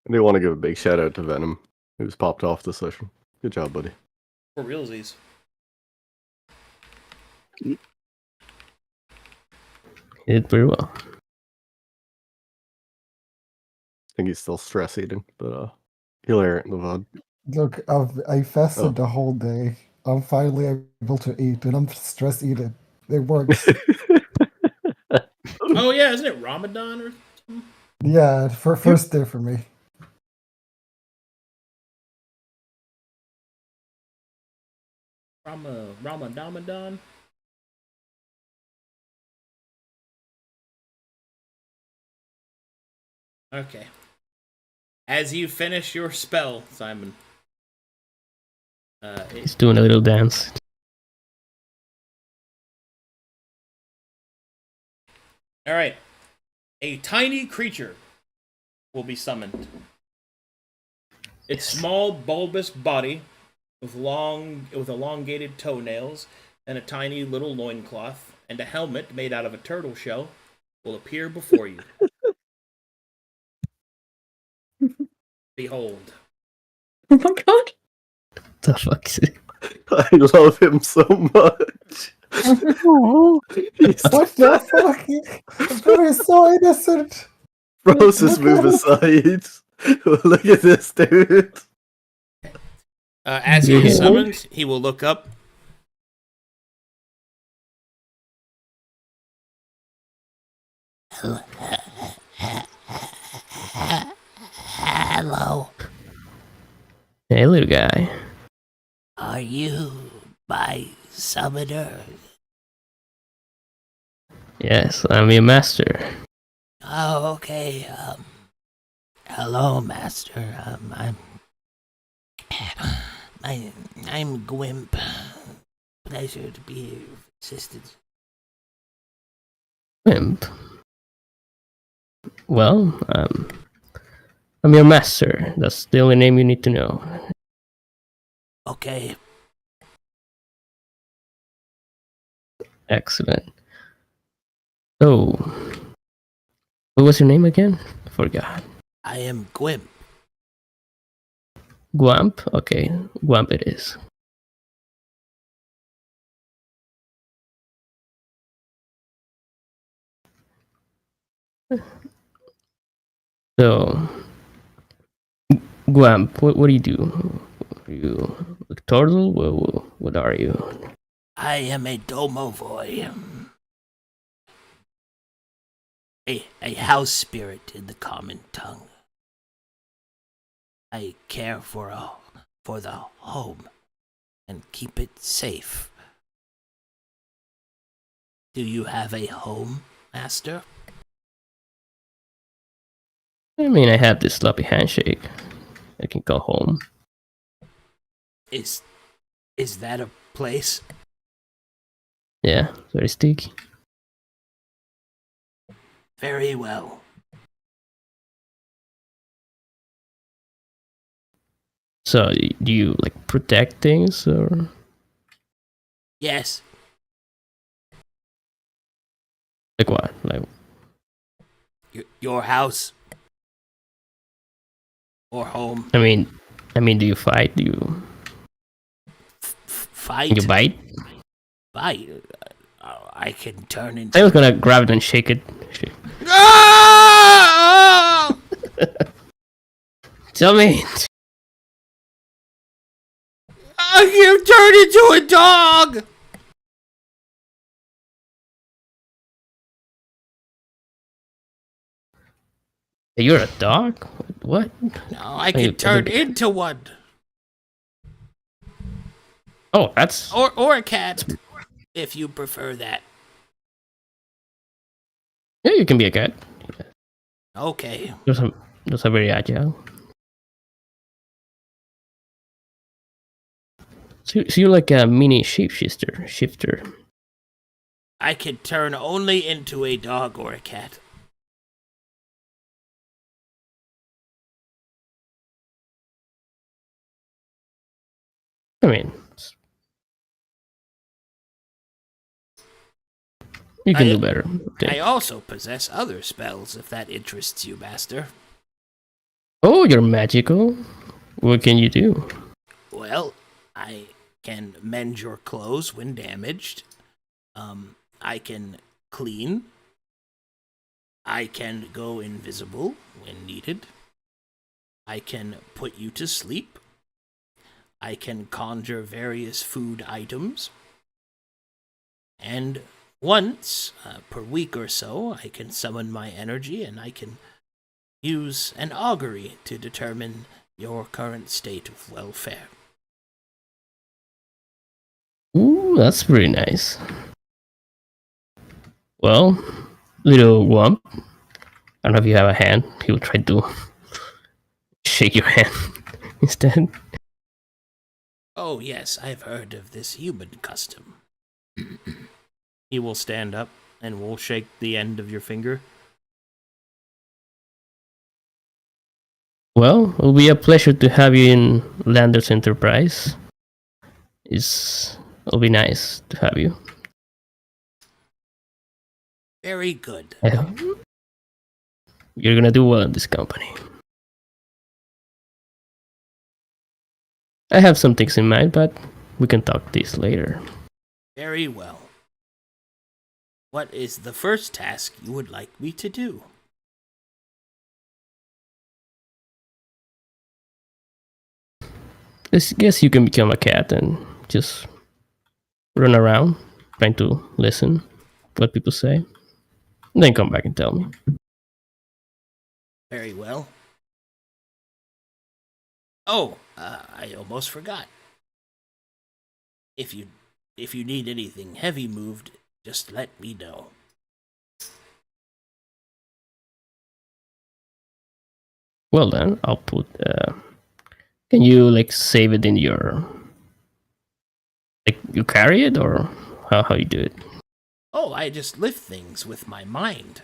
do want to give a big shout out to Venom, who's popped off the session. Good job, buddy. For realsies. He did very well. I think he's still stress eating, but he'll air it in the VOD. Look, I fasted the whole day. I'm finally able to eat, and I'm stress eating. It works. Oh, yeah, isn't it Ramadan or something? Yeah, for first day for me. Ramadan? Okay. As you finish your spell, Simon. He's doing a little dance. Alright. A tiny creature will be summoned. Its small, bulbous body with elongated toenails and a tiny little loincloth and a helmet made out of a turtle shell will appear before you. Behold. Oh my god. The fuck is it? I love him so much. What the fuck? That is so innocent. Bros, just move aside. Look at this dude. As he is summoned, he will look up. Hello. Hey, little guy. Are you my summoner? Yes, I'm your master. Oh, okay. Hello, master. I'm Gwimp. Pleasure to be here with assistance. Imp. Well, I'm your master. That's the only name you need to know. Okay. Excellent. So, what was your name again? I forgot. I am Gwimp. Gwamp? Okay, Gwamp it is. So, Gwamp, what do you do? Are you a turtle? What are you? I am a domovoy. A house spirit in the common tongue. I care for the home and keep it safe. Do you have a home, master? I mean, I have this sloppy handshake. I can go home. Is that a place? Yeah, very sticky. Very well. So, do you like protect things or? Yes. Like what? Like your house or home. I mean, do you fight? Do you Fight? You bite? Bite. I can turn into. I was gonna grab it and shake it. Ah! Tell me. I can turn into a dog. You're a dog? What? No, I can turn into one. Oh, that's or a cat, if you prefer that. Yeah, you can be a cat. Okay. Those are very agile. So you're like a mini shifter. I can turn only into a dog or a cat. I mean, you can do better. I also possess other spells, if that interests you, Master. Oh, you're magical. What can you do? Well, I can mend your clothes when damaged. I can clean. I can go invisible when needed. I can put you to sleep. I can conjure various food items. And once per week or so, I can summon my energy and I can use an augury to determine your current state of welfare. Ooh, that's pretty nice. Well, little Wump, I don't know if you have a hand. He will try to shake your hand instead. Oh, yes, I've heard of this human custom. He will stand up and will shake the end of your finger. Well, it'll be a pleasure to have you in Landers Enterprise. It'll be nice to have you. Very good. You're gonna do well in this company. I have some things in mind, but we can talk this later. Very well. What is the first task you would like me to do? I guess you can become a cat and just run around trying to listen what people say. And then come back and tell me. Very well. Oh, I almost forgot. If you need anything heavy moved, just let me know. Well then, I'll put. Can you like save it in your? Like you carry it, or how you do it? Oh, I just lift things with my mind.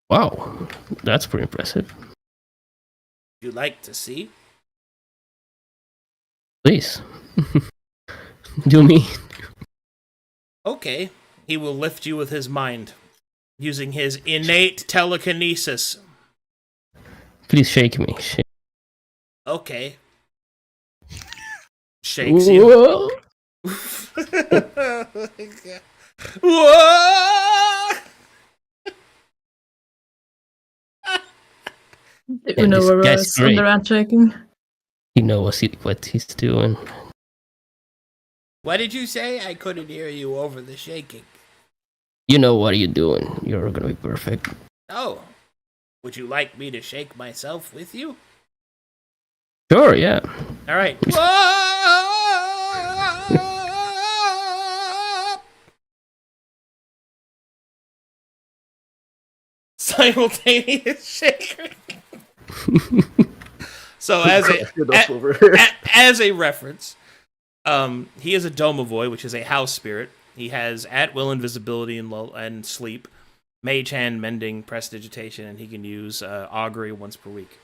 Wow, that's pretty impressive. You like to see? Please, do me. Okay, he will lift you with his mind, using his innate telekinesis. Please shake me. Okay. Shakes you. Whoa. Whoa! You know where was under rat shaking. You know what he's doing. What did you say? I couldn't hear you over the shaking. You know what you're doing. You're gonna be perfect. Oh. Would you like me to shake myself with you? Sure, yeah. All right. Simultaneous shaker. So as a reference, He is a Domovoy, which is a house spirit. He has at-will invisibility and sleep, mage hand, mending, prestidigitation, and he can use augury once per week.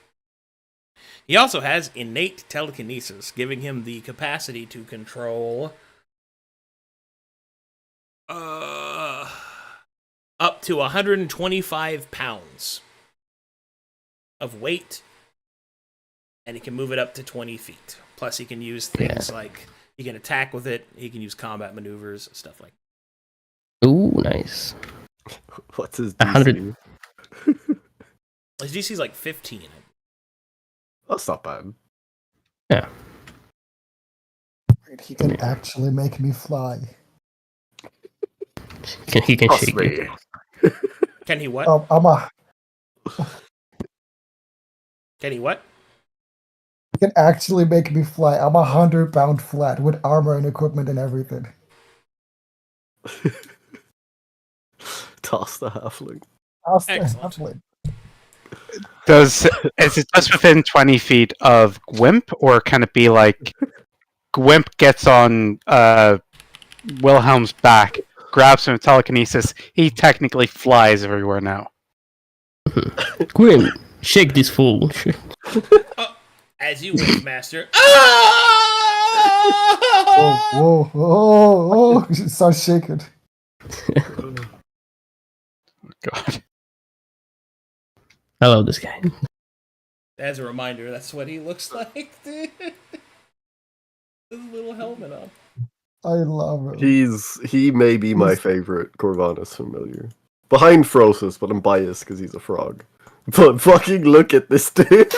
He also has innate telekinesis, giving him the capacity to control up to 125 pounds of weight, and he can move it up to 20 feet. Plus, he can use things like he can attack with it, he can use combat maneuvers, stuff like that. Ooh, nice. What's his DC? 100. His DC is like 15. That's not bad. Yeah. He can actually make me fly. He can shake you. Can he what? Can he what? He can actually make me fly. I'm 100-pound flat with armor and equipment and everything. Toss the halfling. Excellent. Is it just within 20 feet of Gwimp, or can it be like Gwimp gets on Wilhelm's back, grabs him with telekinesis, he technically flies everywhere now? Gwyn, shake this fool. As you wish, master. Whoa. Start shaking. God. I love this guy. As a reminder, that's what he looks like, dude. With a little helmet on. I love it. He may be my favorite Corvinus familiar. Behind Frosus, but I'm biased because he's a frog. But fucking look at this dude.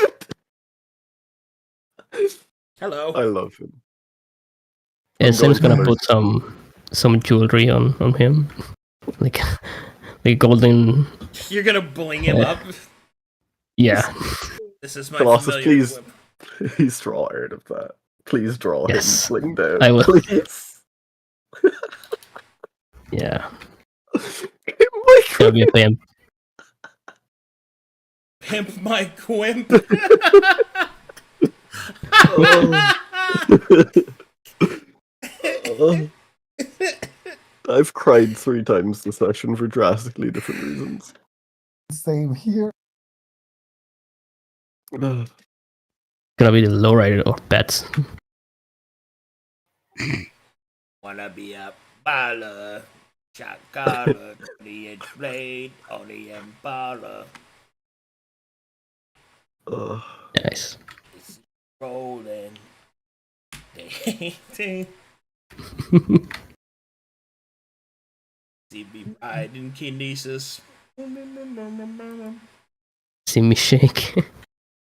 Hello. I love him. Yeah, Sam's gonna put some jewelry on him. Like golden. You're gonna bling him up? Yeah. This is my Colossus, familiar please draw out of that. Please draw him fling down. I will. Please. Yeah. Gonna be a pimp. Pimp my Gwimp. I've cried 3 times this session for drastically different reasons. Same here. Gonna be the lowrider of bets. Wanna be a baller, Chakara, 20-inch blade, only Impala. Nice. Rolling. See me riding kinesis. See me shake.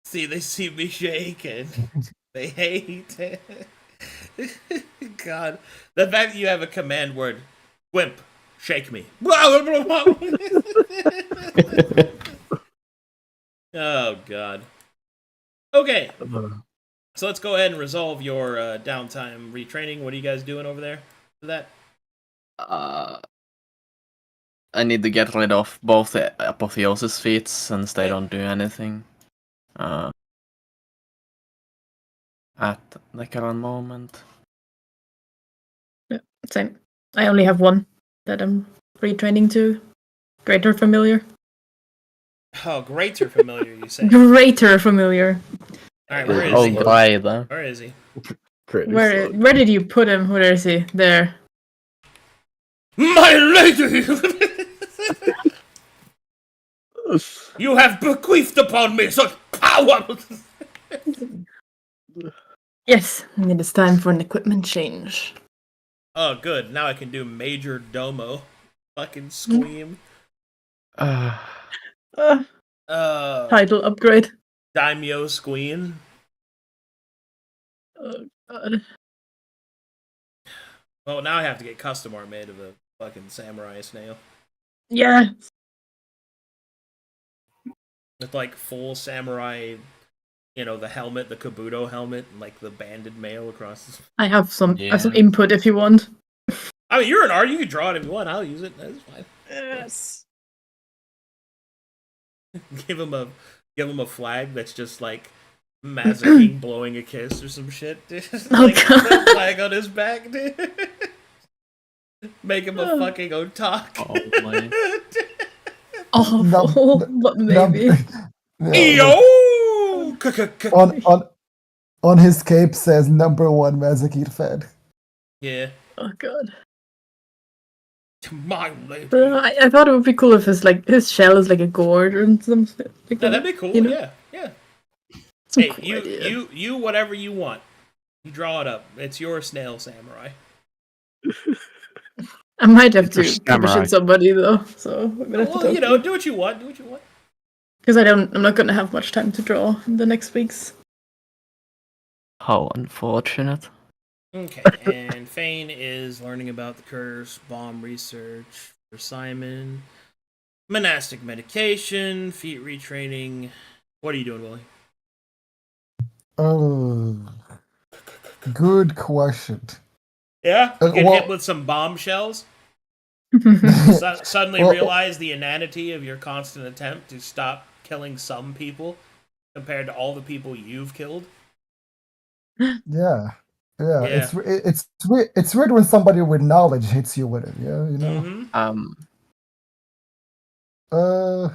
See, they see me shaking. They hate it. God. The fact that you have a command word, Gwimp, shake me. Oh, God. Okay. So let's go ahead and resolve your downtime retraining. What are you guys doing over there for that? I need to get rid of both the apotheosis feats since they don't do anything at the current moment. Yeah, same. I only have one that I'm retraining to. Greater Familiar. Oh, greater familiar, you say? Greater Familiar. Alright, where is he? Where is he? Where did you put him? Where is he? There. My lady! You have bequeathed upon me such power! Yes, and it is time for an equipment change. Oh, good. Now I can do Major Domo. Fucking scream. Title upgrade. Daimyo Squeen. Oh, God. Well, now I have to get custom art made of a fucking samurai snail. Yeah. With, like, full samurai, you know, the helmet, the Kabuto helmet, and, like, the banded mail across the... I have some input if you want. I mean, you're an art. You can draw it if you want. I'll use it. That's fine. Yes. Give him a flag that's just, like, Mazakin blowing a kiss or some shit, dude. Oh, Like, God. put a flag on his back, dude. Make him a fucking otak. Oh my. Awful, but maybe. Yo! On his cape says #1 Mazakir fan. Yeah. Oh god. My lady. I thought it would be cool if his shell is like a gourd or something. Like Yeah, that'd be cool. you know? Yeah. Some Hey, cool you, idea. you, whatever you want. You draw it up. It's your snail samurai. I might have It's your to commission samurai. somebody though, so I'm gonna have to Well, talk you know, to do what you want. because I'm not gonna have much time to draw in the next weeks. How unfortunate. Okay, and Fane is learning about the curse, bomb research for Simon, monastic medication, feat retraining. What are you doing, Willie? Oh, good question. Yeah? Get well- hit with some bombshells? Suddenly Well- realize the inanity of your constant attempt to stop killing some people compared to all the people you've killed? Yeah. Yeah. It's weird when somebody with knowledge hits you with it. Yeah, you know. Mm-hmm.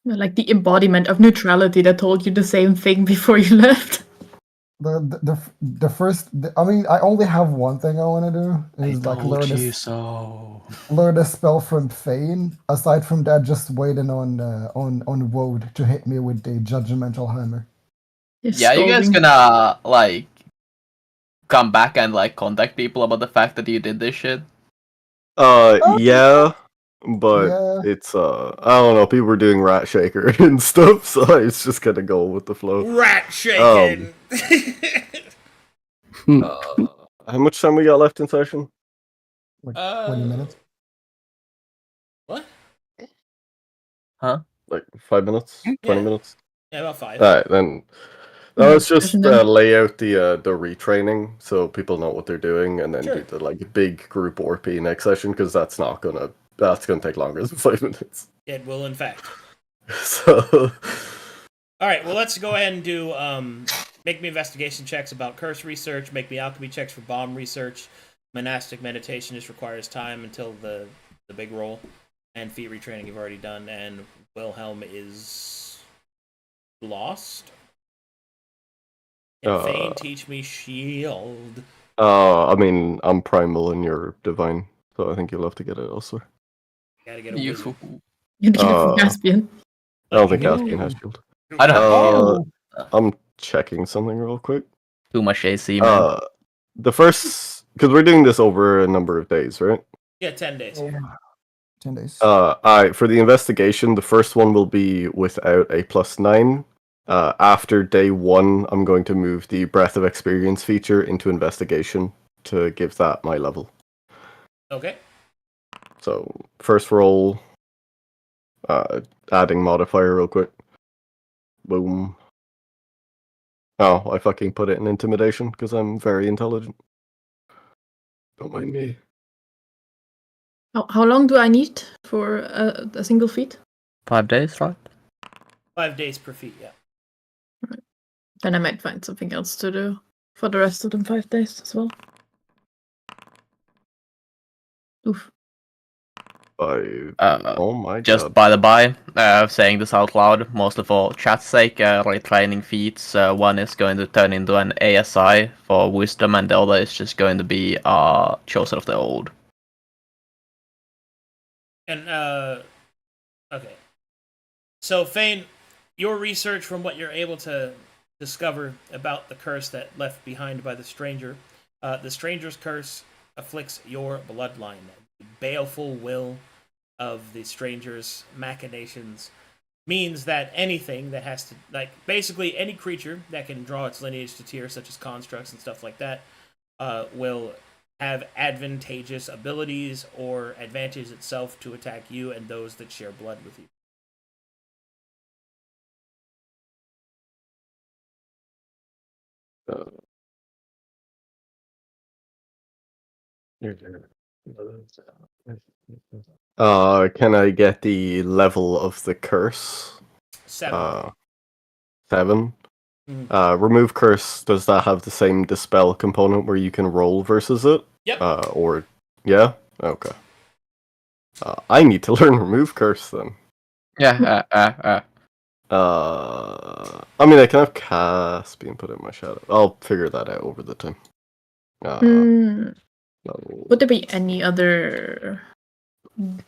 Like the embodiment of neutrality that told you the same thing before you left. The first. I mean, I only have one thing I want to do is like learn learn a spell from Fane. Aside from that, just waiting on Woad to hit me with the judgmental hammer. Yeah, you guys gonna like come back and like contact people about the fact that you did this shit? Yeah, but Yeah. it's I don't know. People were doing rat shaker and stuff, so it's just kind of going with the flow. Rat shaking! How much time we got left in session? Like 20 minutes. What? Huh? Like 5 minutes? 20 minutes? Yeah, about 5. Alright, then let's just Session then. lay out the retraining so people know what they're doing, and then Sure. do the like big group ORP next session, because that's gonna take longer than 5 minutes. It will, in fact. So Alright, well, let's go ahead and do make me investigation checks about curse research, make me alchemy checks for bomb research. Monastic meditation just requires time until the big roll. And feat retraining you've already done, and Wilhelm is lost. Can Fane teach me shield? I mean, I'm primal and you're divine, so I think you'll have to get it elsewhere. Gotta get a wizard. You get it from Caspian. I don't think Caspian has shield. I don't have I'm checking something real quick. too much AC, man. The first, because we're doing this over a number of days, right? Yeah, 10 days. 10 days. Alright, for the investigation, the first one will be without a +9. After day 1, I'm going to move the Breath of Experience feature into investigation to give that my level. Okay. So, first roll, adding modifier real quick. Boom. Oh, I fucking put it in intimidation because I'm very intelligent. Don't mind me. How long do I need for a single feat? 5 days, right? 5 days per feat, yeah. Then I might find something else to do for the rest of them 5 days as well. Oof. Oh my Just god. by the by, saying this out loud, mostly for chat's sake, retraining feats. One is going to turn into an ASI for wisdom, and the other is just going to be Chosen of the Old. And, okay. So, Fane, your research from what you're able to discover about the curse that left behind by the stranger, the stranger's curse afflicts your bloodline. The baleful will of the stranger's machinations means that anything that has to, like, basically any creature that can draw its lineage to tier, such as constructs and stuff like that, will have advantageous abilities or advantage itself to attack you and those that share blood with you. Can I get the level of the curse? 7. 7. Remove curse, does that have the same dispel component where you can roll versus it? Yep. Or yeah? Okay. I need to learn remove curse then. Yeah. I mean, I can have Caspian put in my shadow. I'll figure that out over the time. Would there be any other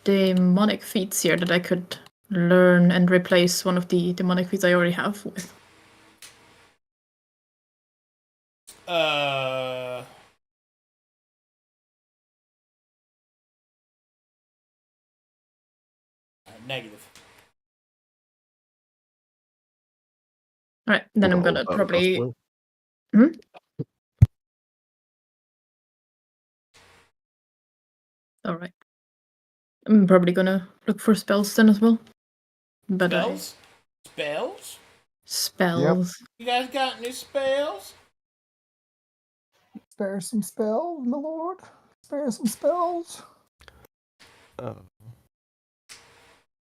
demonic feats here that I could learn and replace one of the demonic feats I already have with? Negative. Alright, then I'm gonna probably... Alright. I'm probably gonna look for spells then as well. But Spells? Spells? Spells. Yep. You guys got any spells? Spare some spells, my lord. Spare some spells.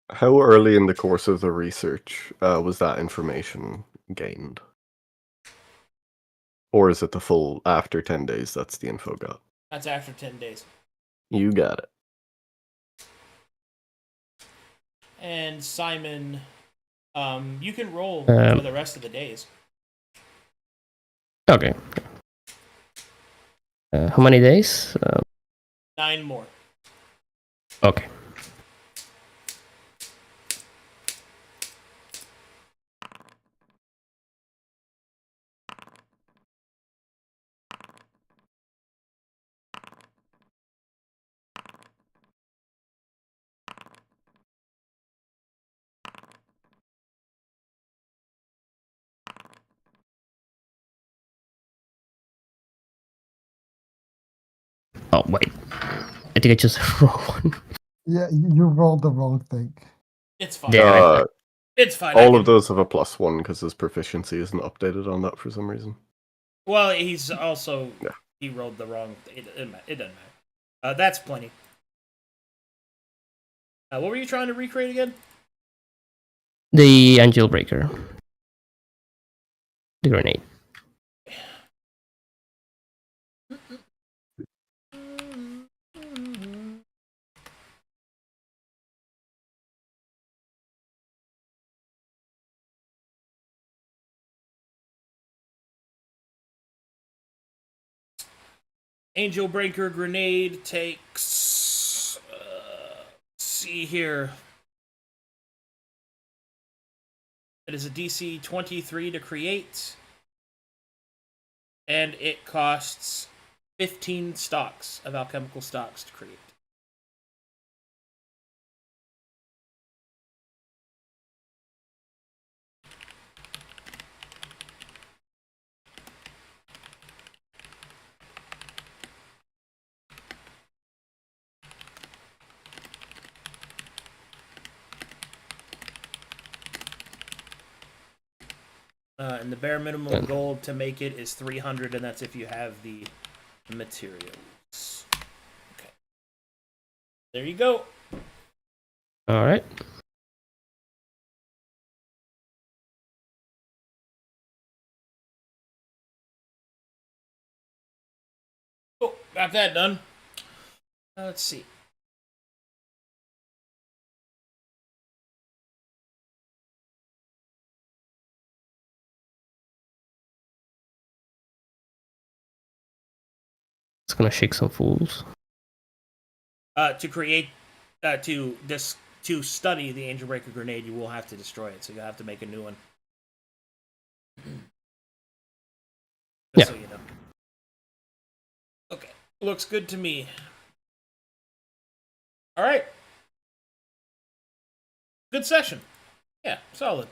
How early in the course of the research was that information gained? Or is it the full after 10 days that's the info got? That's after 10 days. You got it. And Simon, you can roll for the rest of the days. Okay. How many days? 9 more. Okay. Oh, wait. I think I just wrong one. Yeah, you rolled the wrong thing. It's fine. It's fine. All of those have a +1 because his proficiency isn't updated on that for some reason. Well, he's also... Yeah. He rolled the wrong... It doesn't matter. That's plenty. What were you trying to recreate again? The Angel Breaker. The grenade. Angel Breaker grenade takes... see here. It is a DC 23 to create. And it costs 15 stocks of alchemical stocks to create. And the bare minimum gold to make it is 300, and that's if you have the materials. Okay. There you go. All right. Oh, got that done. Let's see. It's gonna shake some fools. To create, to study the Angel Breaker grenade, you will have to destroy it, so you'll have to make a new one. Just so you know. Okay, looks good to me. All right. Good session. Yeah, solid.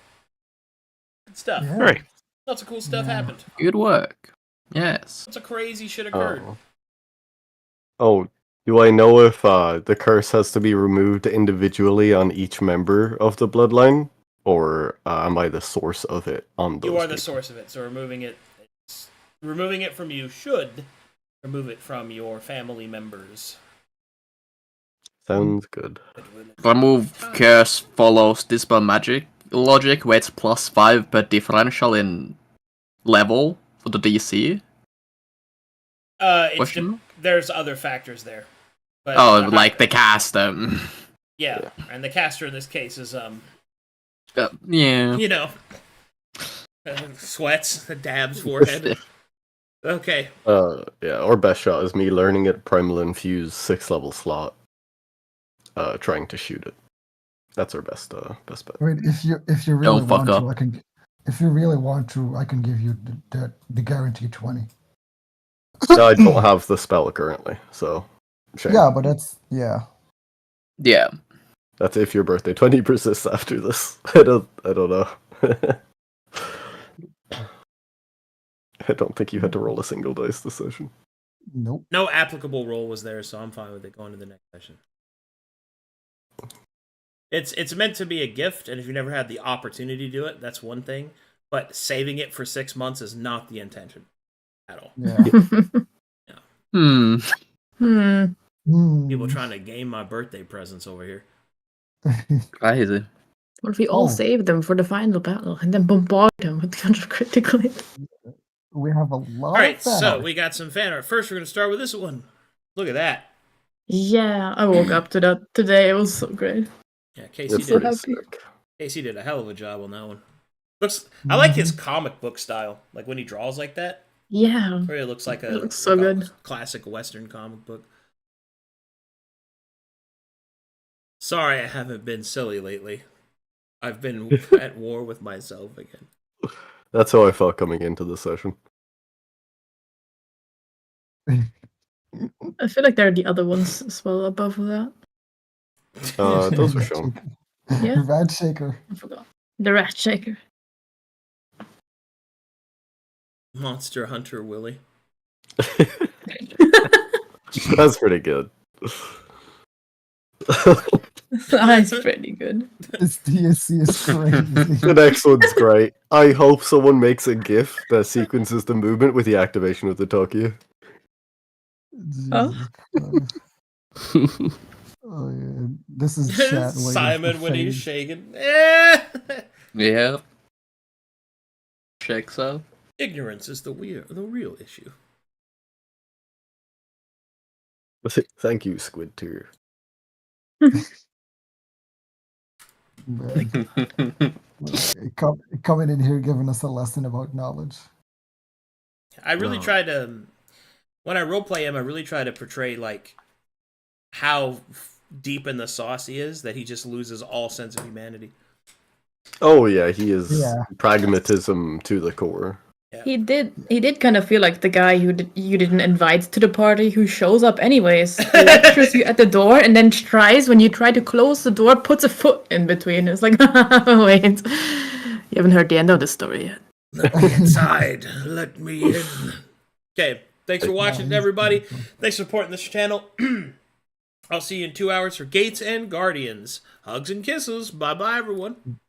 Good stuff. Yeah. Right. Lots of cool stuff happened. Good work. Yes. Lots of crazy shit occurred. Oh, do I know if the curse has to be removed individually on each member of the bloodline? Or am I the source of it on those You are the people? source of it, so removing it from you should remove it from your family members. Sounds good. Remove curse follows dispel magic logic, where it's +5 per differential in level for the DC? There's other factors there. But like the cast. Yeah, and the caster in this case is yeah. you know, sweats, dabs forehead. Okay. Yeah, our best shot is me learning it, primal infuse 6th level slot, trying to shoot it. That's our best bet. I mean, if you really Don't fuck want up. to, I can. If you really want to, I can give you the guaranteed 20. I don't have the spell currently, so shame. Yeah, but that's Yeah. That's if your birthday 20 persists after this. I don't know. I don't think you had to roll a single dice this session. Nope. No applicable roll was there, so I'm fine with it going to the next session. It's meant to be a gift, and if you never had the opportunity to do it, that's one thing. But saving it for 6 months is not the intention at all. Yeah. People trying to game my birthday presents over here. Crazy. What if we all save them for the final battle and then bombard them with critical hit? We have a lot. All right, so we got some fan art. First, we're going to start with this one. Look at that. Yeah, I woke up to that today. It was so great. Yeah, Casey It's did. pretty sick. Casey did a hell of a job on that one. I like his comic book style, like when he draws like that. Yeah, It really looks like it looks so good. Classic Western comic book. Sorry, I haven't been silly lately. I've been at war with myself again. That's how I felt coming into the session. I feel like there are the other ones as well above that. Those are shown. Yeah. Rat Shaker. I forgot. The Rat Shaker. Monster Hunter Willie. That's pretty good. That's pretty good. This DSC is crazy. The next one's great. I hope someone makes a GIF that sequences the movement with the activation of the Tokyo. Oh. Oh yeah, this is chat Simon when he's shaking. Yeah. Checks out. Ignorance is the real issue. Thank you, Squid Tier. Coming in here giving us a lesson about knowledge. I really try to, when I roleplay him, I really try to portray like how deep in the sauce he is that he just loses all sense of humanity. Oh yeah, he is pragmatism to the core. Yeah. He did kind of feel like the guy you didn't invite to the party who shows up anyways, lectures you at the door, and then tries when you try to close the door, puts a foot in between. It's like, wait, you haven't heard the end of the story yet. Let me inside. Let me in. Okay, thanks for watching, everybody. Thanks for supporting this channel. I'll see you in 2 hours for Gates and Guardians. Hugs and kisses. Bye-bye, everyone.